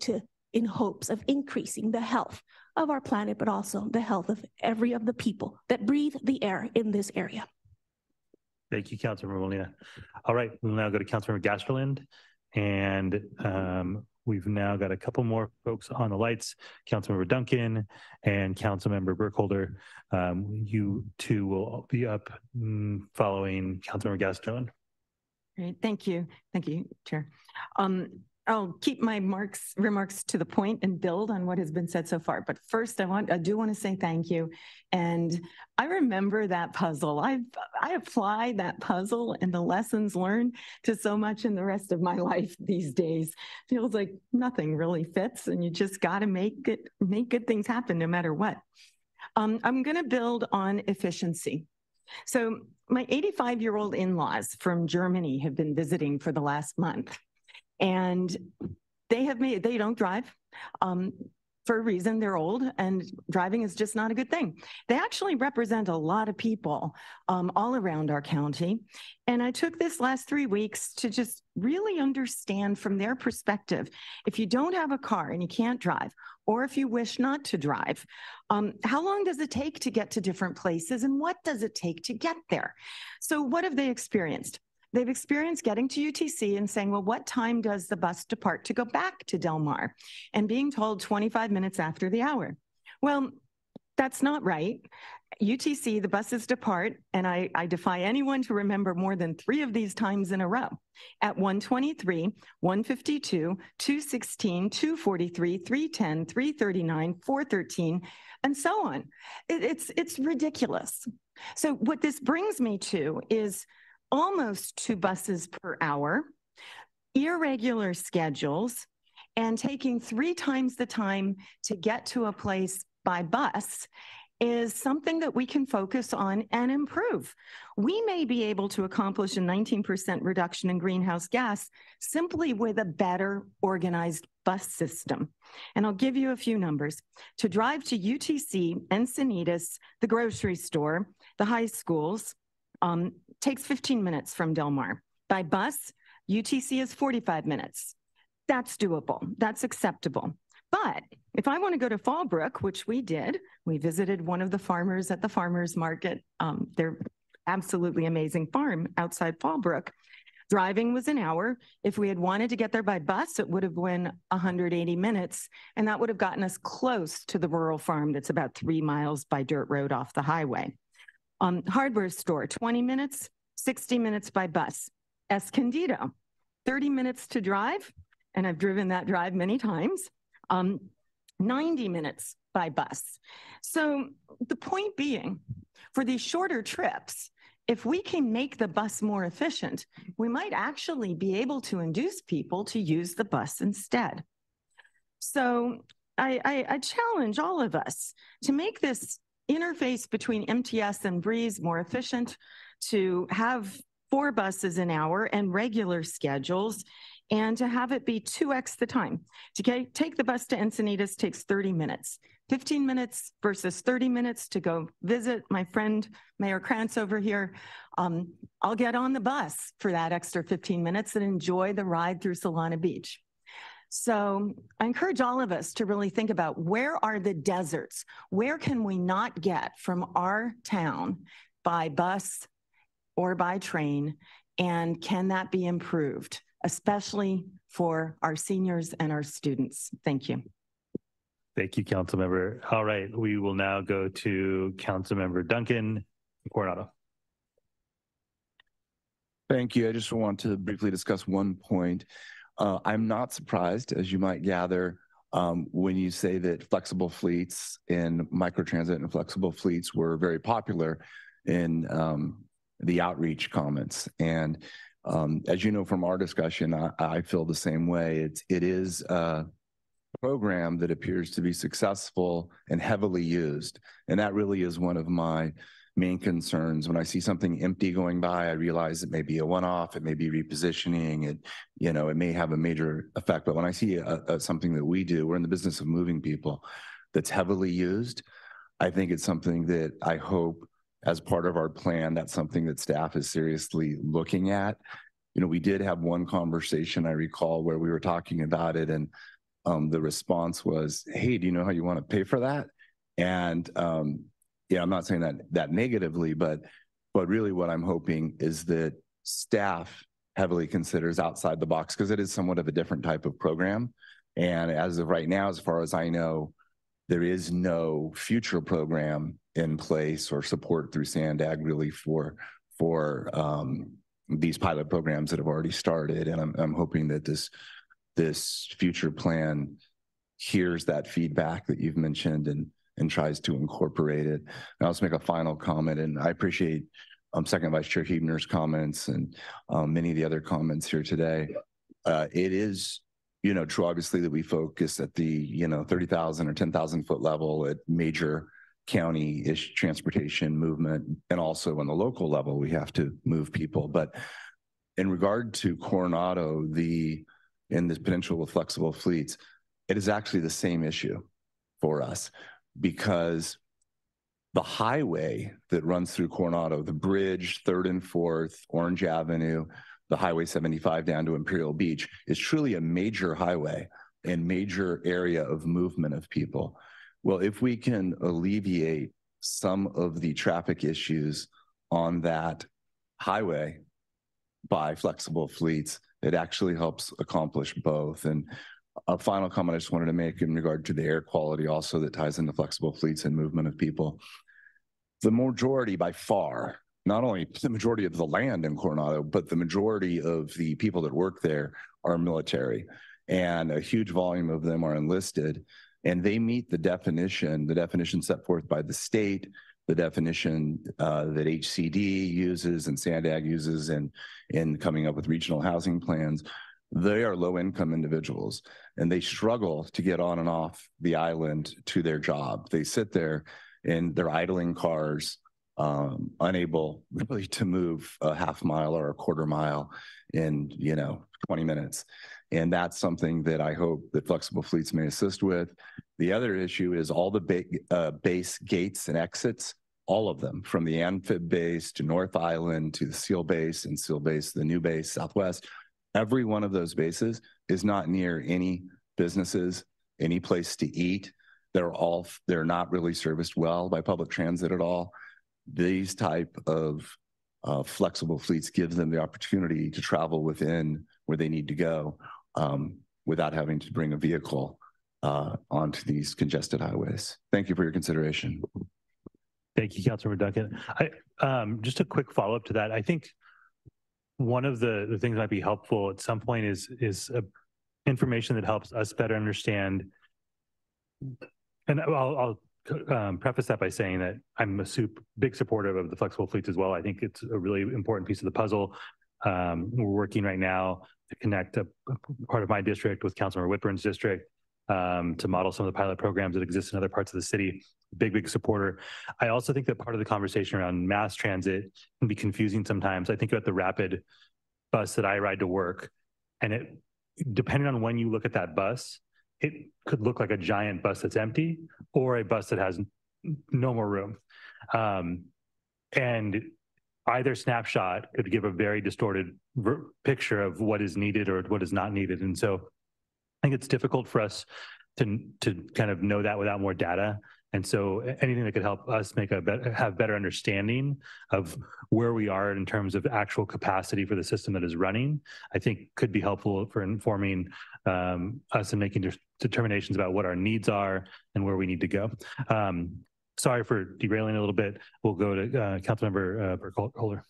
in hopes of increasing the health of our planet, but also the health of every of the people that breathe the air in this area. Thank you, Councilmember Molina. All right, we'll now go to Councilmember Gasterland. And we've now got a couple more folks on the lights, Councilmember Duncan and Councilmember Burkholder. You two will be up following Councilmember Gasterland. Great, thank you, Chair. I'll keep my remarks to the point and build on what has been said so far. But first, I do want to say thank you. And I remember that puzzle. I apply that puzzle and the lessons learned to so much in the rest of my life these days. Feels like nothing really fits, and you just got to make good things happen no matter what. I'm going to build on efficiency. So my 85-year-old in-laws from Germany have been visiting for the last month. And they don't drive for a reason. They're old and driving is just not a good thing. They actually represent a lot of people all around our county. And I took this last 3 weeks to just really understand from their perspective, if you don't have a car and you can't drive, or if you wish not to drive, how long does it take to get to different places and what does it take to get there? So what have they experienced? They've experienced getting to UTC and saying, well, what time does the bus depart to go back to Del Mar? And being told 25 minutes after the hour. Well, that's not right. UTC, the buses depart, and I defy anyone to remember more than 3 of these times in a row. At 1:23, 1:52, 2:16, 2:43, 3:10, 3:39, 4:13, and so on. It's ridiculous. So what this brings me to is almost 2 buses per hour, irregular schedules, and taking 3 times the time to get to a place by bus is something that we can focus on and improve. We may be able to accomplish a 19% reduction in greenhouse gas simply with a better organized bus system. And I'll give you a few numbers. To drive to UTC, Encinitas, the grocery store, the high schools, takes 15 minutes from Del Mar. By bus, UTC is 45 minutes. That's doable. That's acceptable. But if I want to go to Fallbrook, which we did, we visited one of the farmers at the farmers market. They're absolutely amazing farm outside Fallbrook. Driving was an hour. If we had wanted to get there by bus, it would have been 180 minutes, and that would have gotten us close to the rural farm that's about 3 miles by dirt road off the highway. Hardware store, 20 minutes, 60 minutes by bus. Escondido, 30 minutes to drive, and I've driven that drive many times, 90 minutes by bus. So the point being, for these shorter trips, if we can make the bus more efficient, we might actually be able to induce people to use the bus instead. So I challenge all of us to make this interface between MTS and Breeze more efficient, to have 4 buses an hour and regular schedules, and to have it be 2x the time. To take the bus to Encinitas takes 30 minutes. 15 minutes versus 30 minutes to go visit my friend Mayor Krantz over here. I'll get on the bus for that extra 15 minutes and enjoy the ride through Solana Beach. So I encourage all of us to really think about, where are the deserts? Where can we not get from our town by bus or by train? And can that be improved, especially for our seniors and our students? Thank you. Thank you, Councilmember. All right, we will now go to Councilmember Duncan Coronado. Thank you. I just want to briefly discuss one point. I'm not surprised, as you might gather, when you say that flexible fleets and microtransit and flexible fleets were very popular in the outreach comments. And as you know from our discussion, I feel the same way. It is a program that appears to be successful and heavily used. And that really is one of my main concerns. When I see something empty going by, I realize it may be a one-off, it may be repositioning, it may have a major effect. But when I see something that we do, we're in the business of moving people, that's heavily used, I think it's something that I hope, as part of our plan, that's something that staff is seriously looking at. We did have one conversation, I recall, where we were talking about it, and the response was, hey, do you know how you want to pay for that? And yeah, I'm not saying that negatively, but really what I'm hoping is that staff heavily considers outside the box, because it is somewhat of a different type of program. And as of right now, as far as I know, there is no future program in place or support through SANDAG really for these pilot programs that have already started. And I'm hoping that this future plan hears that feedback that you've mentioned and tries to incorporate it. And I'll just make a final comment, and I appreciate Second Vice Chair Huebner's comments and many of the other comments here today. It is, true, obviously, that we focus at the, 30,000 or 10,000 foot level at major county-ish transportation movement, and also on the local level, we have to move people. But in regard to Coronado, and this potential with flexible fleets, it is actually the same issue for us, because the highway that runs through Coronado, the bridge, 3rd and 4th, Orange Avenue, the Highway 75 down to Imperial Beach, is truly a major highway and major area of movement of people. Well, if we can alleviate some of the traffic issues on that highway by flexible fleets, it actually helps accomplish both. And a final comment I just wanted to make in regard to the air quality also that ties into flexible fleets and movement of people. The majority, by far, not only the majority of the land in Coronado, but the majority of the people that work there are military, and a huge volume of them are enlisted, and they meet the definition set forth by the state, the definition that HCD uses and SANDAG uses in coming up with regional housing plans. They are low-income individuals, and they struggle to get on and off the island to their job. They sit there in their idling cars, unable really to move a half mile or a quarter mile in 20 minutes. And that's something that I hope that flexible fleets may assist with. The other issue is all the base gates and exits, all of them, from the Amphib base to North Island to the SEAL base and SEAL base, the new base, Southwest. Every one of those bases is not near any businesses, any place to eat. They're not really serviced well by public transit at all. These type of flexible fleets give them the opportunity to travel within where they need to go without having to bring a vehicle onto these congested highways. Thank you for your consideration. Thank you, Councilmember Duncan. Just a quick follow-up to that. I think one of the things that might be helpful at some point is information that helps us better understand. And I'll preface that by saying that I'm a big supporter of the flexible fleets as well. I think it's a really important piece of the puzzle. We're working right now to connect a part of my district with Councilmember Whitburn's district to model some of the pilot programs that exist in other parts of the city. Big supporter. I also think that part of the conversation around mass transit can be confusing sometimes. I think about the rapid bus that I ride to work, and depending on when you look at that bus, it could look like a giant bus that's empty or a bus that has no more room. And either snapshot could give a very distorted picture of what is needed or what is not needed. And so I think it's difficult for us to kind of know that without more data. And so anything that could help us have better understanding of where we are in terms of actual capacity for the system that is running, I think could be helpful for informing us and making determinations about what our needs are and where we need to go. Sorry for derailing a little bit. We'll go to Councilmember Burkholder.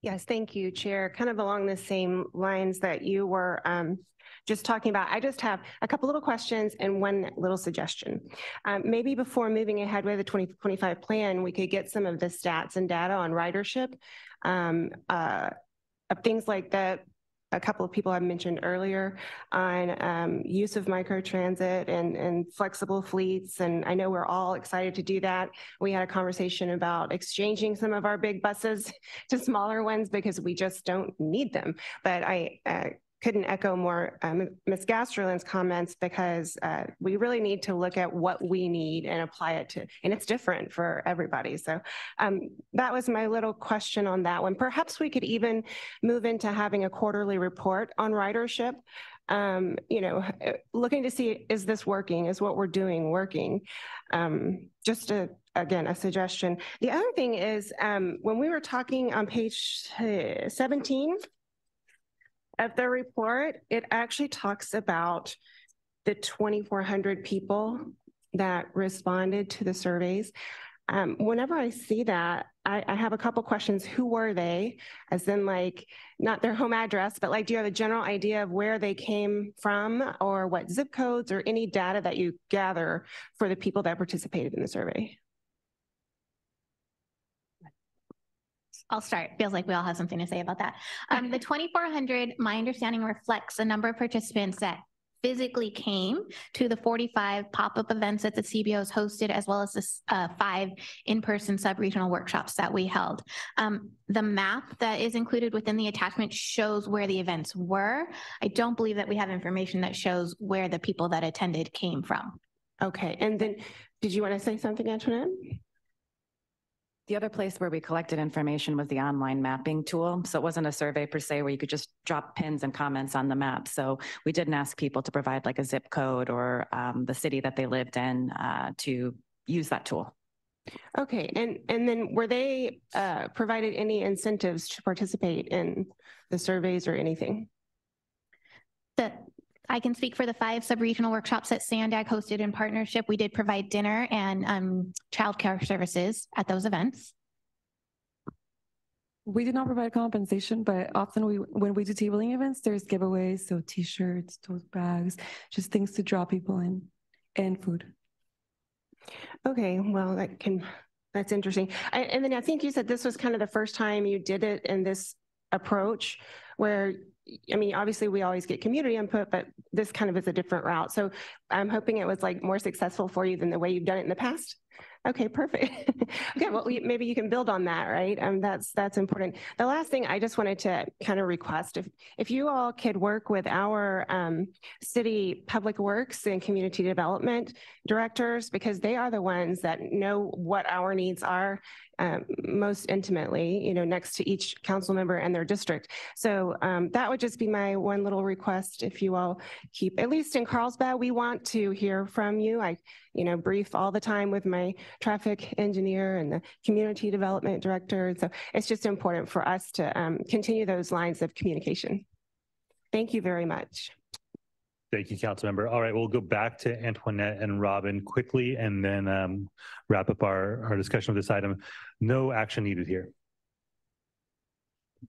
Yes, thank you, Chair. Kind of along the same lines that you were just talking about, I just have a couple little questions and one little suggestion. Maybe before moving ahead with the 2025 plan, we could get some of the stats and data on ridership, of things like that. A couple of people I mentioned earlier on use of microtransit and flexible fleets. And I know we're all excited to do that. We had a conversation about exchanging some of our big buses to smaller ones because we just don't need them. But I couldn't echo more Ms. Gasterland's comments because we really need to look at what we need and apply it to, and it's different for everybody. So that was my little question on that one. Perhaps we could even move into having a quarterly report on ridership. You know, looking to see, is this working? Is what we're doing working? Just again, a suggestion. The other thing is when we were talking on page 17, of the report, it actually talks about the 2,400 people that responded to the surveys. Whenever I see that, I have a couple questions. Who were they? As in like, not their home address, but like, do you have a general idea of where they came from or what zip codes or any data that you gather for the people that participated in the survey? I'll start. Feels like we all have something to say about that. The 2,400, my understanding reflects the number of participants that physically came to the 45 pop-up events that the CBOs hosted, as well as the 5 in-person sub-regional workshops that we held. The map that is included within the attachment shows where the events were. I don't believe that we have information that shows where the people that attended came from. Okay, and then did you want to say something, Antoinette? The other place where we collected information was the online mapping tool. So it wasn't a survey per se where you could just drop pins and comments on the map. So we didn't ask people to provide like a zip code or the city that they lived in to use that tool. Okay, and then were they provided any incentives to participate in the surveys or anything? I can speak for the 5 sub-regional workshops that SANDAG hosted in partnership. We did provide dinner and childcare services at those events. We did not provide compensation, but often when we do tabling events, there's giveaways, so t-shirts, tote bags, just things to draw people in, and food. Okay, well, that's interesting. And then I think you said this was kind of the first time you did it in this approach where, I mean, obviously we always get community input, but this kind of is a different route. So I'm hoping it was like more successful for you than the way you've done it in the past. Okay, perfect. Okay, well, maybe you can build on that, right? That's important. The last thing I just wanted to kind of request, if you all could work with our city public works and community development directors, because they are the ones that know what our needs are most intimately, you know, next to each council member and their district. So that would just be my one little request. If you all keep, at least in Carlsbad, we want to hear from you. I, you know, brief all the time with my traffic engineer and the community development director. So it's just important for us to continue those lines of communication. Thank you very much. Thank you, Councilmember. All right, we'll go back to Antoinette and Robin quickly and then wrap up our discussion of this item. No action needed here.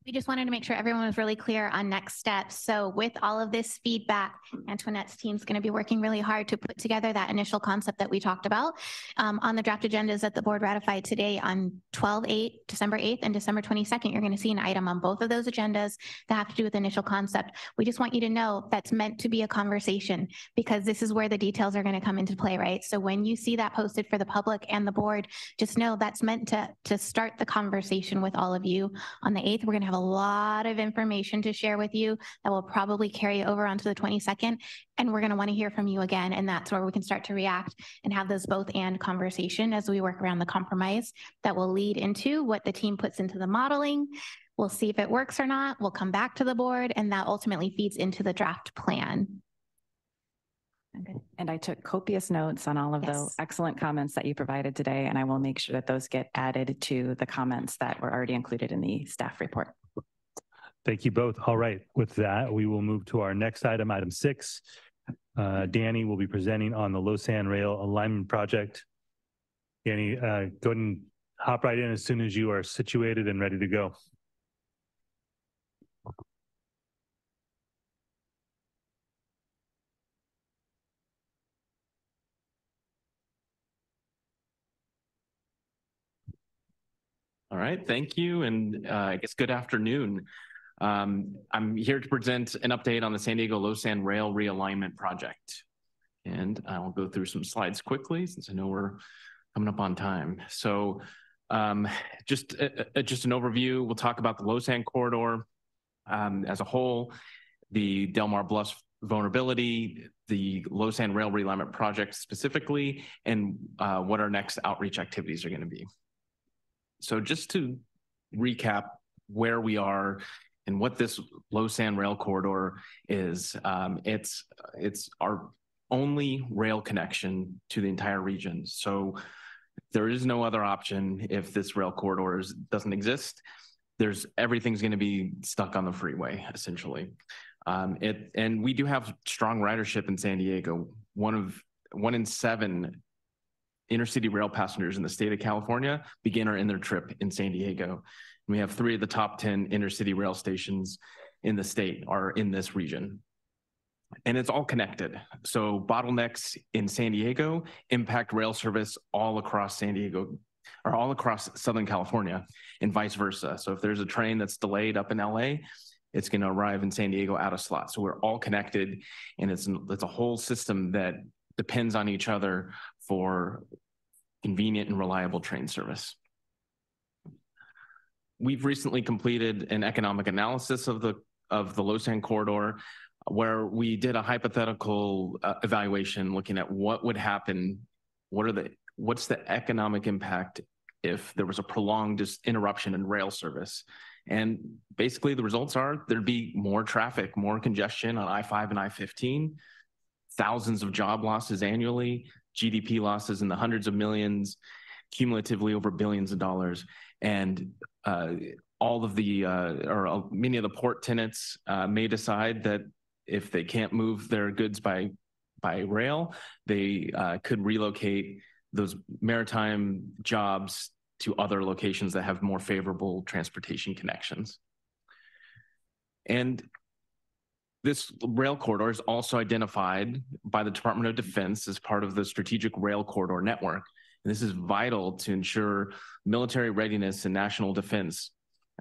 We just wanted to make sure everyone was really clear on next steps. So with all of this feedback, Antoinette's team is going to be working really hard to put together that initial concept that we talked about on the draft agendas that the board ratified today on December 8th and December 22nd. You're going to see an item on both of those agendas that have to do with initial concept. We just want you to know that's meant to be a conversation because this is where the details are going to come into play, right? So when you see that posted for the public and the board, just know that's meant to start the conversation with all of you. On the 8th, we're going to have a lot of information to share with you that will probably carry over onto the 22nd. And we're going to want to hear from you again. And that's where we can start to react and have those both and conversation as we work around the compromise that will lead into what the team puts into the modeling. We'll see if it works or not. We'll come back to the board and that ultimately feeds into the draft plan. And I took copious notes on all of the excellent comments that you provided today, and I will make sure that those get added to the comments that were already included in the staff report. Thank you both. All right, with that, we will move to our next item, item 6. Danny will be presenting on the Lausanne Rail Alignment Project. Danny, go ahead and hop right in as soon as you are situated and ready to go. All right, thank you, and I guess good afternoon. I'm here to present an update on the San Diego Lausanne Rail Realignment Project. And I'll go through some slides quickly since I know we're coming up on time. So just an overview, we'll talk about the Lausanne corridor as a whole, the Del Mar Bluffs vulnerability, the Lausanne Rail Realignment Project specifically, and what our next outreach activities are going to be. So just to recap where we are and what this Lausanne Rail Corridor is, it's our only rail connection to the entire region. So there is no other option if this rail corridor doesn't exist. Everything's going to be stuck on the freeway, essentially. And we do have strong ridership in San Diego. 1 in 7 intercity rail passengers in the state of California begin or end their trip in San Diego. And we have 3 of the top 10 intercity rail stations in the state are in this region. And it's all connected. So bottlenecks in San Diego impact rail service all across San Diego or all across Southern California and vice versa. So if there's a train that's delayed up in LA, it's going to arrive in San Diego out of slot. So we're all connected, and it's a whole system that depends on each other for convenient and reliable train service. We've recently completed an economic analysis of the Lausanne corridor, where we did a hypothetical evaluation looking at what would happen, what's the economic impact if there was a prolonged interruption in rail service. And basically the results are there'd be more traffic, more congestion on I-5 and I-15, thousands of job losses annually, GDP losses in the hundreds of millions, cumulatively over billions of dollars. And all of the, or many of the port tenants may decide that if they can't move their goods by rail, they could relocate those maritime jobs to other locations that have more favorable transportation connections. And this rail corridor is also identified by the Department of Defense as part of the Strategic Rail Corridor Network. And this is vital to ensure military readiness and national defense.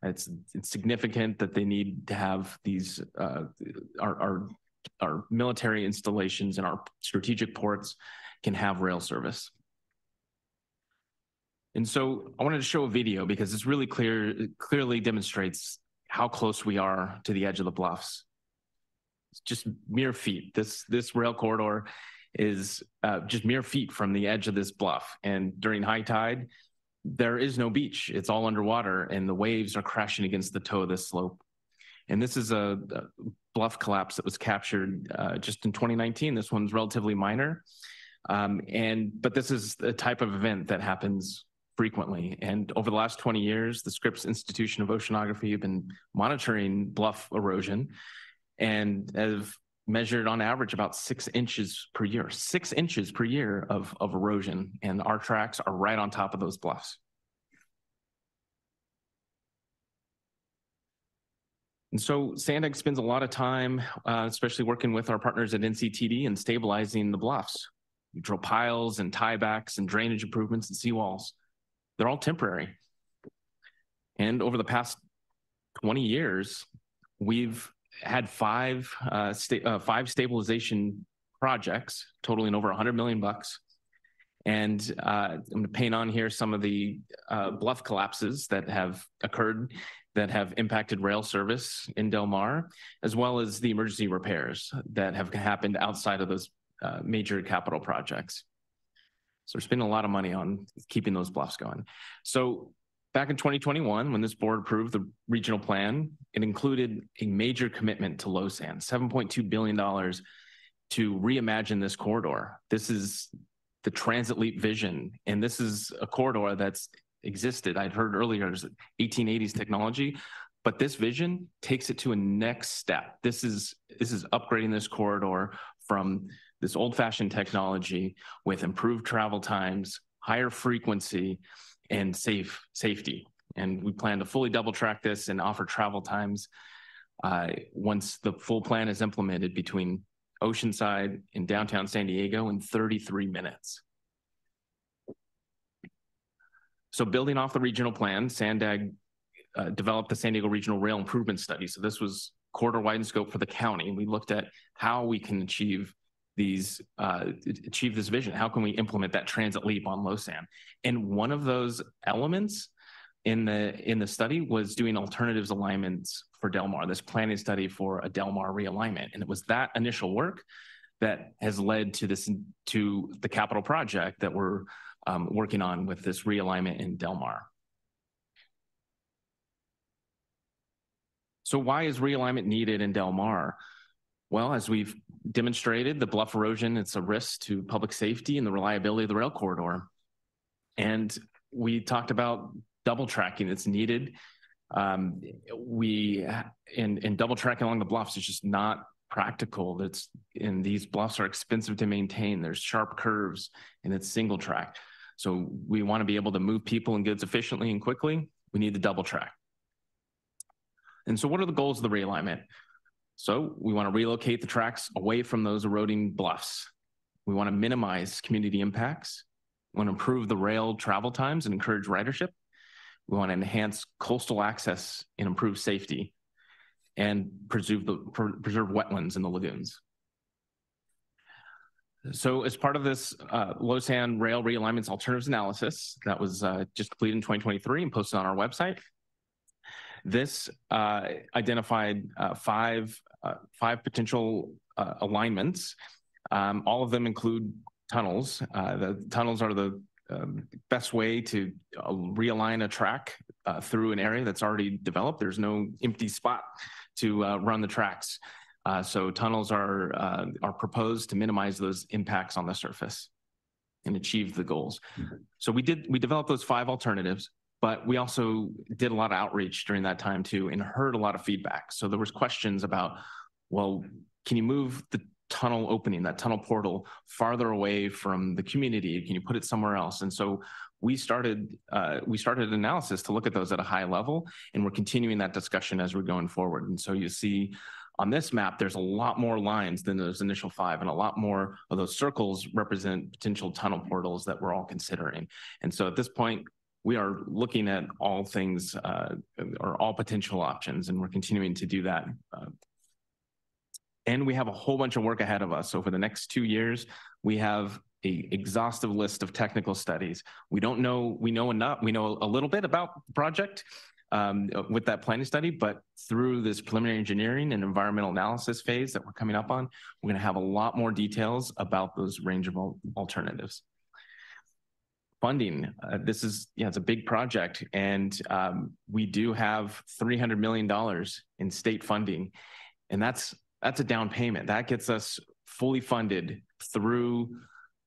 It's significant that they need to have these, our military installations and our strategic ports can have rail service. And so I wanted to show a video because this really clearly demonstrates how close we are to the edge of the bluffs. It's just mere feet. This rail corridor is just mere feet from the edge of this bluff. And during high tide, there is no beach. It's all underwater, and the waves are crashing against the toe of this slope. And this is a bluff collapse that was captured just in 2019. This one's relatively minor. But this is the type of event that happens frequently. And over the last 20 years, the Scripps Institution of Oceanography have been monitoring bluff erosion and have measured on average about 6 inches per year, 6 inches per year of erosion. And our tracks are right on top of those bluffs. And so Sandex spends a lot of time, especially working with our partners at NCTD and stabilizing the bluffs. We drill piles and tiebacks and drainage improvements and seawalls. They're all temporary. And over the past 20 years, we've had five stabilization projects totaling over $100 million. And I'm going to paint on here some of the bluff collapses that have occurred that have impacted rail service in Del Mar, as well as the emergency repairs that have happened outside of those major capital projects. So we're spending a lot of money on keeping those bluffs going. So back in 2021, when this board approved the regional plan, it included a major commitment to Lausanne, $7.2 billion to reimagine this corridor. This is the Transit Leap vision, and this is a corridor that's existed. I'd heard earlier there's 1880s technology, but this vision takes it to a next step. This is upgrading this corridor from this old-fashioned technology with improved travel times, higher frequency, and safety. And we plan to fully double track this and offer travel times once the full plan is implemented between Oceanside and downtown San Diego in 33 minutes. So building off the regional plan, SANDAG developed the San Diego Regional Rail Improvement Study. So this was corridor-wide in scope for the county. We looked at how we can achieve this vision. How can we implement that transit leap on Losan? And one of those elements in the study was doing alternatives alignments for Del Mar, this planning study for a Del Mar realignment. And it was that initial work that has led to the capital project that we're working on with this realignment in Del Mar. So why is realignment needed in Del Mar? Well, as we've demonstrated, the bluff erosion, it's a risk to public safety and the reliability of the rail corridor. And we talked about double tracking that's needed. And double tracking along the bluffs is just not practical. And these bluffs are expensive to maintain. There's sharp curves and it's single track. So we want to be able to move people and goods efficiently and quickly. We need to double track. And so what are the goals of the realignment? So we want to relocate the tracks away from those eroding bluffs. We want to minimize community impacts. We want to improve the rail travel times and encourage ridership. We want to enhance coastal access and improve safety and preserve wetlands in the lagoons. So as part of this Losan Rail Realignments Alternatives Analysis that was just completed in 2023 and posted on our website, this identified five potential alignments. All of them include tunnels. The tunnels are the best way to realign a track through an area that's already developed. There's no empty spot to run the tracks. So tunnels are proposed to minimize those impacts on the surface and achieve the goals. So we developed those 5 alternatives, but we also did a lot of outreach during that time too and heard a lot of feedback. So there was questions about, well, can you move the tunnel opening, that tunnel portal, farther away from the community? Can you put it somewhere else? And so we started analysis to look at those at a high level, and we're continuing that discussion as we're going forward. And so you see on this map, there's a lot more lines than those initial 5, and a lot more of those circles represent potential tunnel portals that we're all considering. And so at this point, we are looking at all things or all potential options, and we're continuing to do that. And we have a whole bunch of work ahead of us. So for the next 2 years, we have an exhaustive list of technical studies. We know a little bit about the project with that planning study, but through this preliminary engineering and environmental analysis phase that we're coming up on, we're going to have a lot more details about those range of alternatives. Funding, it's a big project, and we do have $300 million in state funding, and that's a down payment. That gets us fully funded through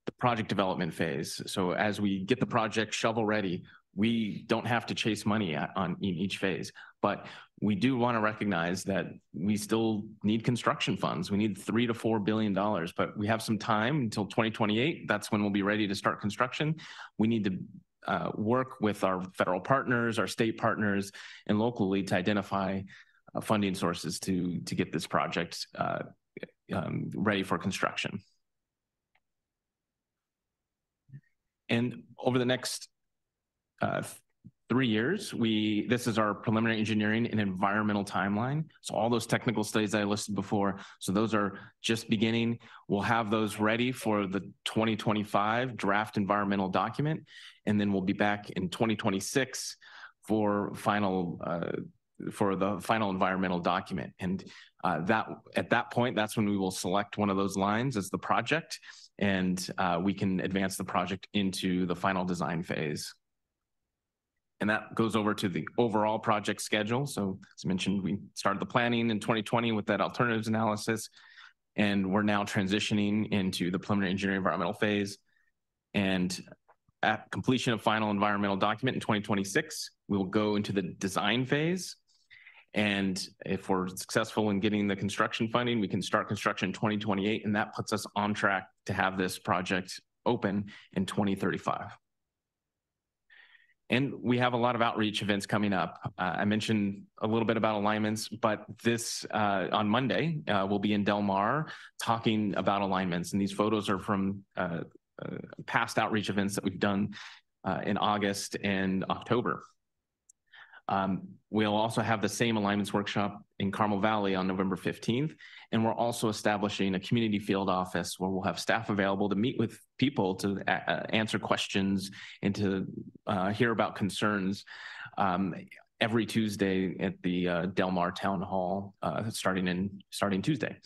the project development phase. So as we get the project shovel ready, we don't have to chase money in each phase, but we do want to recognize that we still need construction funds. We need $3 to $4 billion, but we have some time until 2028. That's when we'll be ready to start construction. We need to work with our federal partners, our state partners, and locally to identify funding sources to get this project ready for construction. And over the next 3 years, this is our preliminary engineering and environmental timeline. So all those technical studies that I listed before, so those are just beginning. We'll have those ready for the 2025 draft environmental document, and then we'll be back in 2026 for the final environmental document. And at that point, that's when we will select one of those lines as the project, and we can advance the project into the final design phase. And that goes over to the overall project schedule. So as mentioned, we started the planning in 2020 with that alternatives analysis. and we're now transitioning into the preliminary engineering environmental phase. And at completion of final environmental document in 2026, we will go into the design phase. And if we're successful in getting the construction funding, we can start construction in 2028, and that puts us on track to have this project open in 2035. And we have a lot of outreach events coming up. I mentioned a little bit about alignments, but this on Monday, we'll be in Del Mar talking about alignments. And these photos are from past outreach events that we've done in August and October. We'll also have the same alignments workshop in Carmel Valley on November 15th. And we're also establishing a community field office where we'll have staff available to meet with people to answer questions and to hear about concerns every Tuesday at the Del Mar Town Hall starting Tuesday.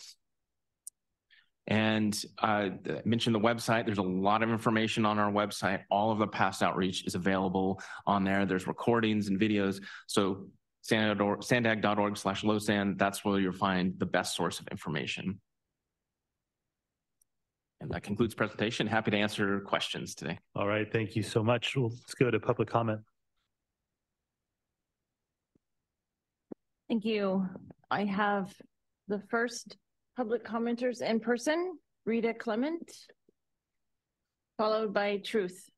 And I mentioned the website. There's a lot of information on our website. All of the past outreach is available on there. There's recordings and videos. So sandag.org/LoSAN, that's where you'll find the best source of information. And that concludes presentation. Happy to answer questions today. All right, thank you so much. Well, let's go to public comment. Thank you. I have the first public commenters in person, Rita Clement, followed by Truth.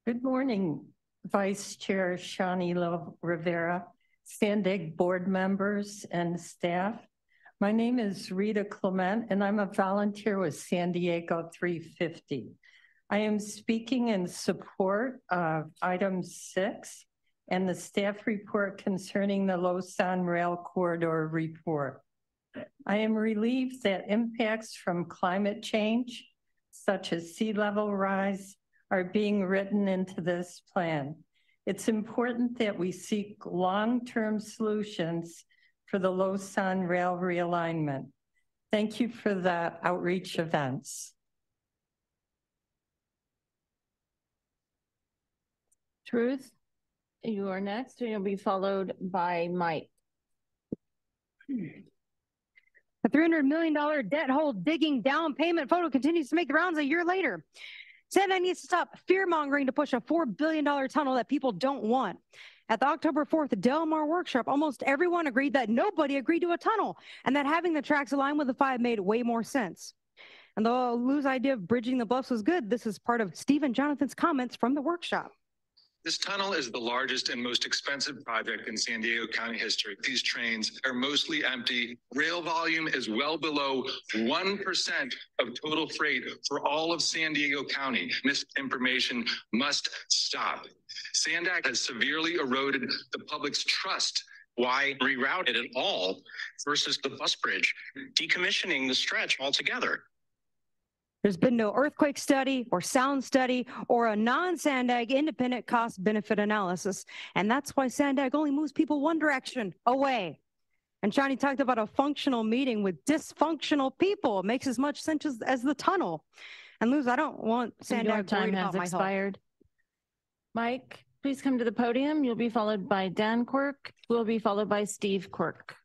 Good morning, Vice Chair Shani Love Rivera, Sandag board members and staff. My name is Rita Clement, and I'm a volunteer with San Diego 350. I am speaking in support of item 6 and the staff report concerning the Lausan Rail Corridor report. I am relieved that impacts from climate change, such as sea level rise, are being written into this plan. It's important that we seek long-term solutions for the Lausan Rail realignment. Thank you for the outreach events. Truth, you are next, and you'll be followed by Mike. The $300 million debt hole digging down payment photo continues to make the rounds a year later. Sandag needs to stop fear-mongering to push a $4 billion tunnel that people don't want. At the October 4th Del Mar workshop, almost everyone agreed that nobody agreed to a tunnel and that having the tracks aligned with the 5 made way more sense. And though Lou's idea of bridging the bluffs was good, this is part of Steve and Jonathan's comments from the workshop. This tunnel is the largest and most expensive project in San Diego County history. These trains are mostly empty. Rail volume is well below 1% of total freight for all of San Diego County. This information must stop. Sandag has severely eroded the public's trust. Why reroute it at all versus the bus bridge, decommissioning the stretch altogether? There's been no earthquake study or sound study or a non-Sandag independent cost benefit analysis. And that's why Sandag only moves people one direction, away. And Shani talked about a functional meeting with dysfunctional people. It makes as much sense as the tunnel. And Luz, I don't want Sandag Your time has expired. Mike, please come to the podium. You'll be followed by Dan Quirk. We'll be followed by Steve Quirk.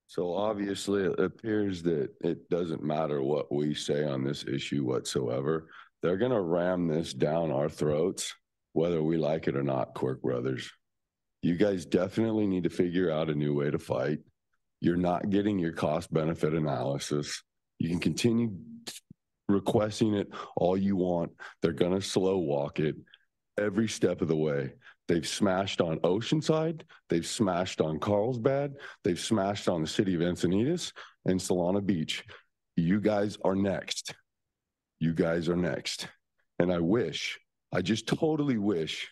So obviously it appears that it doesn't matter what we say on this issue whatsoever. They're going to ram this down our throats, whether we like it or not, Quirk brothers. You guys definitely need to figure out a new way to fight. You're not getting your cost benefit analysis. You can continue requesting it all you want. They're going to slow walk it every step of the way. They've smashed on Oceanside. They've smashed on Carlsbad. They've smashed on the city of Encinitas and Solana Beach. You guys are next. You guys are next. And I just totally wish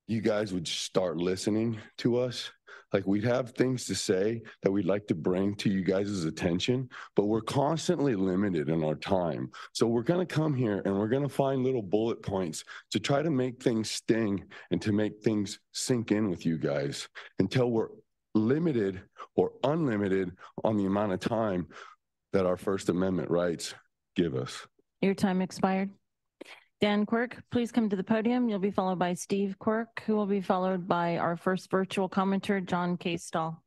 you guys would start listening to us. Like, we'd have things to say that we'd like to bring to you guys' attention, but we're constantly limited in our time. So we're going to come here and we're going to find little bullet points to try to make things sting and to make things sink in with you guys until we're limited or unlimited on the amount of time that our First Amendment rights give us. Your time expired. Dan Quirk, please come to the podium. You'll be followed by Steve Quirk, who will be followed by our first virtual commenter, John K. Stahl.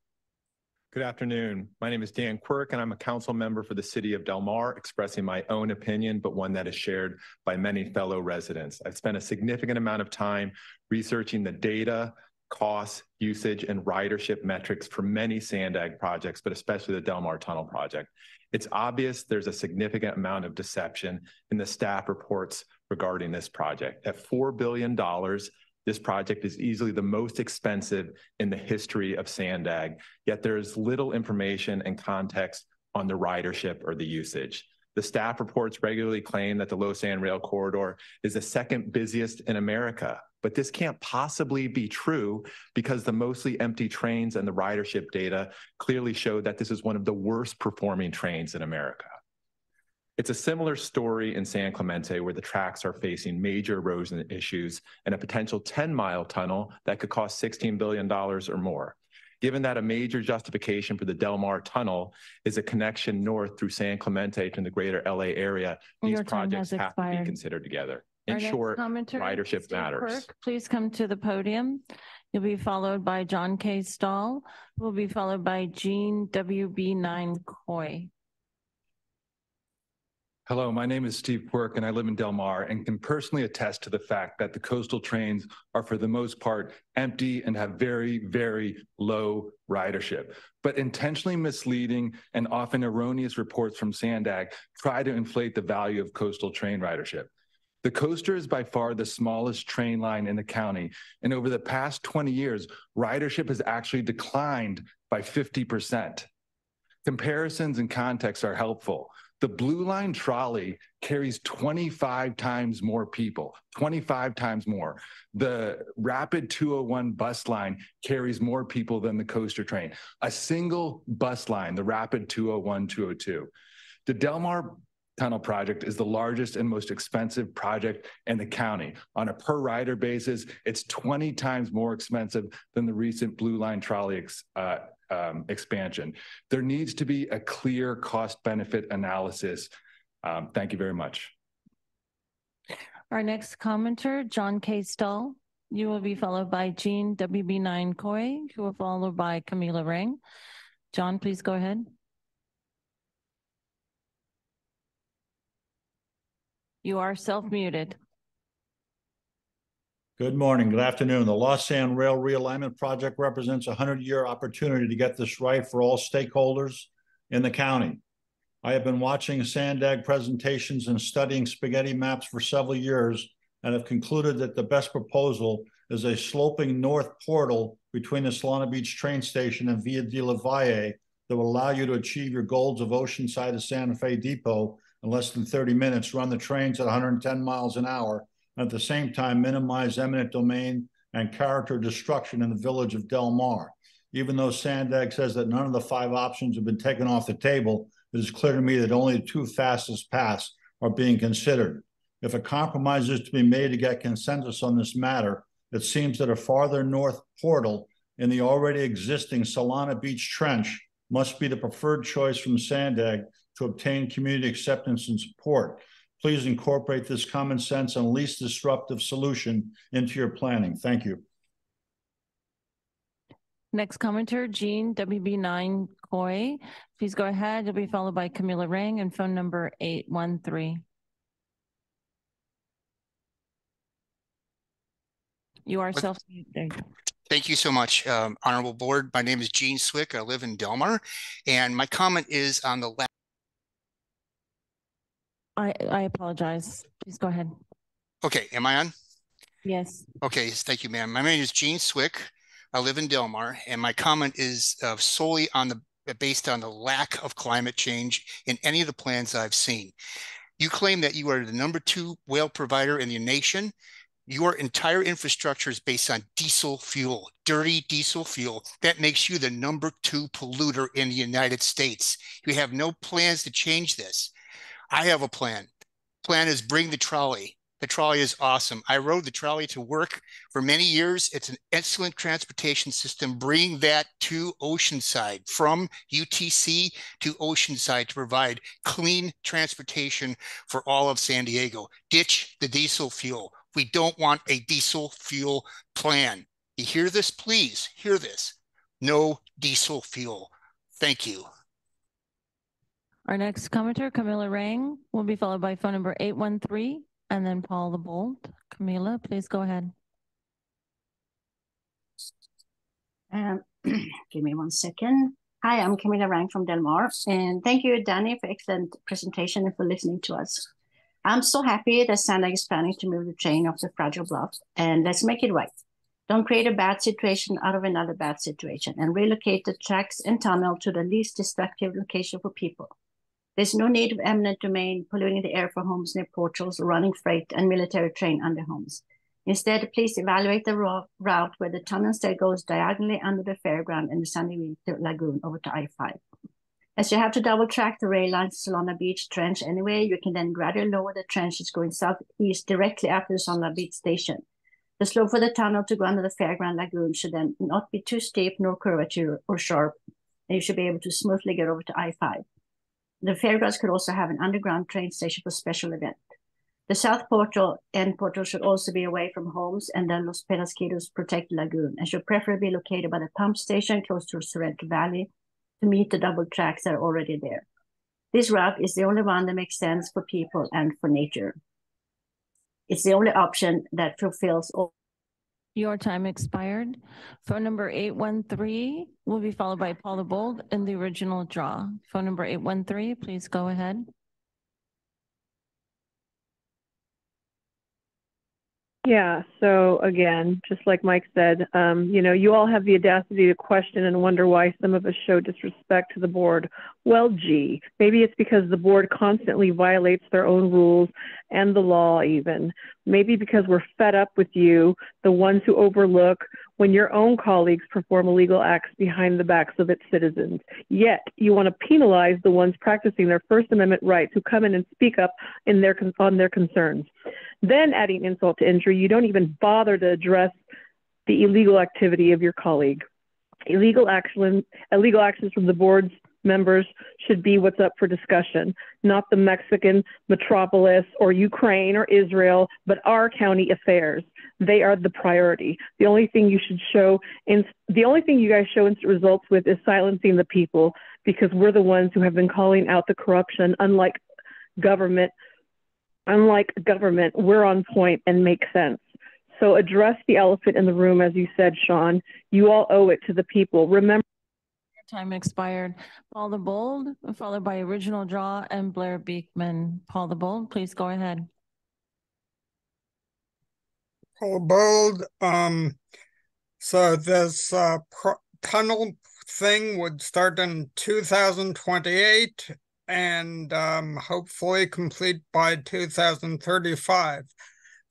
Good afternoon. My name is Dan Quirk, and I'm a council member for the city of Del Mar, expressing my own opinion, but one that is shared by many fellow residents. I've spent a significant amount of time researching the data, costs, usage, and ridership metrics for many SANDAG projects, but especially the Del Mar Tunnel project. It's obvious there's a significant amount of deception in the staff reports regarding this project. At $4 billion, this project is easily the most expensive in the history of SANDAG, yet there is little information and context on the ridership or the usage. The staff reports regularly claim that the Lausanne Rail Corridor is the second busiest in America, but this can't possibly be true because the mostly empty trains and the ridership data clearly show that this is one of the worst performing trains in America. It's a similar story in San Clemente, where the tracks are facing major erosion issues and a potential 10-mile tunnel that could cost $16 billion or more. Given that a major justification for the Del Mar Tunnel is a connection north through San Clemente to the greater LA area, these projects have to be considered together. In short, ridership matters. Quirk, please come to the podium. You'll be followed by John K. Stahl, who will be followed by Jean WB9 Coy. Hello, my name is Steve Quirk, and I live in Del Mar and can personally attest to the fact that the coastal trains are for the most part empty and have very, very low ridership. But intentionally misleading and often erroneous reports from SANDAG try to inflate the value of coastal train ridership. The coaster is by far the smallest train line in the county, and over the past 20 years, ridership has actually declined by 50%. Comparisons and context are helpful. The Blue Line trolley carries 25 times more people, 25 times more. The Rapid 201 bus line carries more people than the coaster train. A single bus line, the Rapid 201, 202. The Del Mar Tunnel project is the largest and most expensive project in the county. On a per rider basis, it's 20 times more expensive than the recent Blue Line trolley expansion. There needs to be a clear cost benefit analysis. Thank you very much. Our next commenter, John K. Stahl. You will be followed by Jean WB9 Coy, who will follow by Camila Rang. John, please go ahead. You are self-muted. Good morning, good afternoon. The Lausanne Rail Realignment Project represents a 100-year opportunity to get this right for all stakeholders in the county. I have been watching SANDAG presentations and studying spaghetti maps for several years and have concluded that the best proposal is a sloping north portal between the Solana Beach train station and Via de la Valle that will allow you to achieve your goals of Oceanside to Santa Fe Depot in less than 30 minutes, run the trains at 110 miles an hour, and at the same time minimize eminent domain and character destruction in the village of Del Mar. Even though SANDAG says that none of the 5 options have been taken off the table, it is clear to me that only the 2 fastest paths are being considered. If a compromise is to be made to get consensus on this matter, it seems that a farther north portal in the already existing Solana Beach Trench must be the preferred choice from SANDAG to obtain community acceptance and support. Please incorporate this common sense and least disruptive solution into your planning. Thank you. Next commenter, Jean WB9 Coy. Please go ahead. You'll be followed by Camila Rang and phone number 813. You are self-muted. Thank you so much, Honorable Board. My name is Gene Swick. I live in Del Mar, and my comment is on the left. I apologize. Please go ahead. Okay, am I on? Yes. Okay, thank you, ma'am. My name is Gene Swick. I live in Del Mar, and my comment is solely on based on the lack of climate change in any of the plans I've seen. You claim that you are the #2 rail provider in the nation. Your entire infrastructure is based on diesel fuel, dirty diesel fuel. That makes you the #2 polluter in the United States. You have no plans to change this. I have a plan. Plan is bring the trolley. The trolley is awesome. I rode the trolley to work for many years. It's an excellent transportation system. Bring that to Oceanside, from UTC to Oceanside, to provide clean transportation for all of San Diego. Ditch the diesel fuel. We don't want a diesel fuel plan. You hear this? Please hear this. No diesel fuel. Thank you. Our next commenter, Camila Rang, will be followed by phone number 813 and then Paul LeBold. Camila, please go ahead. Give me 1 second. Hi, I'm Camila Rang from Del Mar, and thank you, Danny, for excellent presentation and for listening to us. I'm so happy that Sandag is planning to move the train off the Fragile Bluff, and let's make it right. Don't create a bad situation out of another bad situation, and relocate the tracks and tunnel to the least destructive location for people. There's no need of eminent domain polluting the air for homes near portals, running freight and military train under homes. Instead, please evaluate the route where the tunnel instead goes diagonally under the fairground and the San Diego Lagoon over to I-5. As you have to double track the rail lines to Solana Beach Trench anyway, you can then gradually lower the trenches going southeast directly after the Solana Beach station. The slope for the tunnel to go under the Fairground Lagoon should then not be too steep nor curvature or sharp, and you should be able to smoothly get over to I-5. The fairgrounds could also have an underground train station for special events. The South Portal and Portal should also be away from homes and the Los Penasquitos Protected Lagoon, and should preferably be located by the pump station close to Sorrento Valley to meet the double tracks that are already there. This route is the only one that makes sense for people and for nature. It's the only option that fulfills all. Your time expired. Phone number 813 will be followed by Paul LeBold in the original draw. Phone number 813, please go ahead. Yeah, so again, just like Mike said, you all have the audacity to question and wonder why some of us show disrespect to the board. Well, gee, maybe it's because the board constantly violates their own rules and the law even. Maybe because we're fed up with you, the ones who overlook when your own colleagues perform illegal acts behind the backs of its citizens. Yet you want to penalize the ones practicing their First Amendment rights who come in and speak up on their concerns. Then, adding insult to injury, you don't even bother to address the illegal activity of your colleague. Illegal actions from the board's members should be what's up for discussion, not the Mexican metropolis or Ukraine or Israel, but our county affairs. They are the priority. The only thing you guys show instant results with is silencing the people, because we're the ones who have been calling out the corruption. Unlike government, we're on point and make sense. So address the elephant in the room, as you said, Sean. You all owe it to the people. Remember. Your time expired. Paul LeBold, followed by original draw and Blair Beekman. Paul LeBold, please go ahead. Paul LeBold, so this tunnel thing would start in 2028. And hopefully complete by 2035.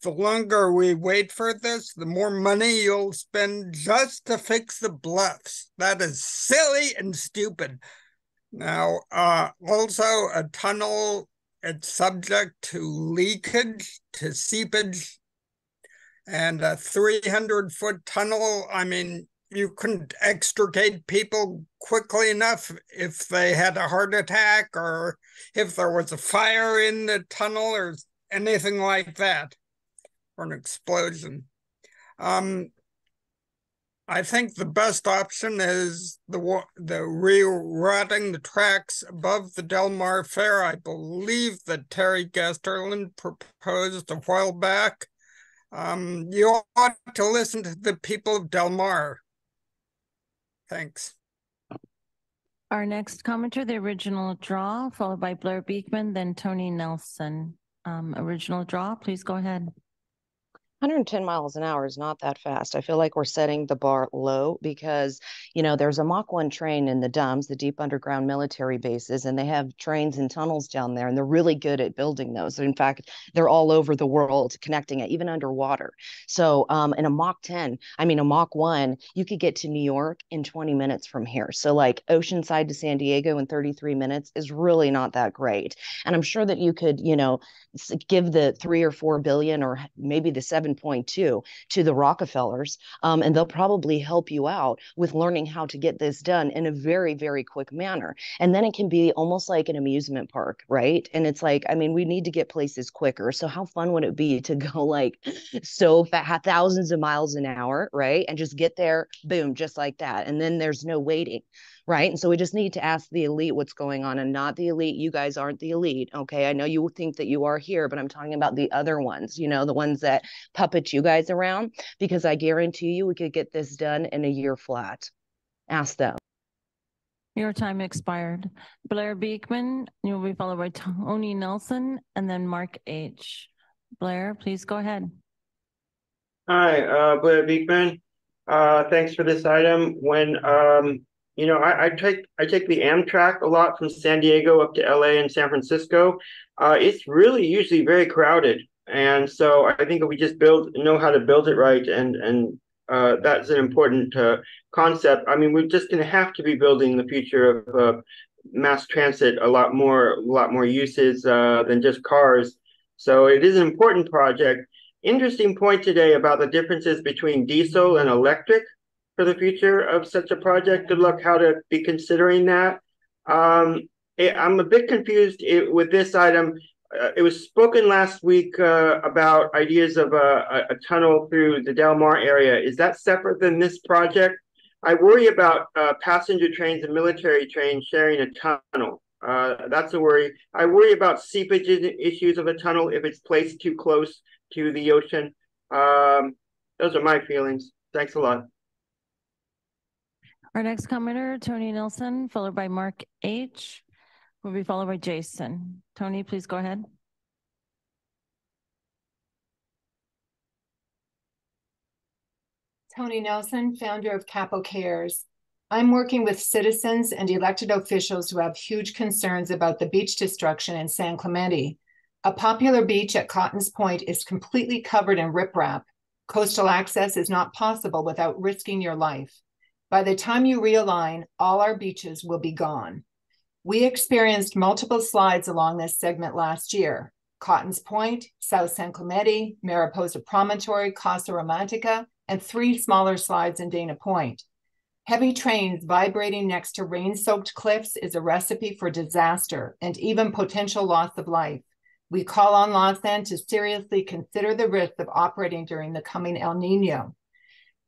The longer we wait for this, the more money you'll spend just to fix the bluffs. That is silly and stupid. Now, also a tunnel, it's subject to leakage, to seepage, and a 300-foot tunnel, I mean, you couldn't extricate people quickly enough if they had a heart attack or if there was a fire in the tunnel or anything like that, or an explosion. I think the best option is the rerouting the tracks above the Del Mar Fair. I believe that Terry Gasterland proposed a while back. You ought to listen to the people of Del Mar. Thanks. Our next commenter, the original draw, followed by Blair Beekman, then Tony Nelson. Original draw, please go ahead. 110 miles an hour is not that fast. I feel like we're setting the bar low because, you know, there's a Mach 1 train in the DUMBs, the deep underground military bases, and they have trains and tunnels down there, and they're really good at building those. In fact, they're all over the world connecting it, even underwater. So in a Mach 10, I mean, a Mach 1, you could get to New York in 20 minutes from here. So like Oceanside to San Diego in 33 minutes is really not that great. And I'm sure that you could, you know, give the 3 or 4 billion or maybe the 7.2 to the Rockefellers, and they'll probably help you out with learning how to get this done in a very, very quick manner. And then it can be almost like an amusement park, right? And it's like, I mean, we need to get places quicker. So how fun would it be to go like so fast, thousands of miles an hour, right? And just get there, boom, just like that. And then there's no waiting. Right. And so we just need to ask the elite what's going on, and not the elite. You guys aren't the elite. Okay. I know you think that you are here, but I'm talking about the other ones, you know, the ones that puppet you guys around, because I guarantee you we could get this done in a year flat. Ask them. Your time expired. Blair Beekman, you'll be followed by Tony Nelson and then Mark H. Blair, please go ahead. Hi, Blair Beekman. Thanks for this item. When you know, I take the Amtrak a lot from San Diego up to LA and San Francisco. It's really usually very crowded, and so I think if we just know how to build it right, and that's an important concept. I mean, we're just going to have to be building the future of mass transit a lot more uses than just cars. So it is an important project. Interesting point today about the differences between diesel and electric for the future of such a project. Good luck how to be considering that. I'm a bit confused with this item. It was spoken last week about ideas of a tunnel through the Del Mar area. Is that separate than this project? I worry about passenger trains and military trains sharing a tunnel. That's a worry. I worry about seepage issues of a tunnel if it's placed too close to the ocean. Those are my feelings. Thanks a lot. Our next commenter, Tony Nelson, followed by Mark H. Will be followed by Jason. Tony, please go ahead. Tony Nelson, founder of Capo Cares. I'm working with citizens and elected officials who have huge concerns about the beach destruction in San Clemente. A popular beach at Cotton's Point is completely covered in riprap. Coastal access is not possible without risking your life. By the time you realign, all our beaches will be gone. We experienced multiple slides along this segment last year. Cotton's Point, South San Clemente, Mariposa Promontory, Casa Romantica, and 3 smaller slides in Dana Point. Heavy trains vibrating next to rain-soaked cliffs is a recipe for disaster and even potential loss of life. We call on Lausan to seriously consider the risk of operating during the coming El Nino.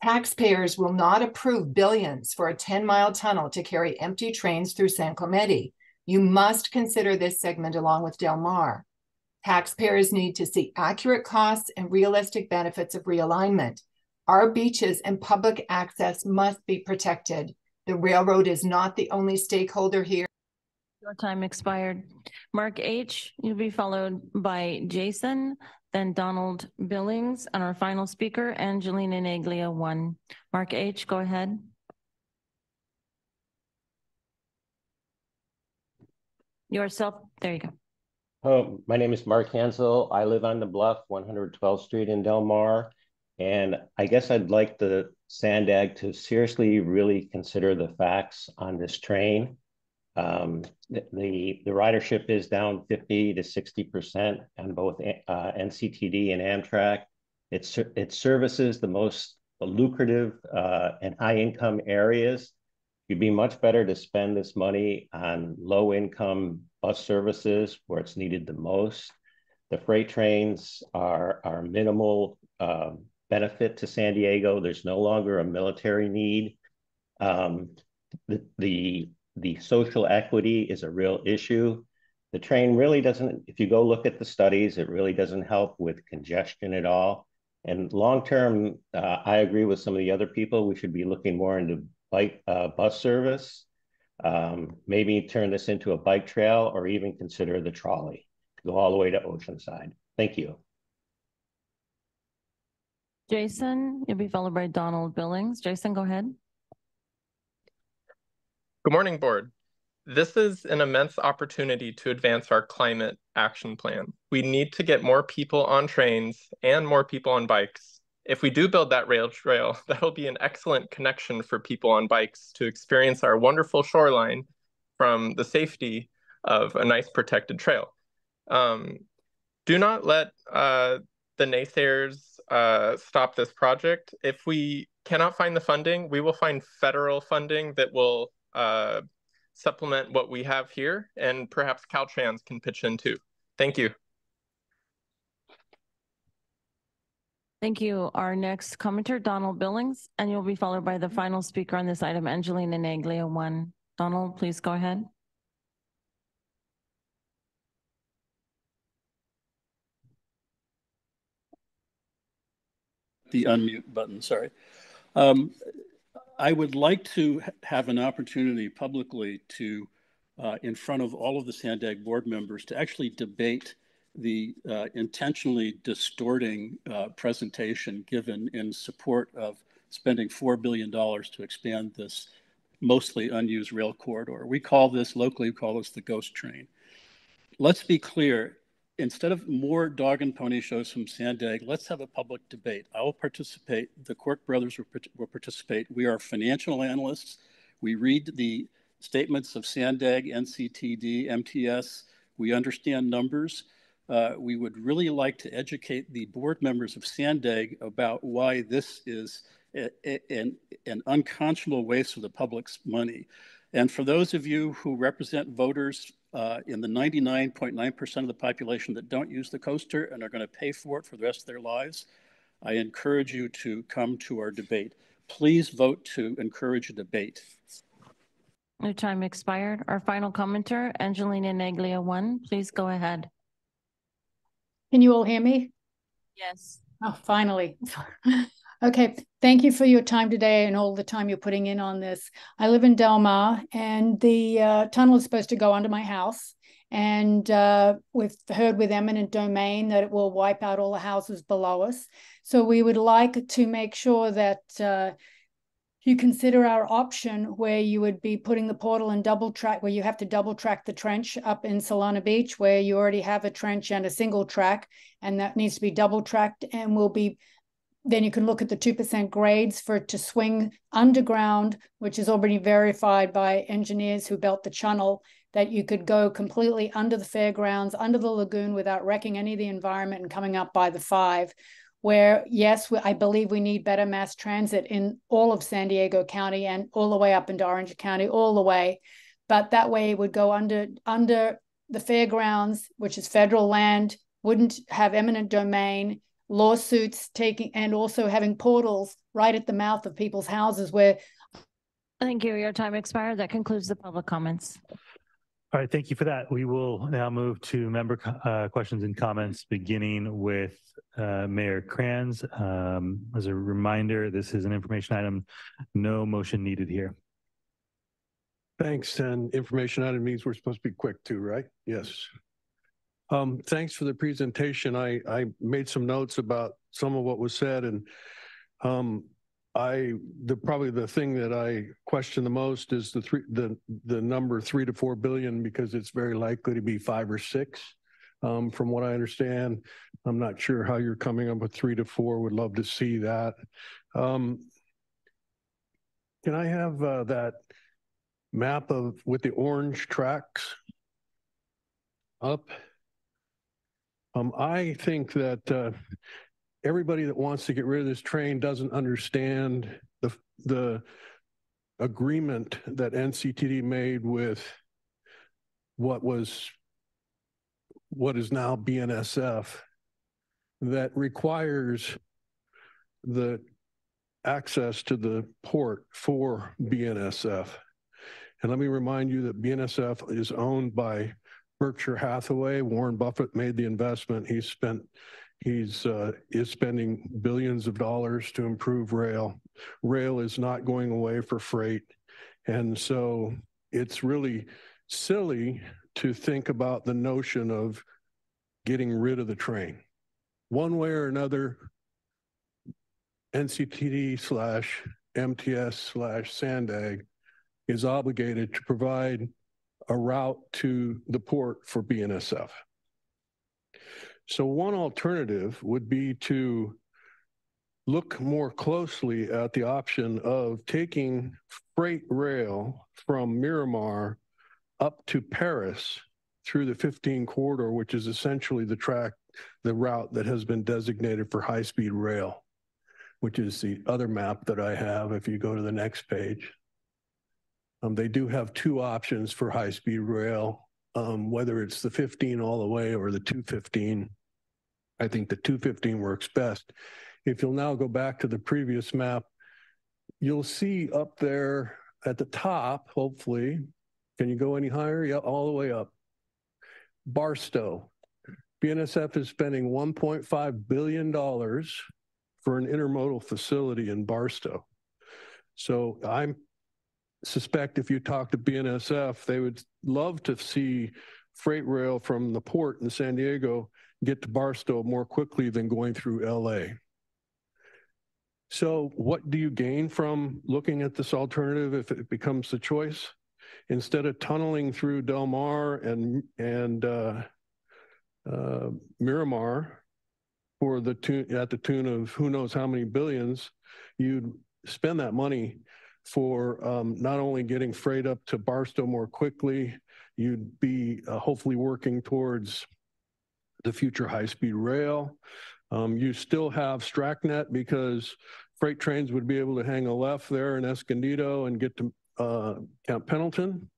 Taxpayers will not approve billions for a 10-mile tunnel to carry empty trains through San Clemente. You must consider this segment along with Del Mar. Taxpayers need to see accurate costs and realistic benefits of realignment. Our beaches and public access must be protected. The railroad is not the only stakeholder here. Your time expired. Mark H., you'll be followed by Jason, then Donald Billings, and our final speaker, Angelina Neglia, 1. Mark H., go ahead. Yourself, there you go. Oh, my name is Mark Hansel. I live on the Bluff, 112th Street in Del Mar. And I guess I'd like the SANDAG to seriously really consider the facts on this train. The ridership is down 50 to 60% on both NCTD and Amtrak. It services the most lucrative and high-income areas. It'd be much better to spend this money on low-income bus services where it's needed the most. The freight trains are minimal benefit to San Diego. There's no longer a military need. The social equity is a real issue. The train really doesn't, if you go look at the studies, it really doesn't help with congestion at all. And long-term, I agree with some of the other people. We should be looking more into bus service, maybe turn this into a bike trail, or even consider the trolley to go all the way to Oceanside. Thank you. Jason, you'll be followed by Donald Billings. Jason, go ahead. Good morning, board. This is an immense opportunity to advance our climate action plan. We need to get more people on trains and more people on bikes. If we do build that rail trail, that'll be an excellent connection for people on bikes to experience our wonderful shoreline from the safety of a nice protected trail. Do not let the naysayers stop this project. If we cannot find the funding, we will find federal funding that will supplement what we have here, and perhaps Caltrans can pitch in too. Thank you. Thank you. Our next commenter, Donald Billings, and you'll be followed by the final speaker on this item, Angelina Neglia 1. Donald, please go ahead. The unmute button, sorry. I would like to have an opportunity publicly to, in front of all of the SANDAG board members, to actually debate the intentionally distorting presentation given in support of spending $4 billion to expand this mostly unused rail corridor. We call this, locally, we call this the ghost train. Let's be clear. Instead of more dog and pony shows from SANDAG, let's have a public debate. I will participate. The Quirk brothers will participate. We are financial analysts. We read the statements of SANDAG, NCTD, MTS. We understand numbers. We would really like to educate the board members of SANDAG about why this is an unconscionable waste of the public's money. And for those of you who represent voters in the 99.9% of the population that don't use the coaster and are going to pay for it for the rest of their lives, I encourage you to come to our debate. Please vote to encourage a debate. Your time expired. Our final commenter, Angelina Neglia 1, please go ahead. Can you all hear me? Yes. Oh, finally. Okay, thank you for your time today and all the time you're putting in on this. I live in Del Mar, and the tunnel is supposed to go under my house. And we've heard with eminent domain that it will wipe out all the houses below us. So we would like to make sure that you consider our option where you would be putting the portal and double track, where you have to double track the trench up in Solana Beach, where you already have a trench and a single track, and that needs to be double tracked, and will be. Then you can look at the 2% grades for it to swing underground, which is already verified by engineers who built the channel, that you could go completely under the fairgrounds, under the lagoon without wrecking any of the environment and coming up by the 5, where, yes, I believe we need better mass transit in all of San Diego County and all the way up into Orange County, all the way. But that way it would go under the fairgrounds, which is federal land, wouldn't have eminent domain, lawsuits taking, and also having portals right at the mouth of people's houses where. Thank you. Your time expired. That concludes the public comments. All right, thank you for that. We will now move to member questions and comments, beginning with Mayor Kranz. As a reminder, this is an information item. No motion needed here. Thanks. And information item means we're supposed to be quick too, right? Yes. Thanks for the presentation. I made some notes about some of what was said, and probably the thing that I question the most is the number 3 to 4 billion, because it's very likely to be 5 or 6. From what I understand, I'm not sure how you're coming up with 3 to 4. Would love to see that. Can I have that map with the orange tracks up? I think that everybody that wants to get rid of this train doesn't understand the agreement that NCTD made with what is now BNSF, that requires the access to the port for BNSF. And let me remind you that BNSF is owned by Berkshire Hathaway. Warren Buffett made the investment. He's spending billions of dollars to improve rail. Rail is not going away for freight. And so it's really silly to think about the notion of getting rid of the train. One way or another, NCTD/MTS/Sandag is obligated to provide a route to the port for BNSF. So one alternative would be to look more closely at the option of taking freight rail from Miramar up to Paris through the 15 corridor, which is essentially the route that has been designated for high-speed rail, which is the other map that I have if you go to the next page. They do have two options for high-speed rail, whether it's the 15 all the way or the 215. I think the 215 works best. If you'll now go back to the previous map, you'll see up there at the top, hopefully, can you go any higher? Yeah, all the way up. Barstow. BNSF is spending $1.5 billion for an intermodal facility in Barstow. So I suspect if you talk to BNSF, they would love to see freight rail from the port in San Diego get to Barstow more quickly than going through LA. So what do you gain from looking at this alternative if it becomes the choice? Instead of tunneling through Del Mar and Miramar for the at the tune of who knows how many billions, you'd spend that money for not only getting freight up to Barstow more quickly, you'd be hopefully working towards the future high-speed rail. You still have StracNet because freight trains would be able to hang a left there in Escondido and get to Camp Pendleton.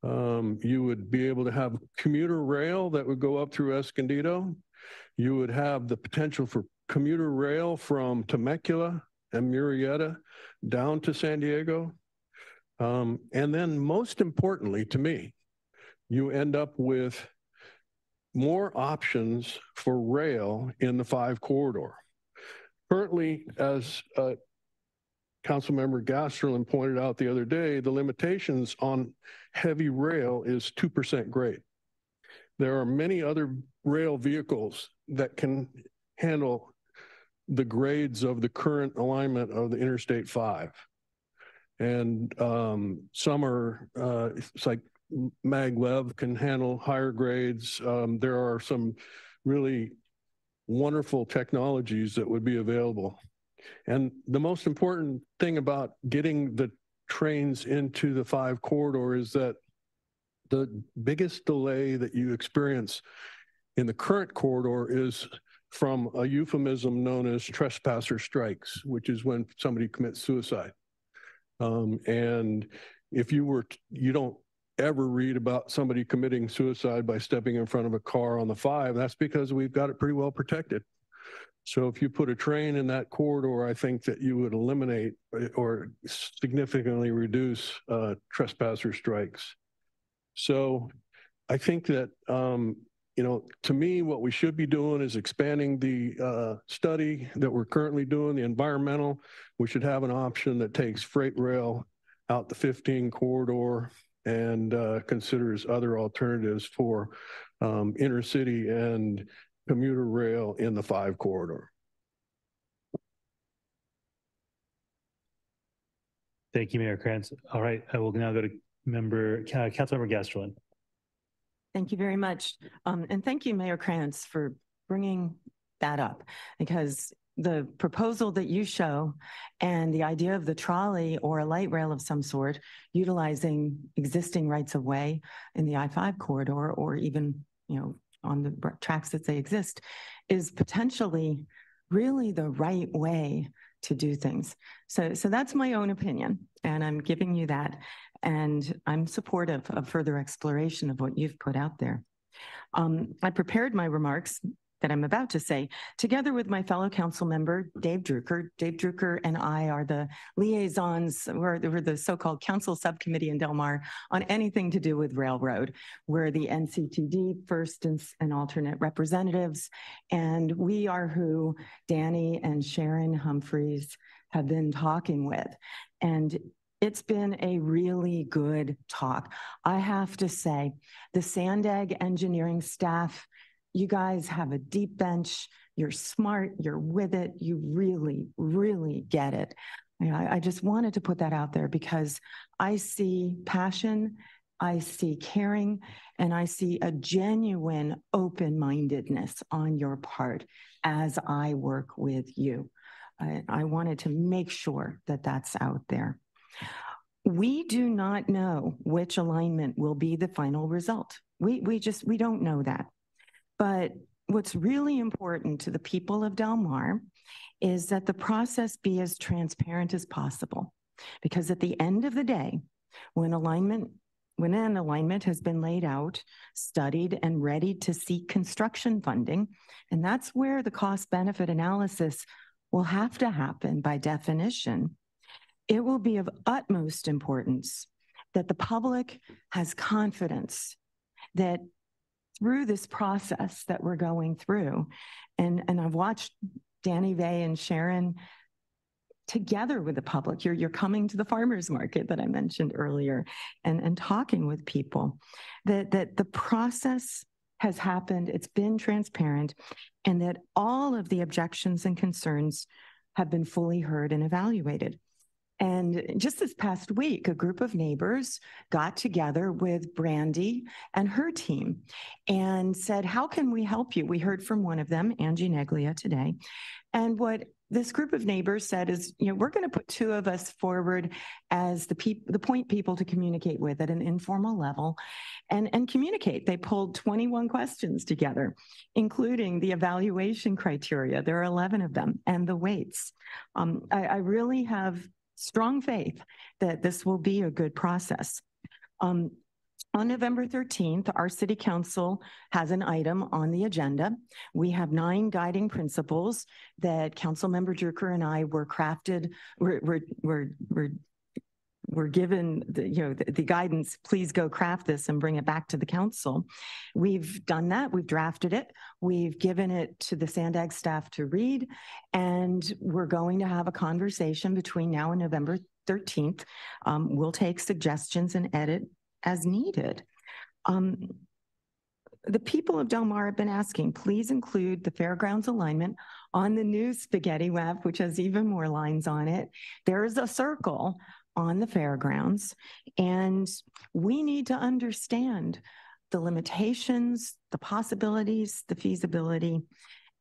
You would be able to have commuter rail that would go up through Escondido. You would have the potential for commuter rail from Temecula and Murrieta down to San Diego. And then most importantly to me, you end up with more options for rail in the 5 corridor. Currently, as Councilmember Gasterlin pointed out the other day, the limitations on heavy rail is 2% grade. There are many other rail vehicles that can handle the grades of the current alignment of the Interstate 5. And some are, it's like maglev can handle higher grades. There are some really wonderful technologies that would be available. And the most important thing about getting the trains into the 5 corridor is that the biggest delay that you experience in the current corridor is from a euphemism known as trespasser strikes, which is when somebody commits suicide. And if you don't ever read about somebody committing suicide by stepping in front of a car on the 5, that's because we've got it pretty well protected. So if you put a train in that corridor, I think that you would eliminate or significantly reduce trespasser strikes. So I think that, to me, what we should be doing is expanding the study that we're currently doing, the environmental. We should have an option that takes freight rail out the 15 corridor and considers other alternatives for intercity and commuter rail in the 5 corridor. Thank you, Mayor Krantz. All right, I will now go to Councilmember Gasterlin. Thank you very much. And thank you, Mayor Krantz, for bringing that up, because the proposal that you show and the idea of the trolley or a light rail of some sort utilizing existing rights of way in the I-5 corridor or even, on the tracks that they exist is potentially really the right way to do things. So that's my own opinion, and I'm giving you that. And I'm supportive of further exploration of what you've put out there. I prepared my remarks that I'm about to say together with my fellow council member, Dave Drucker. Dave Drucker and I are the liaisons, we're the so-called council subcommittee in Del Mar on anything to do with railroad. We're the NCTD first and alternate representatives, and we are who Danny and Sharon Humphreys have been talking with. And it's been a really good talk. I have to say, the Sandag engineering staff, you guys have a deep bench. You're smart. You're with it. You really, really get it. I just wanted to put that out there because I see passion, I see caring, and I see a genuine open-mindedness on your part as I work with you. I wanted to make sure that that's out there. We do not know which alignment will be the final result. We don't know that. But what's really important to the people of Del Mar is that the process be as transparent as possible. Because at the end of the day, when an alignment has been laid out, studied, and ready to seek construction funding, and that's where the cost-benefit analysis will have to happen by definition, it will be of utmost importance that the public has confidence that through this process that we're going through, and I've watched Danny Vey and Sharon together with the public. You're coming to the farmers market that I mentioned earlier and talking with people, that the process has happened, it's been transparent, and that all of the objections and concerns have been fully heard and evaluated. And just this past week, a group of neighbors got together with Brandy and her team and said, how can we help you? We heard from one of them, Angie Neglia, today. And what this group of neighbors said is, we're going to put two of us forward as the point people to communicate with at an informal level and communicate. They pulled 21 questions together, including the evaluation criteria. There are 11 of them, and the weights. I really have strong faith that this will be a good process. On November 13th, our City Council has an item on the agenda. We have 9 guiding principles that Councilmember Drucker and I were crafted. We're given the guidance. Please go craft this and bring it back to the council. We've done that. We've drafted it. We've given it to the Sandag staff to read, and we're going to have a conversation between now and November 13th. We'll take suggestions and edit as needed. The people of Del Mar have been asking, please include the fairgrounds alignment on the new spaghetti map, which has even more lines on it. There is a circle on the fairgrounds, and we need to understand the limitations, the possibilities, the feasibility,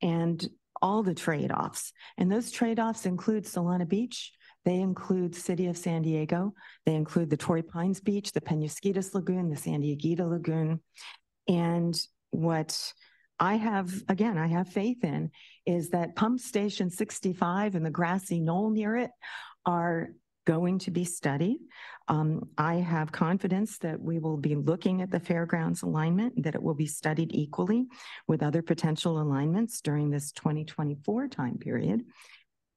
and all the trade-offs. And those trade-offs include Solana Beach, they include City of San Diego, they include the Torrey Pines Beach, the Penasquitos Lagoon, the San Dieguito Lagoon. And what I have faith in is that Pump Station 65 and the grassy knoll near it are going to be studied. I have confidence that we will be looking at the fairgrounds alignment, that it will be studied equally with other potential alignments during this 2024 time period.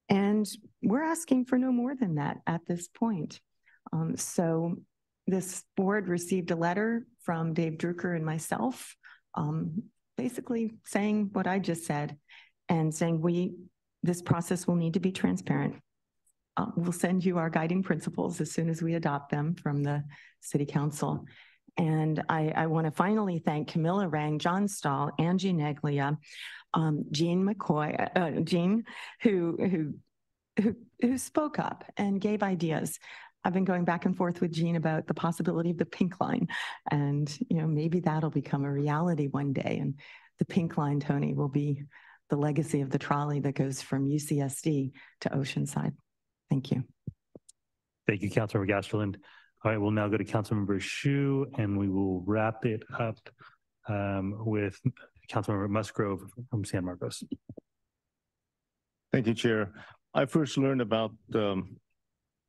And we're asking for no more than that at this point. So this board received a letter from Dave Drucker and myself, basically saying what I just said and saying this process will need to be transparent. We'll send you our guiding principles as soon as we adopt them from the City Council. And I want to finally thank Camilla Rang, John Stahl, Angie Neglia, Jean McCoy, Jean, who spoke up and gave ideas. I've been going back and forth with Jean about the possibility of the pink line, and maybe that'll become a reality one day. And the pink line, Tony, will be the legacy of the trolley that goes from UCSD to Oceanside. Thank you. Thank you, Councilmember Gasterland. All right, we'll now go to Councilmember Hsu, and we will wrap it up with Councilmember Musgrove from San Marcos. Thank you, Chair. I first learned about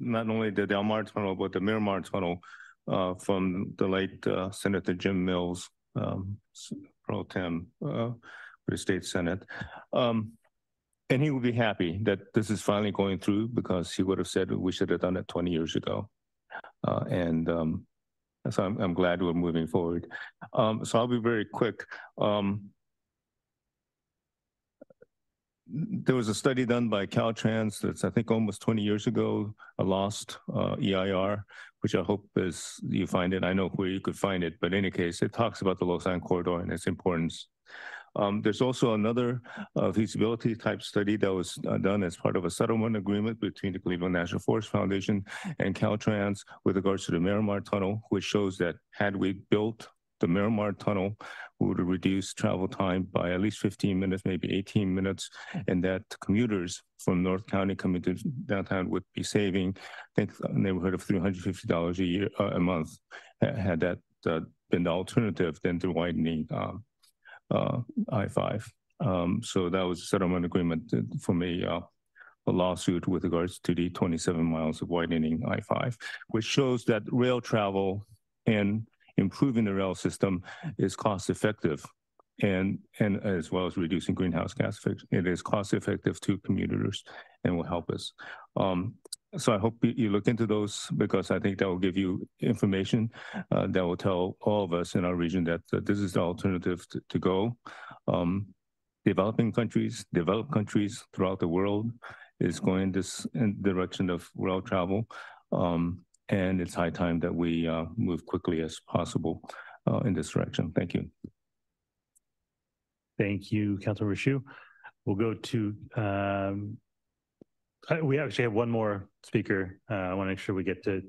not only the Del Mar Tunnel, but the Miramar Tunnel from the late Senator Jim Mills, pro tem for the state Senate. And he would be happy that this is finally going through, because he would have said we should have done it 20 years ago. So I'm glad we're moving forward. So I'll be very quick. There was a study done by Caltrans that's, I think, almost 20 years ago, a lost EIR, which I hope you find it. I know where you could find it, but in any case, it talks about the Lausanne corridor and its importance. There's also another feasibility type study that was done as part of a settlement agreement between the Cleveland National Forest Foundation and Caltrans with regards to the Miramar Tunnel, which shows that had we built the Miramar Tunnel, we would have reduced travel time by at least 15 minutes, maybe 18 minutes, and that commuters from North County coming to downtown would be saving, I think, a neighborhood of $350 a month, had that been the alternative than the widening I-5. So that was a settlement agreement from a lawsuit with regards to the 27 miles of widening I-5, which shows that rail travel and improving the rail system is cost effective, and as well as reducing greenhouse gas effects. It is cost effective to commuters and will help us. So I hope you look into those, because I think that will give you information that will tell all of us in our region that this is the alternative to go. Developing countries, developed countries throughout the world is going this in the direction of rail travel. And it's high time that we move quickly as possible in this direction. Thank you. Thank you, Councilor Shu. We'll go to, we actually have one more speaker. I want to make sure we get to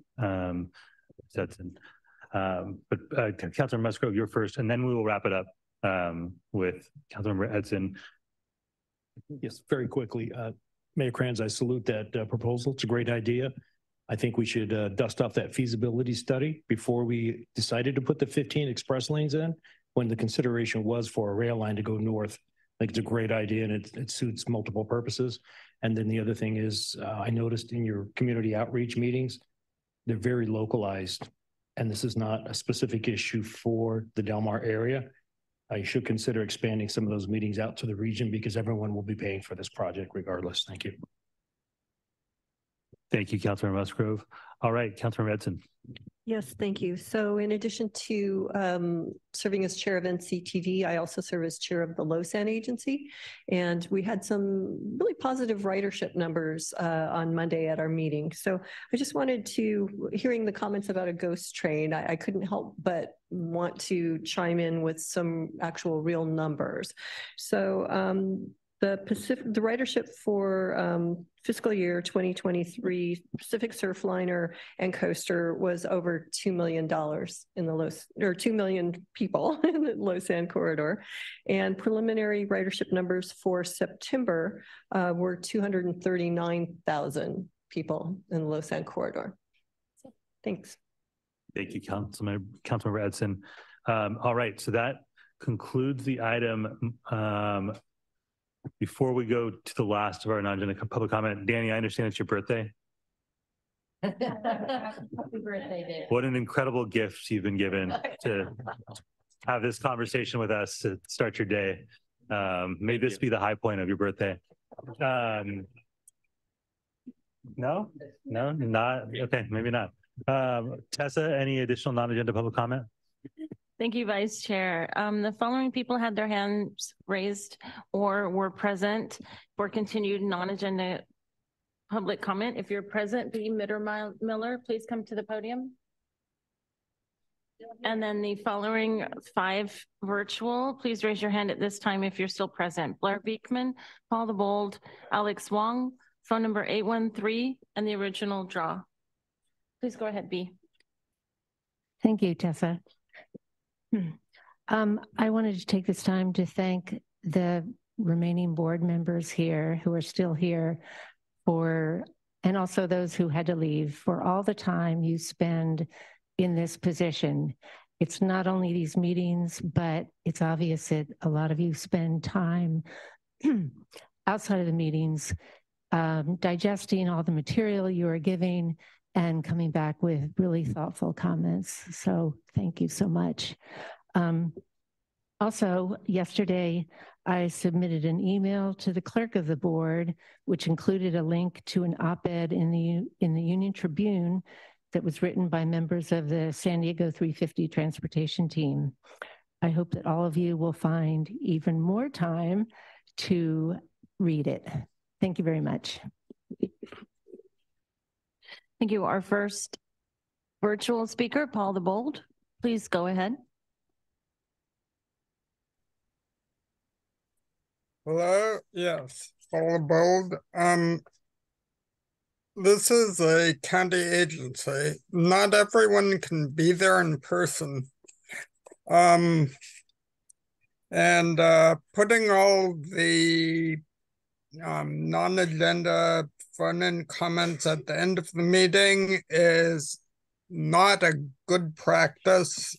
Edson. But Councilor Musgrove, you're first, and then we will wrap it up with Councilmember Edson. Yes, very quickly. Mayor Kranz, I salute that proposal. It's a great idea. I think we should dust off that feasibility study before we decided to put the 15 express lanes in, when the consideration was for a rail line to go north. I think it's a great idea, and it suits multiple purposes. And then the other thing is, I noticed in your community outreach meetings, they're very localized, and this is not a specific issue for the Del Mar area. You should consider expanding some of those meetings out to the region, because everyone will be paying for this project regardless. Thank you. Thank you, Councilor Musgrove. All right, Councilor Edson. Yes, thank you. So in addition to serving as chair of NCTV, I also serve as chair of the LoSAN agency. And we had some really positive ridership numbers on Monday at our meeting. So I just wanted to, hearing the comments about a ghost train, I couldn't help but want to chime in with some actual real numbers. So the ridership for fiscal year 2023, Pacific Surfliner and Coaster was over $2 million in the 2 million people in the LoSAN corridor. And preliminary ridership numbers for September were 239,000 people in the LoSAN corridor. So, thanks. Thank you, Councilmember Edson. All right, so that concludes the item. Before we go to the last of our non-agenda public comment, Danny, I understand it's your birthday. Happy birthday, Dave. What an incredible gift you've been given to have this conversation with us to start your day. May this be the high point of your birthday. No, not okay. Maybe not. Tessa, any additional non-agenda public comment? Thank you, Vice Chair. The following people had their hands raised or were present for continued non-agenda public comment. If you're present, B. Miller, please come to the podium. And then the following 5 virtual, please raise your hand at this time if you're still present. Blair Beekman, Paul the Bold, Alex Wong, phone number 813, and the original draw. Please go ahead, B. Thank you, Tessa. I wanted to take this time to thank the remaining board members here who are still here and also those who had to leave, for all the time you spend in this position. It's not only these meetings, but it's obvious that a lot of you spend time outside of the meetings, digesting all the material you are giving and coming back with really thoughtful comments. So thank you so much. Also, yesterday, I submitted an email to the clerk of the board, which included a link to an op-ed in the Union Tribune that was written by members of the San Diego 350 transportation team. I hope that all of you will find even more time to read it. Thank you very much. Thank you. Our first virtual speaker, Paul the Bold, please go ahead. Hello, yes, Paula Bold. This is a county agency. Not everyone can be there in person. And putting all the non-agenda phone-in comments at the end of the meeting is not a good practice.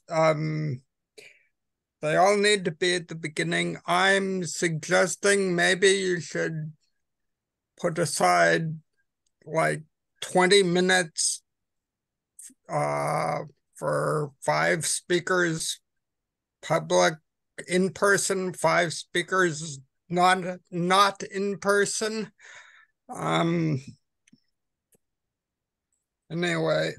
They all need to be at the beginning. I'm suggesting maybe you should put aside like 20 minutes for 5 speakers, public in person, 5 speakers not in person. Anyway,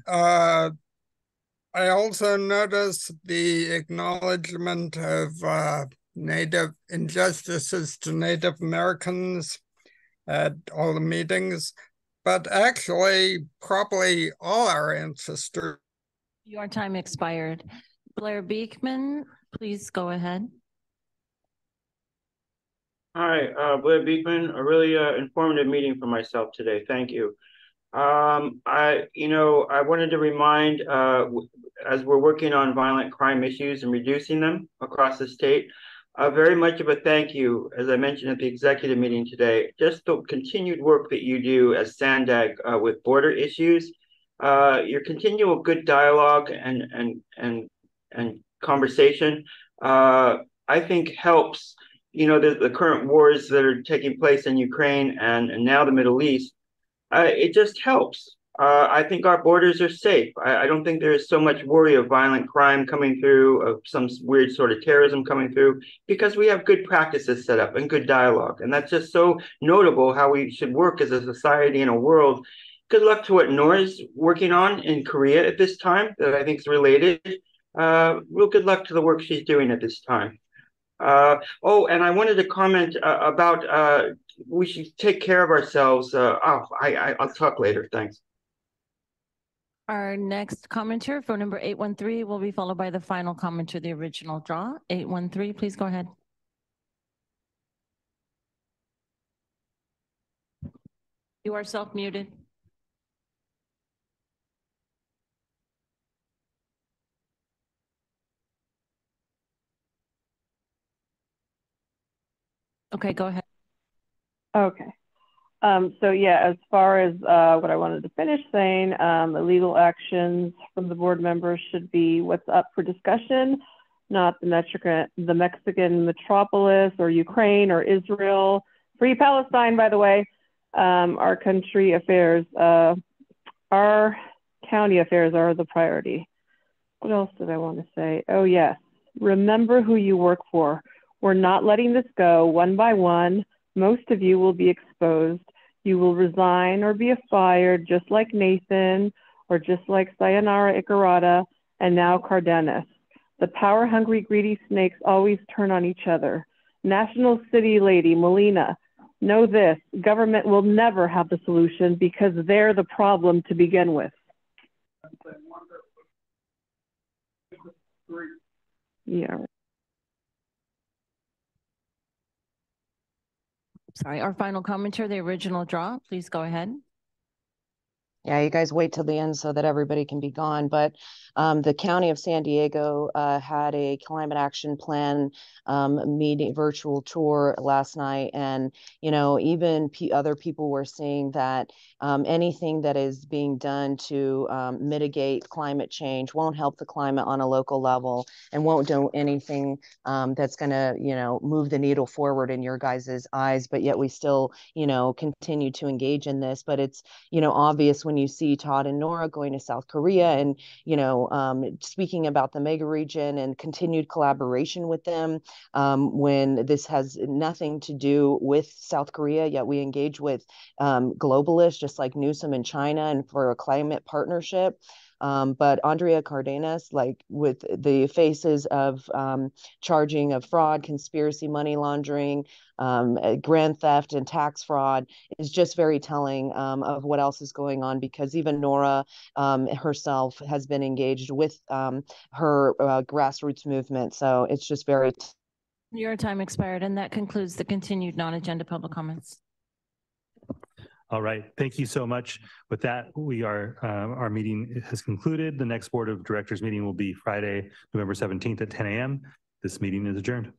I also noticed the acknowledgement of Native injustices to Native Americans at all the meetings, but actually probably all our ancestors. Your time expired. Blair Beekman, please go ahead. Hi, Blair Beekman, a really informative meeting for myself today. Thank you. I wanted to remind, as we're working on violent crime issues and reducing them across the state, very much of a thank you, as I mentioned at the executive meeting today, just the continued work that you do as SANDAG with border issues, your continual good dialogue and conversation, I think helps, the current wars that are taking place in Ukraine and now the Middle East. It just helps. I think our borders are safe. I don't think there is so much worry of violent crime coming through, of some weird sort of terrorism coming through, because we have good practices set up and good dialogue. And that's just so notable how we should work as a society and a world. Good luck to what Nora's working on in Korea at this time, that I think is related. Real good luck to the work she's doing at this time. And I wanted to comment about we should take care of ourselves. I'll talk later. Thanks. Our next commenter, phone number 813, will be followed by the final commenter, the original draw. 813, please go ahead. You are self-muted. Okay, go ahead. Okay. So yeah, as far as what I wanted to finish saying, the legal actions from the board members should be what's up for discussion, not the Mexican metropolis or Ukraine or Israel. Free Palestine, by the way. Our country affairs, our county affairs are the priority. What else did I want to say? Oh yes, remember who you work for. We're not letting this go one by one. Most of you will be exposed. You will resign or be fired, just like Nathan, or just like Sayonara Ikarata, and now Cardenas. The power-hungry, greedy snakes always turn on each other. National City Lady, Molina, know this, government will never have the solution because they're the problem to begin with. Yeah. Sorry, our final commenter, the original draw, please go ahead. Yeah, you guys wait till the end so that everybody can be gone. But the County of San Diego had a climate action plan meeting, virtual tour last night. And, even other people were saying that anything that is being done to mitigate climate change won't help the climate on a local level and won't do anything that's going to, move the needle forward in your guys' eyes. But yet we still, continue to engage in this. But it's, obvious when you see Todd and Nora going to South Korea and, speaking about the mega region and continued collaboration with them, when this has nothing to do with South Korea, yet we engage with globalists just like Newsom in China and for a climate partnership. But Andrea Cardenas, like with the faces of charging of fraud, conspiracy, money laundering, grand theft and tax fraud is just very telling of what else is going on, because even Nora herself has been engaged with her grassroots movement. So it's just very Your time expired, and that concludes the continued non-agenda public comments. All right, thank you so much. With that, our meeting has concluded. The next Board of Directors meeting will be Friday, November 17th at 10 a.m. This meeting is adjourned.